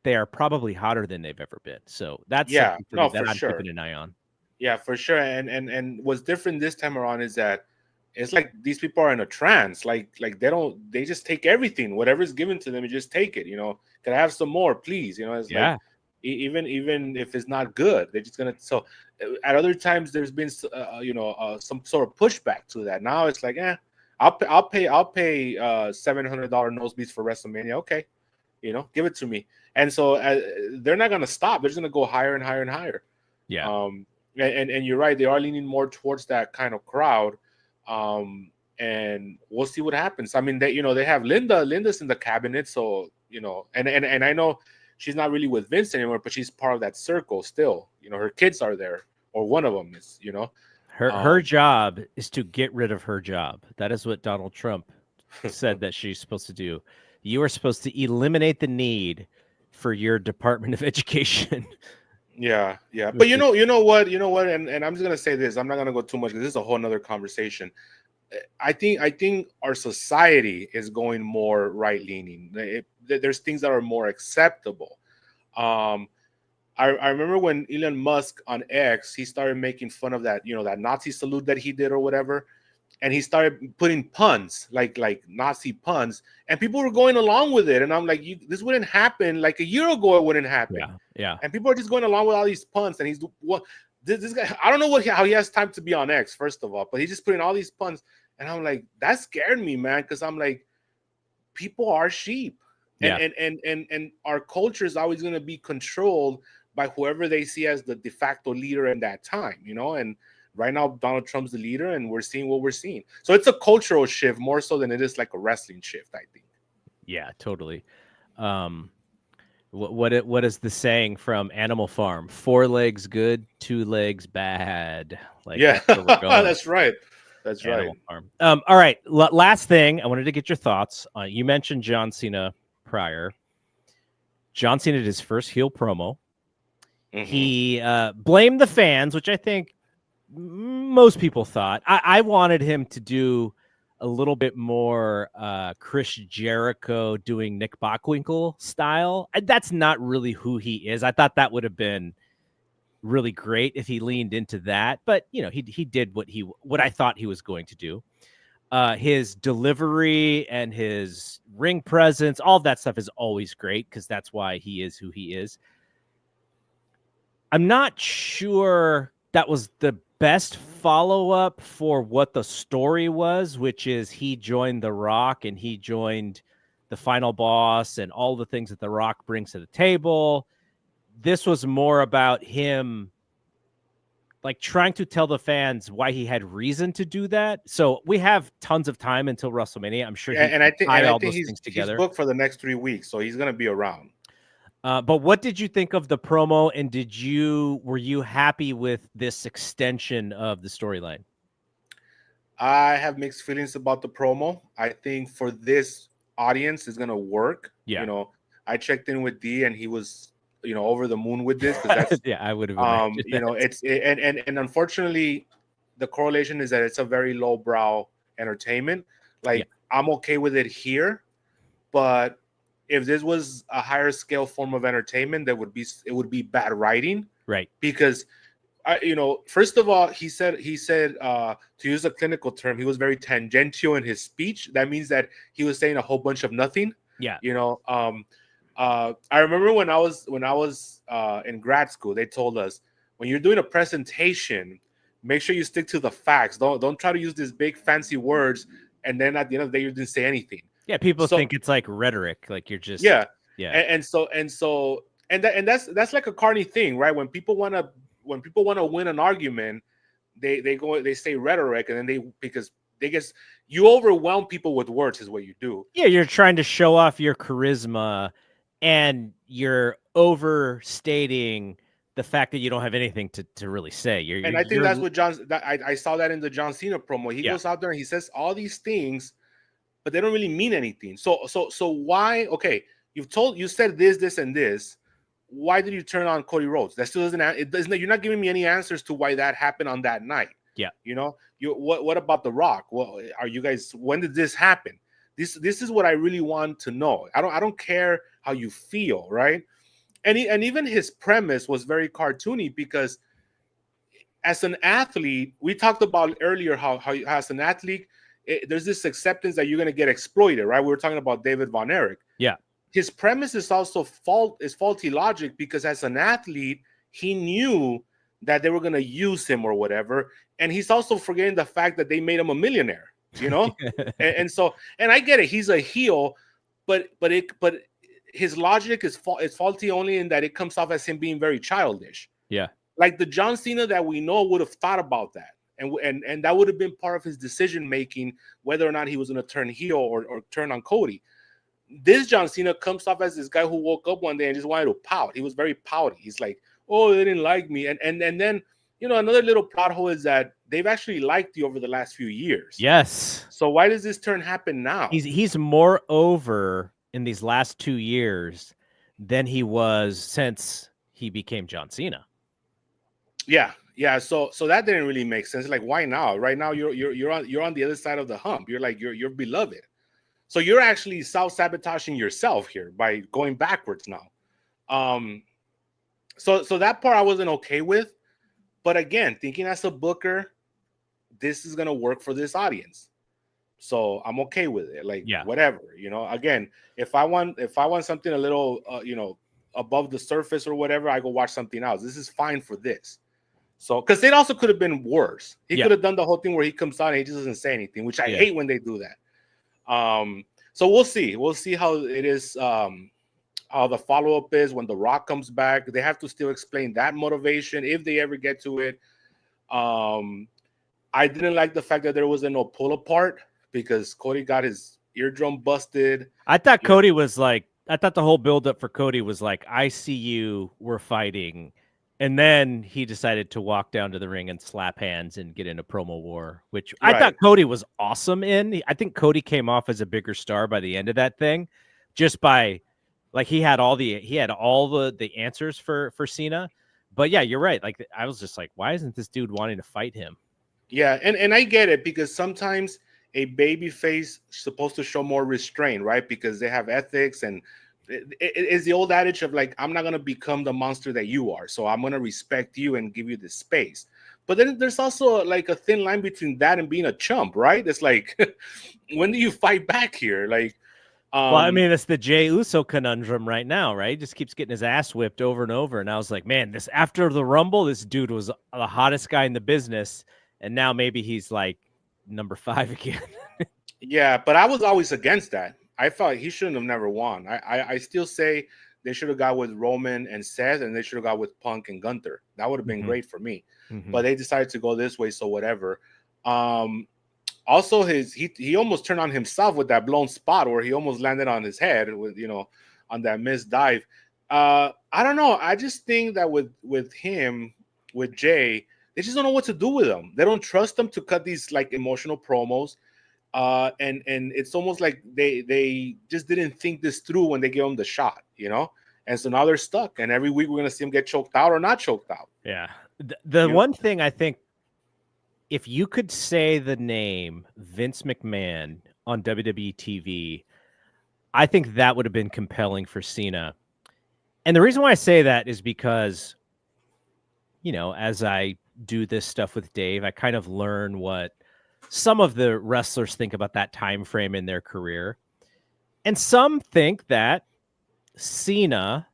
they are probably hotter than they've ever been. So that's something that I'm keeping an eye on. Yeah, for sure. And what's different this time around is that it's like these people are in a trance. Like they just take everything, whatever's given to them, you just take it. Can I have some more, please? It's like even if it's not good, they're just gonna. So at other times, there's been some sort of pushback to that. Now it's like, I'll pay $700 nosebleeds for WrestleMania. Okay, give it to me. And so they're not gonna stop. They're just gonna go higher and higher and higher. Yeah. And you're right. They are leaning more towards that kind of crowd. And we'll see what happens. I mean, they have Linda. Linda's in the cabinet, so and I know she's not really with Vince anymore, but she's part of that circle still. Her kids are there, or one of them is. Her job is to get rid of her job. That is what Donald Trump said that she's supposed to do. You are supposed to eliminate the need for your Department of Education. Yeah. But you know what, and I'm just gonna say this. I'm not gonna go too much because this is a whole nother conversation. I think our society is going more right leaning. There's things that are more acceptable. Um, I remember when Elon Musk on X, he started making fun of that, that Nazi salute that he did or whatever, and he started putting puns like Nazi puns, and people were going along with it, and I'm like, this wouldn't happen like a year ago. It wouldn't happen. Yeah. And people are just going along with all these puns, and he's what this guy. I don't know how he has time to be on X, first of all, but he's just putting all these puns, and I'm like, that scared me, man, because I'm like, people are sheep, and our culture is always going to be controlled by whoever they see as the de facto leader in that time, and right now Donald Trump's the leader, and we're seeing what we're seeing. So it's a cultural shift more so than it is like a wrestling shift, I think. Yeah, totally. What is the saying from Animal Farm? 4 legs good, 2 legs bad. Like, yeah, that's where we're going. that's right. That's Animal right. Farm. All right. Last thing, I wanted to get your thoughts. You mentioned John Cena prior. John Cena did his first heel promo. Mm-hmm. He blamed the fans, which I think most people thought. I wanted him to do a little bit more Chris Jericho doing Nick Bockwinkel style. That's not really who he is. I thought that would have been really great if he leaned into that, but he did what I thought he was going to do. His delivery and his ring presence, all that stuff is always great because that's why he is who he is. I'm not sure that was the best follow-up for what the story was, which is he joined The Rock and he joined the Final Boss and all the things that The Rock brings to the table. This was more about him like trying to tell the fans why he had reason to do that. So we have tons of time until WrestleMania. I'm sure I think he's booked for the next 3 weeks, so he's going to be around. But what did you think of the promo, and were you happy with this extension of the storyline? I have mixed feelings about the promo. I think for this audience, it's going to work. Yeah. I checked in with D, and he was, over the moon with this because that's yeah, I would have. And unfortunately, the correlation is that it's a very lowbrow entertainment. Like I'm okay with it here, but if this was a higher scale form of entertainment, it would be bad writing, right? Because first of all, he said to use a clinical term, he was very tangential in his speech. That means that he was saying a whole bunch of nothing. Yeah. I remember when I was in grad school, they told us when you're doing a presentation, make sure you stick to the facts. Don't try to use these big fancy words, and then at the end of the day, you didn't say anything. Yeah, people think it's like rhetoric, like you're just yeah. And that's like a carny thing, right? When people want to win an argument, they say rhetoric, and then because you overwhelm people with words is what you do. Yeah, you're trying to show off your charisma, and you're overstating the fact that you don't have anything to really say. I think that's what I saw that in the John Cena promo. He goes out there and he says all these things, but they don't really mean anything. So why? Okay, you said this, and this. Why did you turn on Cody Rhodes? That still doesn't. You're not giving me any answers to why that happened on that night. Yeah. What about The Rock? Well, are you guys? When did this happen? This is what I really want to know. I don't care how you feel, right? And even his premise was very cartoony because as an athlete, we talked about earlier how as an athlete, there's this acceptance that you're going to get exploited, right? We were talking about David Von Erich. Yeah. His premise is also faulty logic because as an athlete, he knew that they were going to use him or whatever. And he's also forgetting the fact that they made him a millionaire, and I get it. He's a heel, but his logic is faulty only in that it comes off as him being very childish. Yeah. Like the John Cena that we know would have thought about that. And that would have been part of his decision making, whether or not he was going to turn heel or turn on Cody. This John Cena comes off as this guy who woke up one day and just wanted to pout. He was very pouty. He's like, "Oh, they didn't like me," and then another little plot hole is that they've actually liked you over the last few years. Yes. So why does this turn happen now? He's more over in these last 2 years than he was since he became John Cena. Yeah, Yeah, so that didn't really make sense. Like, why now? Right now, you're on the other side of the hump. You're like you're beloved. So you're actually self-sabotaging yourself here by going backwards now. So that part I wasn't okay with. But again, thinking as a booker, this is gonna work for this audience. So I'm okay with it. Like Yeah. whatever, Again, if I want something a little above the surface or whatever, I go watch something else. This is fine for this. So, because it also could have been worse. He could have done the whole thing where he comes out and he just doesn't say anything, which I hate when they do that. So we'll see. We'll see how it is, how the follow-up is when The Rock comes back. They have to still explain that motivation if they ever get to it. I didn't like the fact that there was no pull apart because Cody got his eardrum busted. I thought I thought the whole buildup for Cody was like, I see you, we're fighting. And then he decided to walk down to the ring and slap hands and get in a promo war, which I thought Cody was awesome in. I think Cody came off as a bigger star by the end of that thing, just by like he had all the answers for Cena. But yeah, you're right. Like I was just like, why isn't this dude wanting to fight him? Yeah, and I get it because sometimes a baby face is supposed to show more restraint, right? Because they have ethics and it's the old adage of like, I'm not going to become the monster that you are. So I'm going to respect you and give you the space. But then there's also like a thin line between that and being a chump, right? It's like, when do you fight back here? Like, well, I mean, it's the Jey Uso conundrum right now, right? He just keeps getting his ass whipped over and over. And I was like, man, after the Rumble, this dude was the hottest guy in the business. And now maybe he's like number 5 again. Yeah, but I was always against that. I thought he shouldn't have never won. I still say they should have got with Roman and Seth, and they should have got with Punk and Gunther. That would have been great for me. But they decided to go this way, so whatever. Also, he almost turned on himself with that blown spot where he almost landed on his head with on that missed dive. I don't know. I just think that with him, with Jay, they just don't know what to do with him. They don't trust him to cut these like emotional promos. And it's almost like they just didn't think this through when they gave him the shot, and so now they're stuck. And every week we're gonna see him get choked out or not choked out. Yeah, the one thing I think, if you could say the name Vince McMahon on WWE TV, I think that would have been compelling for Cena. And the reason why I say that is because, as I do this stuff with Dave, I kind of learn what some of the wrestlers think about that time frame in their career. And some think that Cena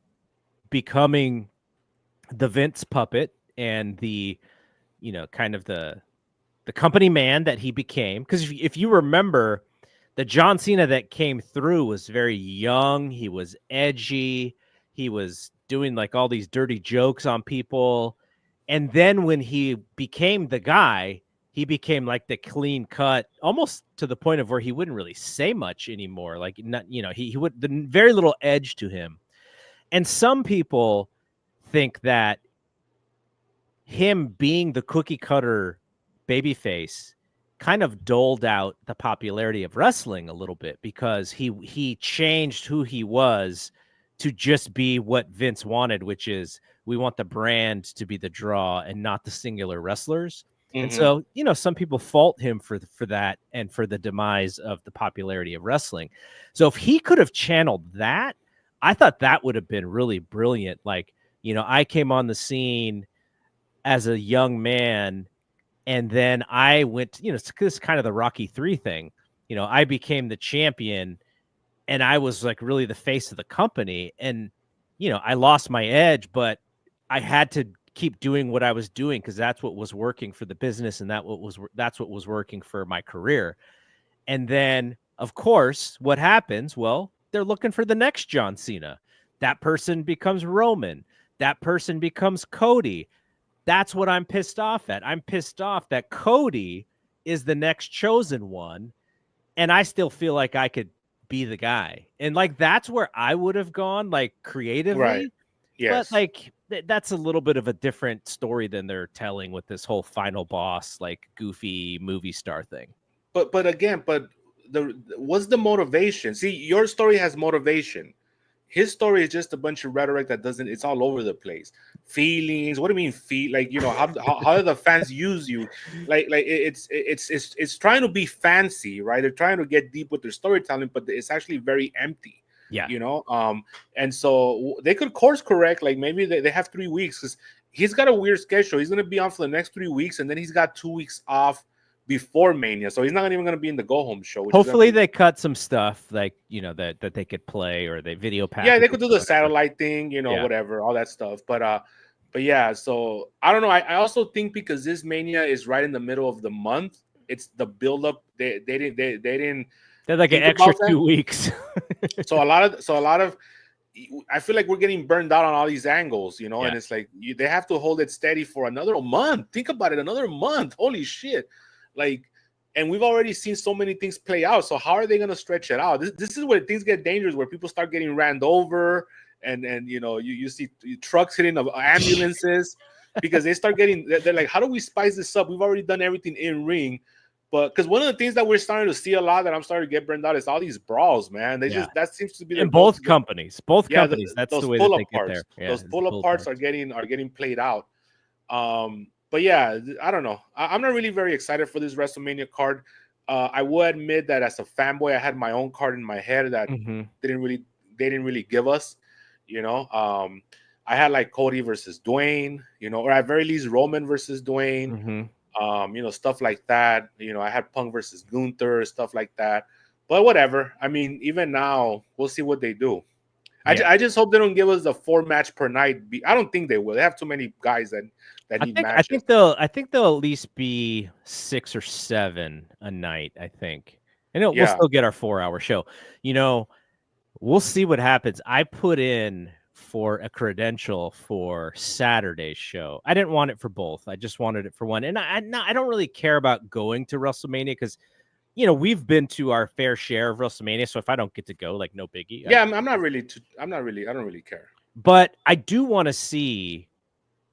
becoming the Vince puppet and the, kind of the company man that he became. Because if you remember, the John Cena that came through was very young. He was edgy. He was doing like all these dirty jokes on people. And then when he became the guy, he became like the clean cut, almost to the point of where he wouldn't really say much anymore. Like, not, he would, very little edge to him. And some people think that him being the cookie cutter babyface kind of doled out the popularity of wrestling a little bit, because he changed who he was to just be what Vince wanted, which is, we want the brand to be the draw and not the singular wrestlers. And so, some people fault him for that and for the demise of the popularity of wrestling. So if he could have channeled that, I thought that would have been really brilliant. Like, I came on the scene as a young man, and then I went, this is kind of the Rocky 3 thing. I became the champion, and I was like really the face of the company. And, I lost my edge, but I had to keep doing what I was doing because that's what was working for the business, and that's what was working for my career. And then, of course, what happens? Well, they're looking for the next John Cena. That person becomes Roman. That person becomes Cody. That's what I'm pissed off at. I'm pissed off that Cody is the next chosen one, and I still feel like I could be the guy. And like, that's where I would have gone, like, creatively. Right. Yes. But like, that's a little bit of a different story than they're telling with this whole final boss, like, goofy movie star thing. But again, what's the motivation? See, your story has motivation. His story is just a bunch of rhetoric that doesn't. It's all over the place. Feelings. What do you mean feel? Like, you know, how do the fans use you? It's trying to be fancy, right? They're trying to get deep with their storytelling, but it's actually very empty. Yeah. You know, and so they could course correct. Like maybe they have 3 weeks because he's got a weird schedule. He's going to be on for the next 3 weeks, and then he's got 2 weeks off before Mania, so he's not even going to be in the go home show. Hopefully, they cut some stuff like, you know, that they could play, or they video pack. Yeah, they could do the satellite thing, you know, whatever, all that stuff. But yeah, so I don't know. I also think because this Mania is right in the middle of the month, it's the build up. They didn't. They're like an extra 2 weeks. so a lot of. I feel like we're getting burned out on all these angles, you know, and it's like they have to hold it steady for another month. Think about it, another month. Holy shit. Like, and we've already seen so many things play out. So how are they going to stretch it out? This is where things get dangerous, where people start getting ran over, and you know, you see trucks hitting ambulances because they start getting. They're like, how do we spice this up? We've already done everything in ring, but because one of the things that we're starting to see a lot that I'm starting to get burned out is all these brawls, man. That seems to be in both companies. Both companies. That's the way that they get there. Yeah, those pull-up parts are getting played out. But yeah, I don't know. I'm not really very excited for this WrestleMania card. I will admit that as a fanboy, I had my own card in my head that they didn't really give us. You know, I had like Cody versus Dwayne, you know, or at very least Roman versus Dwayne. You know, stuff like that. You know, I had Punk versus Gunther, stuff like that. But whatever. I mean, even now, we'll see what they do. I just hope they don't give us a 4-match per night. I don't think they will. They have too many guys that need matches. I think they'll at least be 6 or 7 a night. I think, and we'll still get our 4-hour show. You know, we'll see what happens. I put in for a credential for Saturday's show. I didn't want it for both. I just wanted it for one. And I don't really care about going to WrestleMania because, you know, we've been to our fair share of WrestleMania. So if I don't get to go, like, no biggie. Yeah, I don't really care. But I do want to see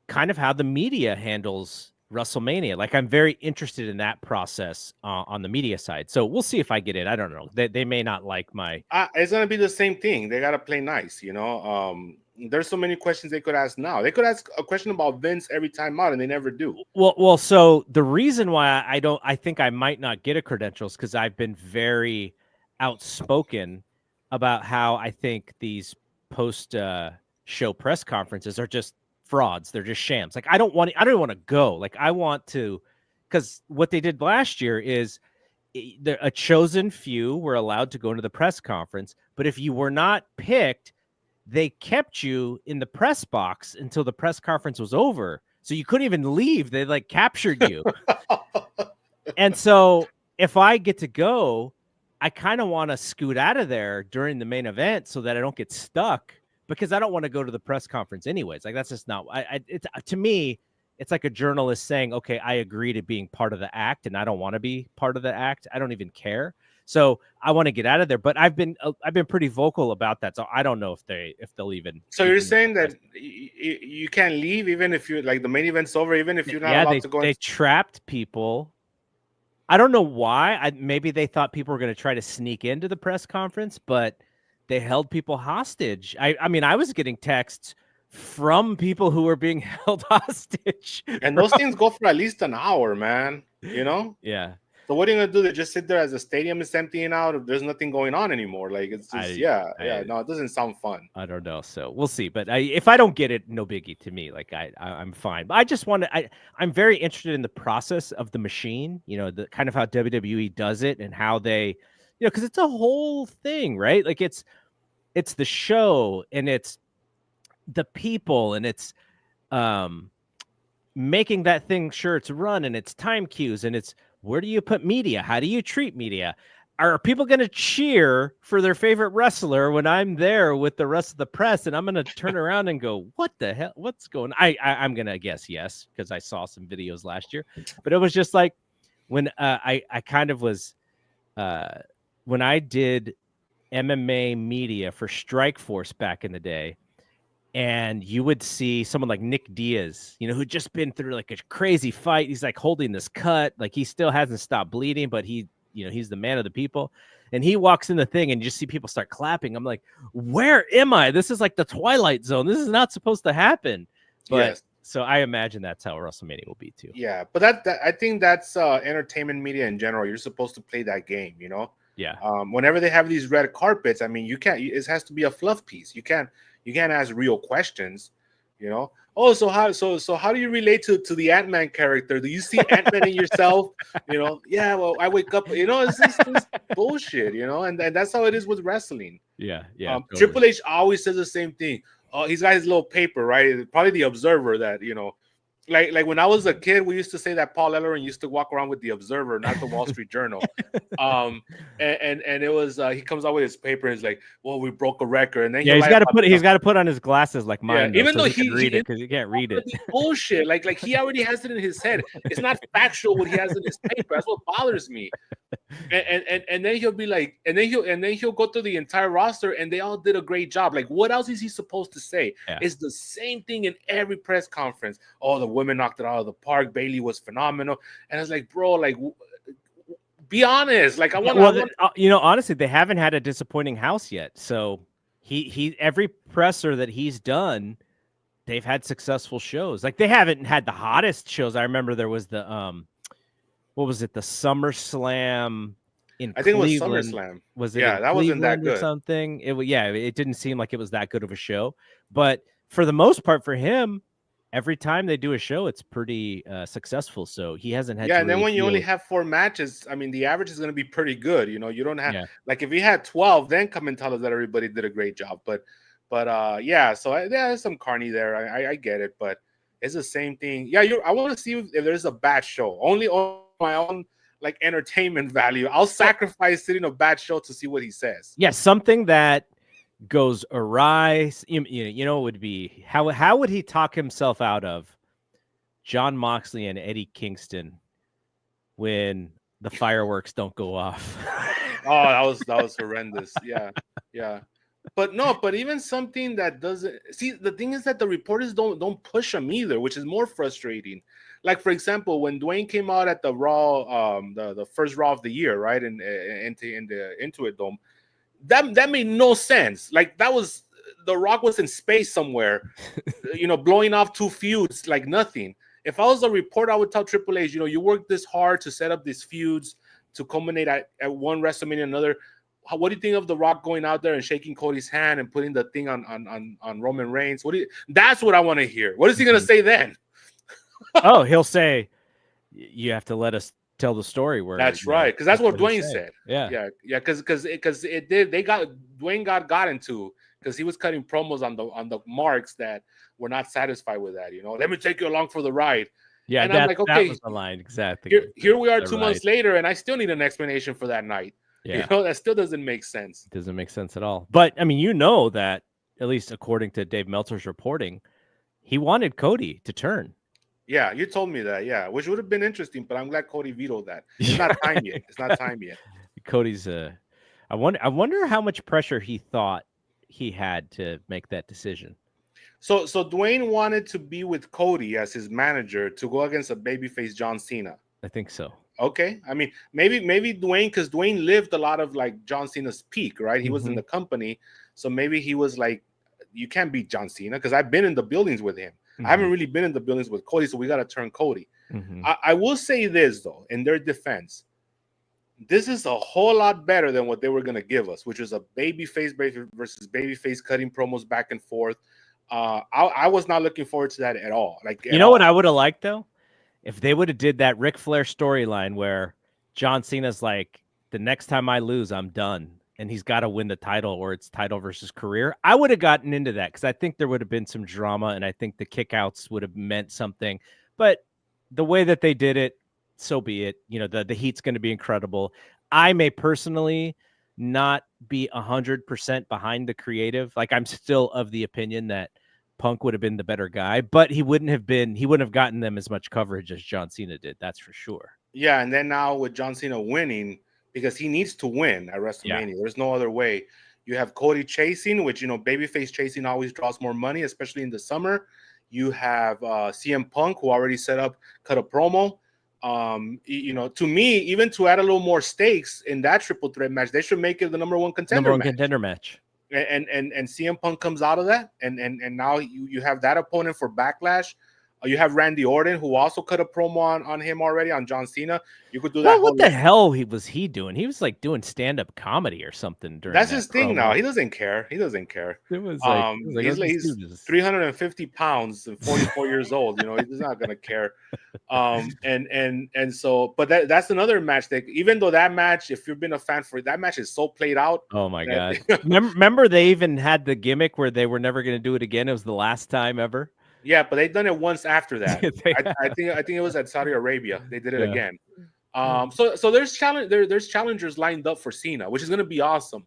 kind of how the media handles WrestleMania. Like, I'm very interested in that process on the media side. So we'll see if I get in. I don't know. They may not like my. It's gonna be the same thing. They gotta play nice, you know. There's so many questions they could ask now. They could ask a question about Vince every time out, and they never do. Well. So the reason why I think I might not get a credentials because I've been very outspoken about how I think these post show press conferences are just frauds. They're just shams. Like, I don't want to go. Like, I want to, because what they did last year is a chosen few were allowed to go into the press conference, but if you were not picked, they kept you in the press box until the press conference was over. So you couldn't even leave. They like captured you. And so if I get to go, I kind of want to scoot out of there during the main event so that I don't get stuck, because I don't want to go to the press conference anyways. Like, that's just not, it's to me, it's like a journalist saying, okay, I agree to being part of the act and I don't want to be part of the act. I don't even care. So I want to get out of there, but I've been pretty vocal about that. So I don't know if they'll even. So you're saying that you can't leave even if you like the main event's over, even if you're not allowed to go. They trapped people. I don't know why. Maybe they thought people were going to try to sneak into the press conference, but they held people hostage. I mean, I was getting texts from people who were being held hostage. And those things go for at least an hour, man. You know? Yeah. So what are you gonna do? They just sit there as the stadium is emptying out if there's nothing going on anymore. Like, it's just no, it doesn't sound fun. I don't know. So we'll see. But if I don't get it, no biggie to me. Like, I'm fine. But I just want to. I'm very interested in the process of the machine. You know, the kind of how WWE does it and how they, you know, because it's a whole thing, right? Like, it's the show and it's the people and it's making that thing sure it's run and it's time cues and it's where do you put media? How do you treat media? Are people going to cheer for their favorite wrestler when I'm there with the rest of the press and I'm going to turn around and go, what the hell? What's going on? I'm going to guess yes, because I saw some videos last year. But it was just like when I kind of was when I did MMA media for Strikeforce back in the day, and you would see someone like Nick Diaz, you know, who'd just been through like a crazy fight. He's like holding this cut, like he still hasn't stopped bleeding, but he's the man of the people. And he walks in the thing and you just see people start clapping. I'm like, where am I? This is like the Twilight Zone. This is not supposed to happen. But Yes. so I imagine that's how WrestleMania will be too. Yeah, but that I think that's entertainment media in general. You're supposed to play that game, you know. Yeah. Whenever they have these red carpets, I mean, you can't. It has to be a fluff piece. You can't ask real questions, you know. Oh, so how do you relate to the Ant-Man character? Do you see Ant-Man in yourself? You know, yeah. Well, I wake up. You know, it's bullshit. You know, and that's how it is with wrestling. Yeah. Totally. Triple H always says the same thing. He's got his little paper, right? Probably the Observer that, you know, like when I was a kid, we used to say that Paul Ellering used to walk around with the Observer, not the Wall Street Journal. And it was he comes out with his paper and he's like, well, we broke a record. And then he's got to put on his glasses like mine. Yeah, even so though he can read it because he can't read it. Bullshit. Like he already has it in his head. It's not factual what he has in his paper. That's what bothers me. And then he'll be like, and then he'll go through the entire roster and they all did a great job. Like, what else is he supposed to say? Yeah. It's the same thing in every press conference. Oh, the women knocked it out of the park. Bailey was phenomenal. And I was like, bro, like, be honest. Like, honestly, they haven't had a disappointing house yet. So he every presser that he's done, they've had successful shows. Like, they haven't had the hottest shows. I remember there was the what was it? The SummerSlam in I think Cleveland. it was SummerSlam. Was it? Yeah, that wasn't that good. Or something. It didn't seem like it was that good of a show. But for the most part, for him, every time they do a show, it's pretty successful. So he hasn't had. Yeah, and then when you only have 4 matches, I mean, the average is going to be pretty good. You know, you don't have like if you had 12, then come and tell us that everybody did a great job. But yeah, so there's some carny there. I get it, but it's the same thing. Yeah, I want to see if there's a bad show. Only on my own like entertainment value. I'll sacrifice sitting a bad show to see what he says. Yeah, something that goes awry. You know, would be how would he talk himself out of Jon Moxley and Eddie Kingston when the fireworks don't go off? Oh, that was horrendous. Yeah. But even something that doesn't see, the thing is that the reporters don't push them either, which is more frustrating. Like, for example, when Dwayne came out at the Raw, the first Raw of the year, right, in the Intuit Dome, that made no sense. Like, that was The Rock was in space somewhere, you know, blowing off 2 feuds like nothing. If I was a reporter, I would tell Triple H, you know, you worked this hard to set up these feuds to culminate at one WrestleMania another. What do you think of The Rock going out there and shaking Cody's hand and putting the thing on Roman Reigns? That's what I want to hear. What is he going to say then? Oh, he'll say, you have to let us tell the story. Where that's right, because that's what Dwayne said. Yeah, because it did. Dwayne got into, because he was cutting promos on the marks that were not satisfied with that. You know, let me take you along for the ride. Yeah, and I'm like, okay, that was the line exactly. Here we are 2 months later, and I still need an explanation for that night. Yeah. You know, that still doesn't make sense. It doesn't make sense at all. But I mean, you know that, at least according to Dave Meltzer's reporting, he wanted Cody to turn. Yeah, you told me that. Yeah, which would have been interesting, but I'm glad Cody vetoed that. It's not time yet. It's not time yet. Cody's I wonder how much pressure he thought he had to make that decision. So Dwayne wanted to be with Cody as his manager to go against a babyface John Cena. I think so. Okay, I mean, maybe Dwayne, because Dwayne lived a lot of like John Cena's peak, right? He was in the company, so maybe he was like, you can't beat John Cena, because I've been in the buildings with him. I haven't really been in the buildings with Cody, so we got to turn Cody. I will say this, though, in their defense, this is a whole lot better than what they were going to give us, which was a babyface versus babyface cutting promos back and forth. I was not looking forward to that at all. Like, you know what I would have liked, though? If they would have did that Ric Flair storyline where John Cena's like, the next time I lose, I'm done. And he's got to win the title, or it's title versus career. I would have gotten into that, because I think there would have been some drama, and I think the kickouts would have meant something. But the way that they did it, so be it. You know, the heat's going to be incredible. I may personally not be 100% behind the creative. Like, I'm still of the opinion that Punk would have been the better guy, but he wouldn't have gotten them as much coverage as John Cena did. That's for sure. Yeah, and then now with John Cena winning, because he needs to win at WrestleMania. There's no other way. You have Cody chasing, which, you know, babyface chasing always draws more money, especially in the summer. You have CM Punk, who already cut a promo. To me, even to add a little more stakes in that triple threat match, they should make it the number one contender match. And CM Punk comes out of that, and now you have that opponent for Backlash. You have Randy Orton, who also cut a promo on him already on John Cena. You could do that. Well, what the hell was he doing? He was like doing stand-up comedy or something during. That's his thing now. He doesn't care. He doesn't care. It was like, he's 350 pounds and 44 years old. He's not gonna care. So, but that's another match that, even though that match, if you've been a fan for that match, is so played out. Oh my god! remember they even had the gimmick where they were never going to do it again. It was the last time ever. Yeah, but they've done it once after that. I think it was at Saudi Arabia. They did it again. So there's challengers lined up for Cena, which is going to be awesome.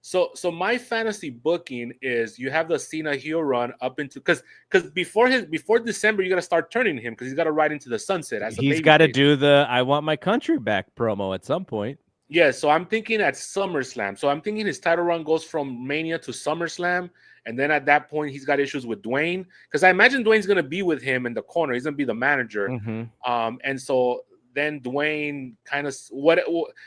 So my fantasy booking is you have the Cena heel run up into, because before December you got to start turning him, because he's got to ride into the sunset. He's got to do the "I want my country back" promo at some point. Yeah, so I'm thinking at SummerSlam. So I'm thinking his title run goes from Mania to SummerSlam. And then at that point, he's got issues with Dwayne, because I imagine Dwayne's going to be with him in the corner. He's going to be the manager. Mm-hmm. And so then Dwayne kind of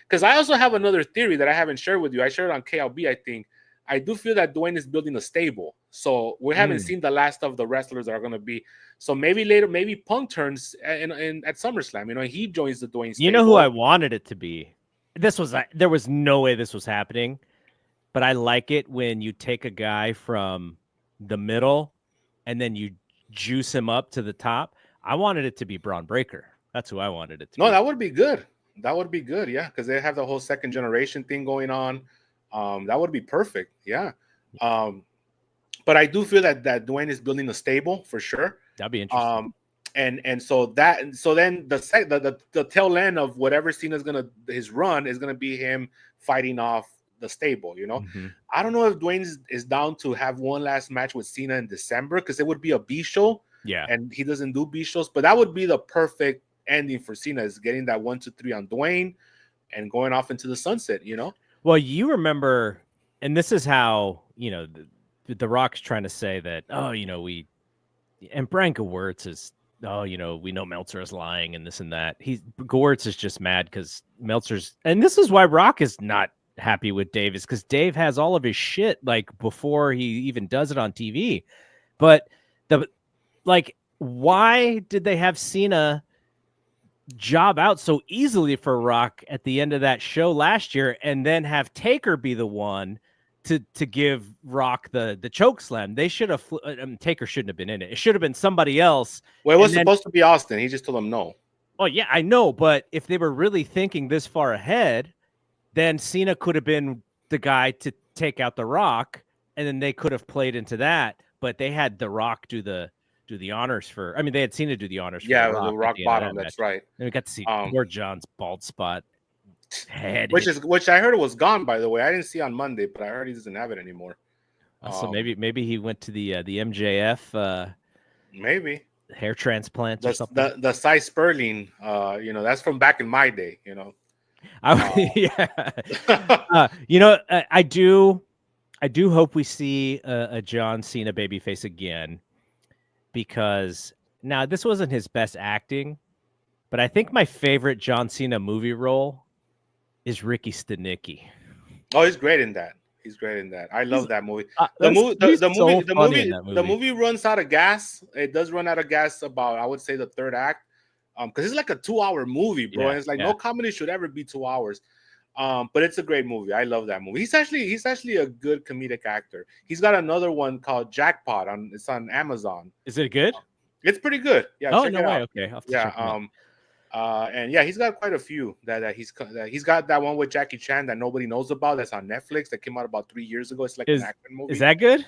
because I also have another theory that I haven't shared with you. I shared it on KLB, I think. I do feel that Dwayne is building a stable. So we haven't seen the last of the wrestlers that are going to be. So maybe later, maybe Punk turns at SummerSlam. He joins the Dwayne stable. You know who I wanted it to be? There was no way this was happening. But I like it when you take a guy from the middle and then you juice him up to the top. I wanted it to be Braun Breaker. That's who I wanted it to be. No, that would be good. That would be good, yeah, because they have the whole second generation thing going on. That would be perfect, yeah. But I do feel that Dwayne is building a stable for sure. That'd be interesting. So then the tail end of whatever Cena's his run is gonna be him fighting off the stable. Mm-hmm. I don't know if Dwayne is down to have one last match with Cena in December, because it would be a B show. Yeah, and he doesn't do B shows, but that would be the perfect ending for Cena, is getting that 1, 2, 3 on Dwayne and going off into the sunset. Well, you remember, and this is how the Rock's trying to say that, and Brian Gewirtz is, we know Meltzer is lying and this and that. Gewirtz is just mad because Meltzer's, and this is why Rock is not happy with Dave, is because Dave has all of his shit like before he even does it on TV. But why did they have Cena job out so easily for Rock at the end of that show last year, and then have Taker be the one to give Rock the choke slam? They should have. Taker shouldn't have been in it. It should have been somebody else. Well, it was supposed to be Austin. He just told him no. Oh yeah, I know. But if they were really thinking this far ahead, then Cena could have been the guy to take out The Rock, and then they could have played into that. But they had The Rock do the honors for. I mean, they had Cena do the honors. Yeah, for the Rock bottom. That's right. And we got to see poor John's bald spot head, which I heard was gone, by the way. I didn't see on Monday, but I heard he doesn't have it anymore. So maybe he went to the MJF. Maybe hair transplant or something. The Cy Sperling. That's from back in my day. I do hope we see a John Cena babyface again, because now this wasn't his best acting, but I think my favorite John Cena movie role is Ricky Stenicki. Oh, he's great in that. I love that movie. The movie runs out of gas. It does run out of gas about, I would say, the third act. Because it's like a 2-hour movie, bro. And it's like no comedy should ever be 2 hours. But it's a great movie. I love that movie. He's actually a good comedic actor. He's got another one called Jackpot it's on Amazon. Is it good? It's pretty good. Yeah. Oh, no way. Okay. And yeah, he's got quite a few that he's got that one with Jackie Chan that nobody knows about. That's on Netflix. That came out about 3 years ago. It's like an action movie. Is that good?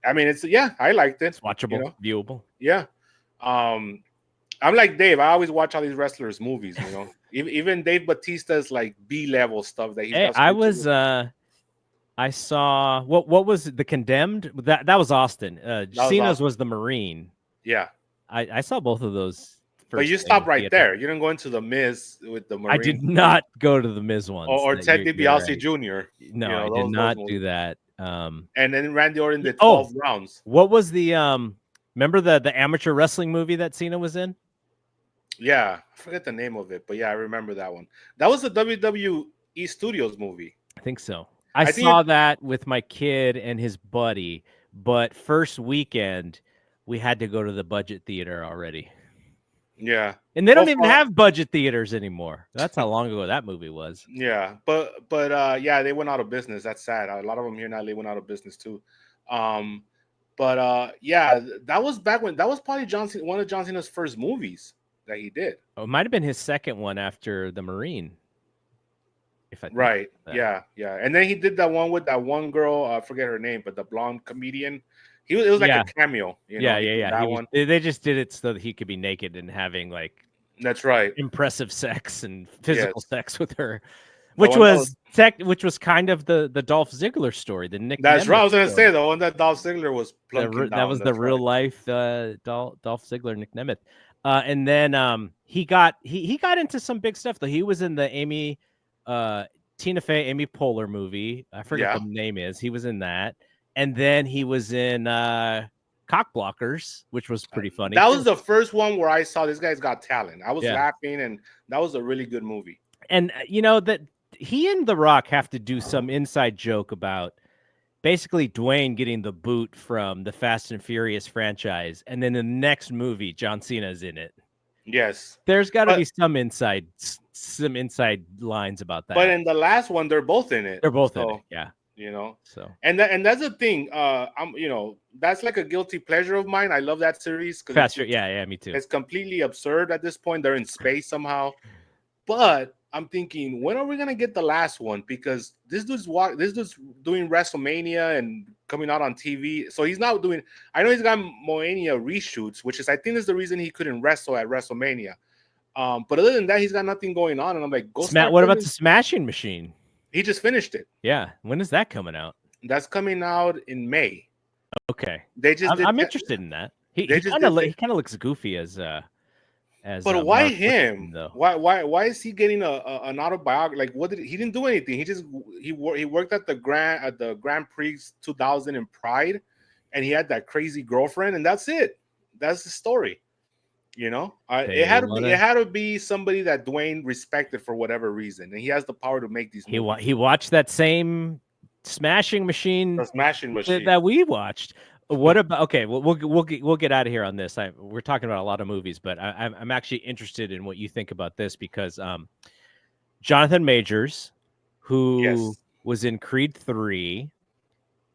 I mean, I liked it. It's watchable, viewable. Yeah. I'm like Dave. I always watch all these wrestlers' movies. Even Dave Bautista's like B-level stuff that he's. Hey, I saw what was The Condemned? That was Austin. Cena's was The Marine. Yeah. I saw both of those. But you stopped right there. You didn't go into The Miz with The Marine. I did not go to The Miz ones. Or Ted DiBiase Jr. No, I did not do that. And then Randy Orton did 12 rounds. What was the remember the amateur wrestling movie that Cena was in? Yeah, I forget the name of it, but yeah, I remember that one. That was the WWE Studios movie. I think so. I I think saw that with my kid and his buddy, but first weekend we had to go to the budget theater already. yeah. And they Well, don't even for have budget theaters anymore. That's how long ago that movie was. yeah, but yeah, they went out of business. That's sad. A lot of them here now they went out of business too. Um, but yeah, that was back when that was probably one of John Cena's first movies that he did. Oh, it might have been his second one after The Marine, if I think Right. about that. Yeah. Yeah. And then he did that one with that one girl. I forget her name, but the blonde comedian. It was like Yeah. a cameo. Yeah. He did that one. They just did it so that he could be naked and having like That's right. impressive sex and physical Yes. sex with her, The which one that was which was kind of the Dolph Ziggler story, the Nick. That's right. I Nemeth was gonna story. say the one that Dolph Ziggler was plunking That down. was the That's real right. life Dolph Ziggler, Nick Nemeth. And then he got into some big stuff though. He was in the Tina Fey, Amy Poehler movie. I forget Yeah. the name is. He was in that, and then he was in Cock Blockers, which was pretty funny. That was the first one where I saw this guy's got talent. I was Yeah. laughing, and that was a really good movie. And you know that he and The Rock have to do some inside joke about basically Dwayne getting the boot from the Fast and Furious franchise, and then in the next movie, John Cena's in it. Yes, There's got to But- be some inside lines about that. but in the last one, they're both in it. They're both in So, it, yeah. You know, So and that's the thing. That's like a guilty pleasure of mine. I love that series because faster, yeah, me too. it's completely absurd at this point. They're in space somehow, but I'm thinking, when are we gonna get the last one? Because this dude's doing WrestleMania and coming out on TV. So he's not doing. I know he's got Moania reshoots, which is I think is the reason he couldn't wrestle at WrestleMania. But other than that, he's got nothing going on. And I'm like, What about the Smashing Machine? He just finished it. Yeah, when is that coming out? That's coming out in May. Okay, I'm interested in that. He They kind of looks goofy as. But why Mark him? Woodson, though? Why is he getting an autobiography? Like, he didn't do anything. He worked at the Grand Prix 2000 in Pride, and he had that crazy girlfriend, and that's it. That's the story. You know, it had to be somebody that Dwayne respected for whatever reason, and he has the power to make these. He watched that same Smashing Machine, that we watched. What about? Okay, we'll get out of here on this. We're talking about a lot of movies, but I'm actually interested in what you think about this because Jonathan Majors, who was in Creed 3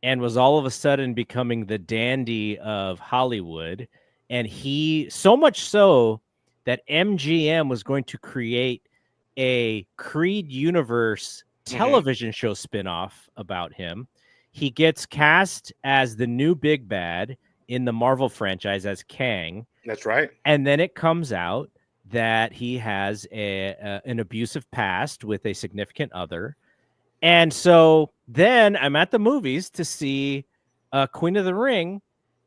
and was all of a sudden becoming the dandy of Hollywood, and he so much so that MGM was going to create a Creed universe television show spinoff about him. He gets cast as the new big bad in the Marvel franchise as Kang. That's right. And then it comes out that he has an abusive past with a significant other. And so then I'm at the movies to see Queen of the Ring,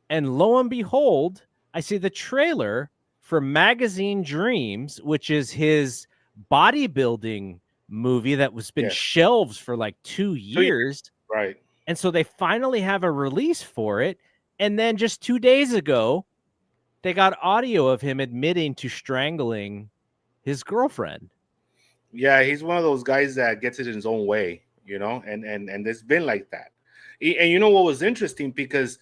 and lo and behold, I see the trailer for Magazine Dreams, which is his bodybuilding movie that was been shelved for like 2 years. Right. And so they finally have a release for it. And then just 2 days ago, they got audio of him admitting to strangling his girlfriend. Yeah, he's one of those guys that gets it in his own way, you know, and it's been like that. And you know what was interesting, because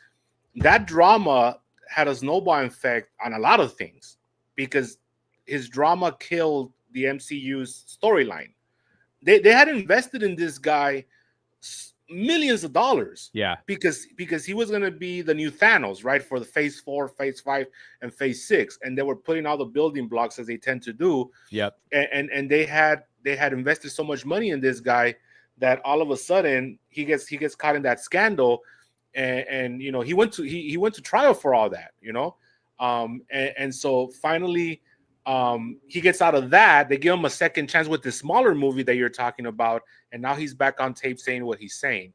that drama had a snowball effect on a lot of things, because his drama killed the MCU's storyline. They had invested in this guy millions of dollars. Yeah. Because he was going to be the new Thanos, right? For the phase 4, phase 5, and phase 6. And they were putting all the building blocks as they tend to do. Yep. And they had invested so much money in this guy that all of a sudden he gets caught in that scandal. And you know, he went to trial for all that, you know. And so finally he gets out of that. They give him a second chance with this smaller movie that you're talking about, and now he's back on tape saying what he's saying.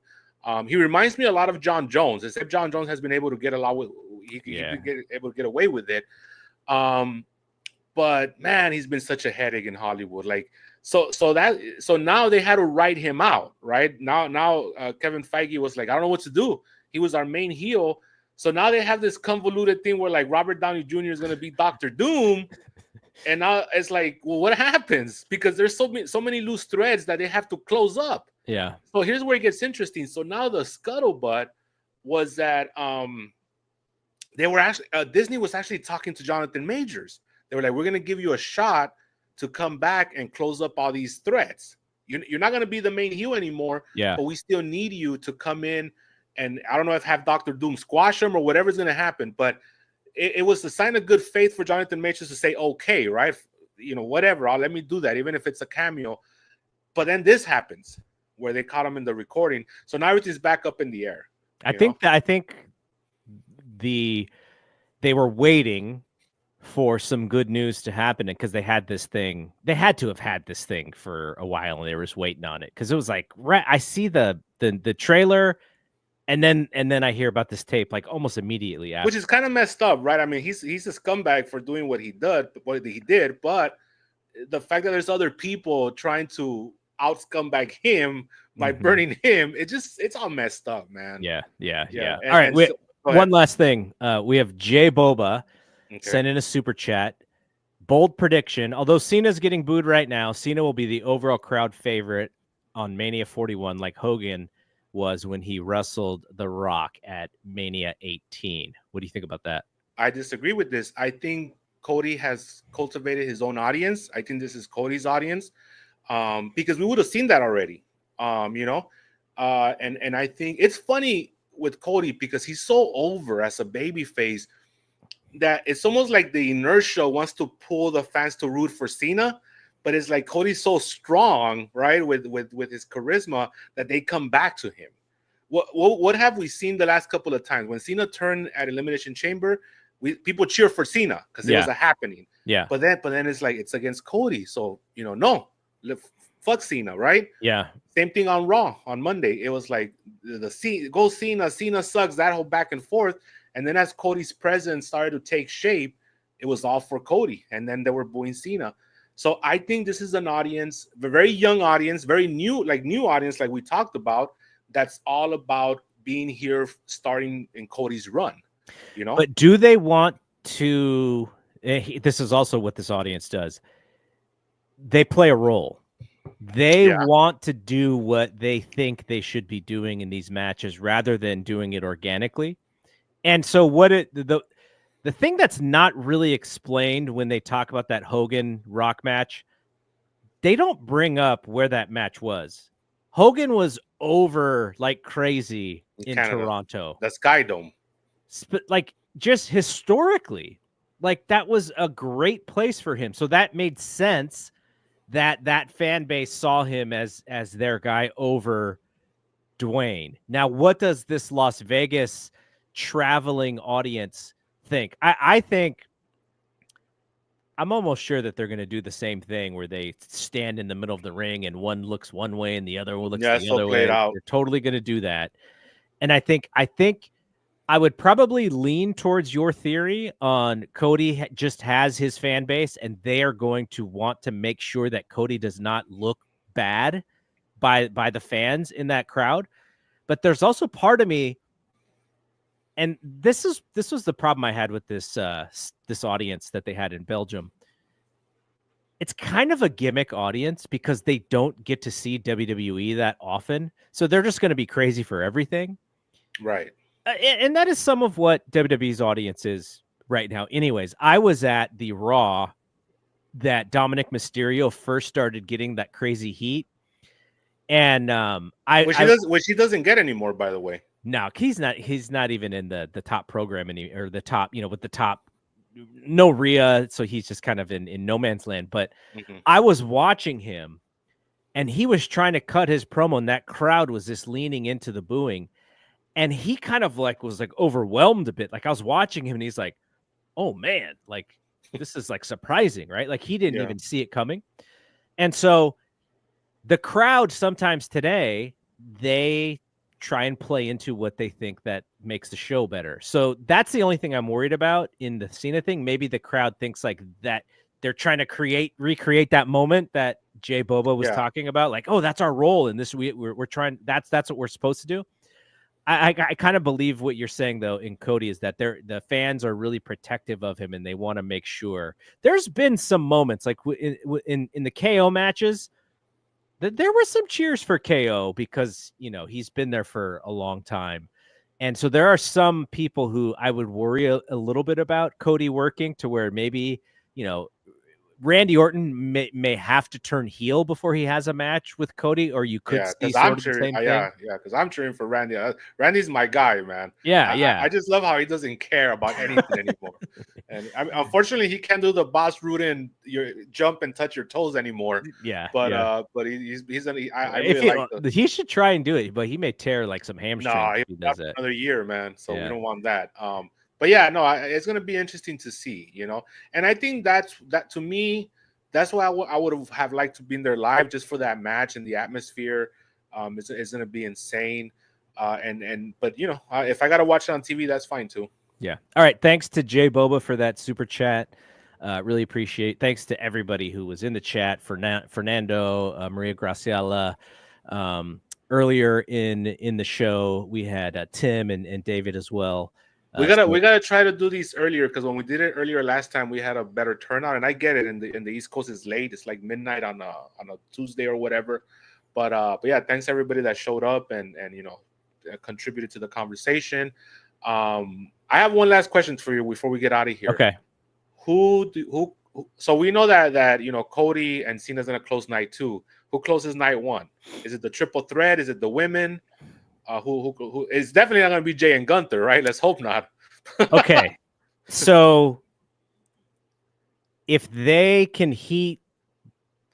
He reminds me a lot of John Jones, except John Jones has been able to get a lot with able to get away with it. But man, he's been such a headache in Hollywood. Like so now they had to write him out, right? Now Kevin Feige was like, I don't know what to do. He was our main heel. So now they have this convoluted thing where like Robert Downey Jr. is going to be Dr. Doom, And now it's like, well, what happens? Because there's so many loose threads that they have to close up. Yeah. So here's where it gets interesting. So now the scuttlebutt was that they were actually Disney was actually talking to Jonathan Majors. They were like, we're going to give you a shot to come back and close up all these threats. You're not going to be the main heel anymore, Yeah. but we still need you to come in. And I don't know if have Dr. Doom squash him or whatever's going to happen, but it was a sign of good faith for Jonathan Majors to say, okay, right? Whatever, let me do that, even if it's a cameo. But then this happens where they caught him in the recording. So now everything's back up in the air. I think they were waiting for some good news to happen because they had this thing. They had to have had this thing for a while, and they were just waiting on it because it was like, I see the trailer, and then I hear about this tape like almost immediately after. Which is kind of messed up, right? I mean, he's a scumbag for doing what he did, but the fact that there's other people trying to out scumbag him by burning him, it's all messed up, man. Yeah. And, all right, one last thing. We have Jay Boba sent in a super chat. Bold prediction. Although Cena's getting booed right now, Cena will be the overall crowd favorite on Mania 41, like Hogan was when he wrestled The Rock at Mania 18. What do you think about that? I disagree with this. I think Cody has cultivated his own audience. I think this is Cody's audience, because we would have seen that already. And I think it's funny with Cody because he's so over as a babyface that it's almost like the inertia wants to pull the fans to root for Cena, but it's like Cody's so strong, right, with his charisma that they come back to him. What have we seen the last couple of times when Cena turned at Elimination Chamber? People cheer for Cena because it was a happening. Yeah. But then it's like it's against Cody, so no, fuck Cena, right? Yeah. Same thing on Raw on Monday. It was like go Cena sucks, that whole back and forth. And then as Cody's presence started to take shape, it was all for Cody. And then they were booing Cena. So I think this is an audience, a very young audience, very new audience, like we talked about, that's all about being here starting in Cody's run. But do they want to? This is also what this audience does. They play a role. They want to do what they think they should be doing in these matches rather than doing it organically. And so the thing that's not really explained when they talk about that Hogan Rock match, they don't bring up where that match was. Hogan was over like crazy in Canada, Toronto. The Sky Dome. Like just historically, like that was a great place for him. So that made sense that fan base saw him as their guy over Dwayne. Now, what does this Las Vegas traveling audience think? I think I'm almost sure that they're going to do the same thing where they stand in the middle of the ring and one looks one way and the other one looks the other way. They're totally going to do that. And I think I would probably lean towards your theory on Cody just has his fan base and they are going to want to make sure that Cody does not look bad by the fans in that crowd. But there's also part of me, and this was the problem I had with this audience that they had in Belgium. It's kind of a gimmick audience because they don't get to see WWE that often. So they're just going to be crazy for everything. Right. And that is some of what WWE's audience is right now. Anyways, I was at the Raw that Dominic Mysterio first started getting that crazy heat. And which he doesn't get anymore, by the way. No, he's not even in the top program or the top, with the top, no Rhea. So he's just kind of in no man's land. But I was watching him and he was trying to cut his promo and that crowd was just leaning into the booing. And he kind of was overwhelmed a bit. Like I was watching him and he's like, oh man, like this is like surprising, right? Like he didn't even see it coming. And so the crowd sometimes today, they try and play into what they think that makes the show better. So that's the only thing I'm worried about in the Cena thing. Maybe the crowd thinks like that they're trying to recreate that moment that Jay Boba was talking about. Like, oh, that's our role in this. We're trying. That's what we're supposed to do. I kind of believe what you're saying though in Cody is that the fans are really protective of him and they want to make sure. There's been some moments like in the KO matches that there were some cheers for KO because he's been there for a long time, and so there are some people who I would worry a little bit about Cody working to where maybe Randy Orton may have to turn heel before he has a match with Cody, or you could see sort of the same thing. Yeah, because I'm cheering for Randy. Randy's my guy, man. Yeah. I just love how he doesn't care about anything anymore. And unfortunately, he can't do the boss route and jump and touch your toes anymore. Yeah, but I really like. He should try and do it, but he may tear like some hamstrings. No, if he does it another year, man. So we don't want that. But yeah, no, it's going to be interesting to see, and I think that to me, that's why I would have liked to be in there live just for that match and the atmosphere. It's going to be insane. But if I got to watch it on TV, that's fine too. Yeah. All right. Thanks to Jay Boba for that super chat. Really appreciate. Thanks to everybody who was in the chat. Fernando, Maria Graciela. Earlier in the show, we had Tim and David as well. We gotta try to do these earlier because when we did it earlier last time, we had a better turnout. And I get it in the East Coast is late; it's like midnight on a Tuesday or whatever. But yeah, thanks everybody that showed up and contributed to the conversation. I have one last question for you before we get out of here. Okay. So we know that Cody and Cena's gonna close night 2. Who closes night 1? Is it the triple threat? Is it the women? Who is definitely not going to be Jay and Gunther, right? Let's hope not. Okay. So if they can heat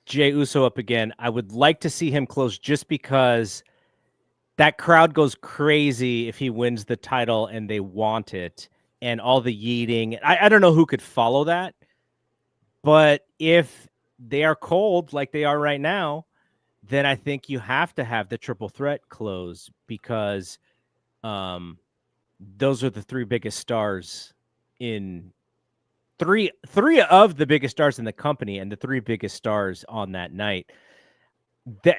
Jey Uso up again, I would like to see him close just because that crowd goes crazy if he wins the title and they want it and all the yeeting. I don't know who could follow that, but if they are cold like they are right now, then I think you have to have the triple threat close because those are the 3 biggest stars in three of the biggest stars in the company and the 3 biggest stars on that night.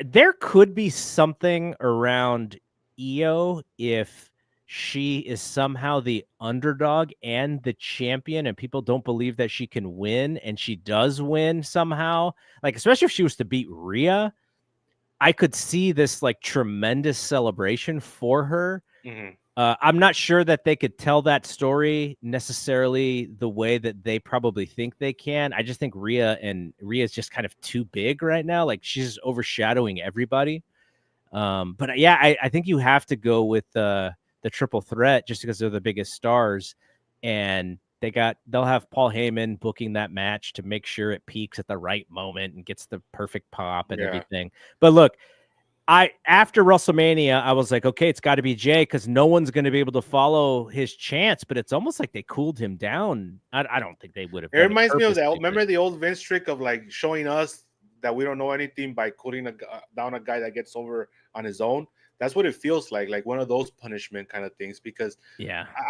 There could be something around Io if she is somehow the underdog and the champion and people don't believe that she can win and she does win somehow, like especially if she was to beat Rhea. I could see this like tremendous celebration for her. Mm-hmm. I'm not sure that they could tell that story necessarily the way that they probably think they can. I just think Rhea's just kind of too big right now. Like she's overshadowing everybody. But yeah, I think you have to go with the triple threat just because they're the biggest stars, and they'll have Paul Heyman booking that match to make sure it peaks at the right moment and gets the perfect pop and everything. But look, after WrestleMania, I was like, okay, it's got to be Jay because no one's going to be able to follow his chants. But it's almost like they cooled him down. I don't think they would have. It reminds me of that. Remember the old Vince trick of like showing us that we don't know anything by cooling down a guy that gets over on his own. That's what it feels like one of those punishment kind of things. Because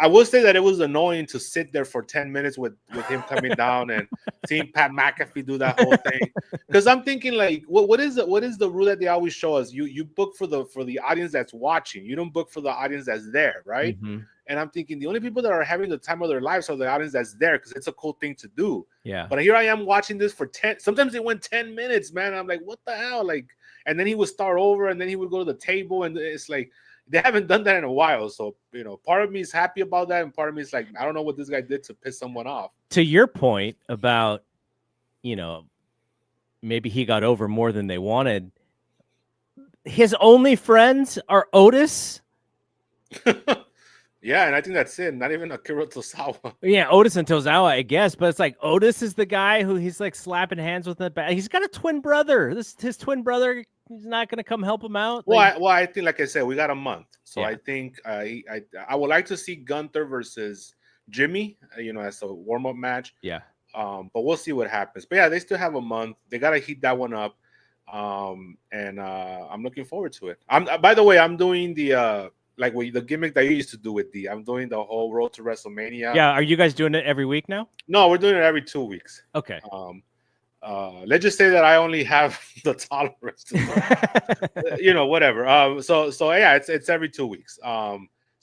I will say that it was annoying to sit there for 10 minutes with him coming down and seeing Pat McAfee do that whole thing. Because I'm thinking like, what is the rule that they always show us? You book for the audience that's watching. You don't book for the audience that's there, right? Mm-hmm. And I'm thinking the only people that are having the time of their lives are the audience that's there because it's a cool thing to do. Yeah. But here I am watching this for 10. Sometimes it went 10 minutes, man. I'm like, what the hell? Like. And then he would start over, and then he would go to the table, and it's like they haven't done that in a while. So part of me is happy about that, and part of me is like, I don't know what this guy did to piss someone off. To your point about, maybe he got over more than they wanted. His only friends are Otis. Yeah, and I think that's it. Not even Akira Tozawa. Yeah, Otis and Tozawa, I guess. But it's like Otis is the guy who he's like slapping hands with the back. He's got a twin brother. His twin brother, he's not going to come help him out. Well, I think, like I said, we got a month. So I think I would like to see Gunther versus Jimmy, as a warm-up match. Yeah. But we'll see what happens. But yeah, they still have a month. They got to heat that one up. And I'm looking forward to it. By the way, I'm doing the the gimmick that you used to do with D. I'm doing the whole road to WrestleMania. Yeah, are you guys doing it every week now? No, we're doing it every 2 weeks. Okay. Let's just say that I only have the tolerance to, whatever. So yeah, it's every 2 weeks.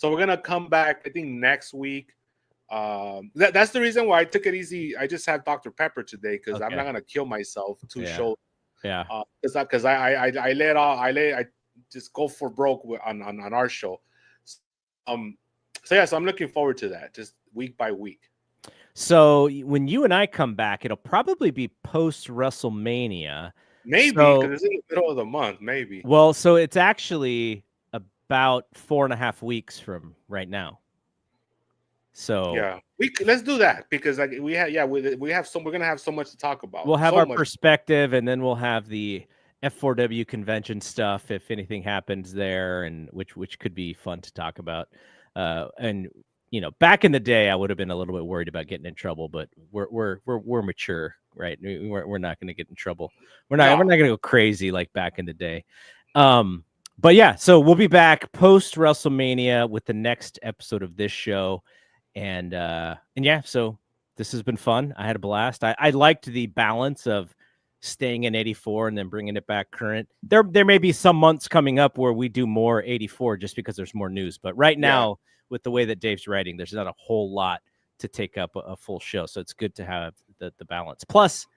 So we're gonna come back, I think, next week. That's the reason why I took it easy. I just had Dr. Pepper today because I'm not gonna kill myself to show. Yeah. Because I just go for broke on our show. So yeah, so I'm looking forward to that, just week by week. So when you and I come back, it'll probably be post WrestleMania. Maybe because it's in the middle of the month. Maybe. Well, so it's actually about 4.5 weeks from right now. So yeah, let's do that because like we have we're gonna have so much to talk about. We'll have our perspective, and then we'll have the F4W convention stuff if anything happens there, and which could be fun to talk about. And back in the day, I would have been a little bit worried about getting in trouble, but we're mature, right? We're not going to get in trouble. We're not going to go crazy like back in the day. But yeah, so we'll be back post WrestleMania with the next episode of this show, and yeah, so this has been fun. I had a blast. I liked the balance of staying in 84 and then bringing it back current. There may be some months coming up where we do more 84 just because there's more news, but right now, with the way that Dave's writing, there's not a whole lot to take up a full show, so it's good to have the balance. Plus,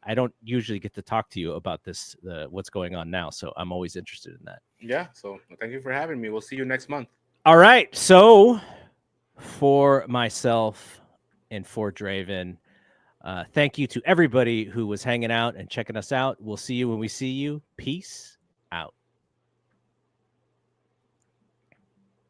I don't usually get to talk to you about this, what's going on now, so I'm always interested in that. Yeah, so thank you for having me. We'll see you next month. All right, so for myself and for Draven, thank you to everybody who was hanging out and checking us out. We'll see you when we see you. Peace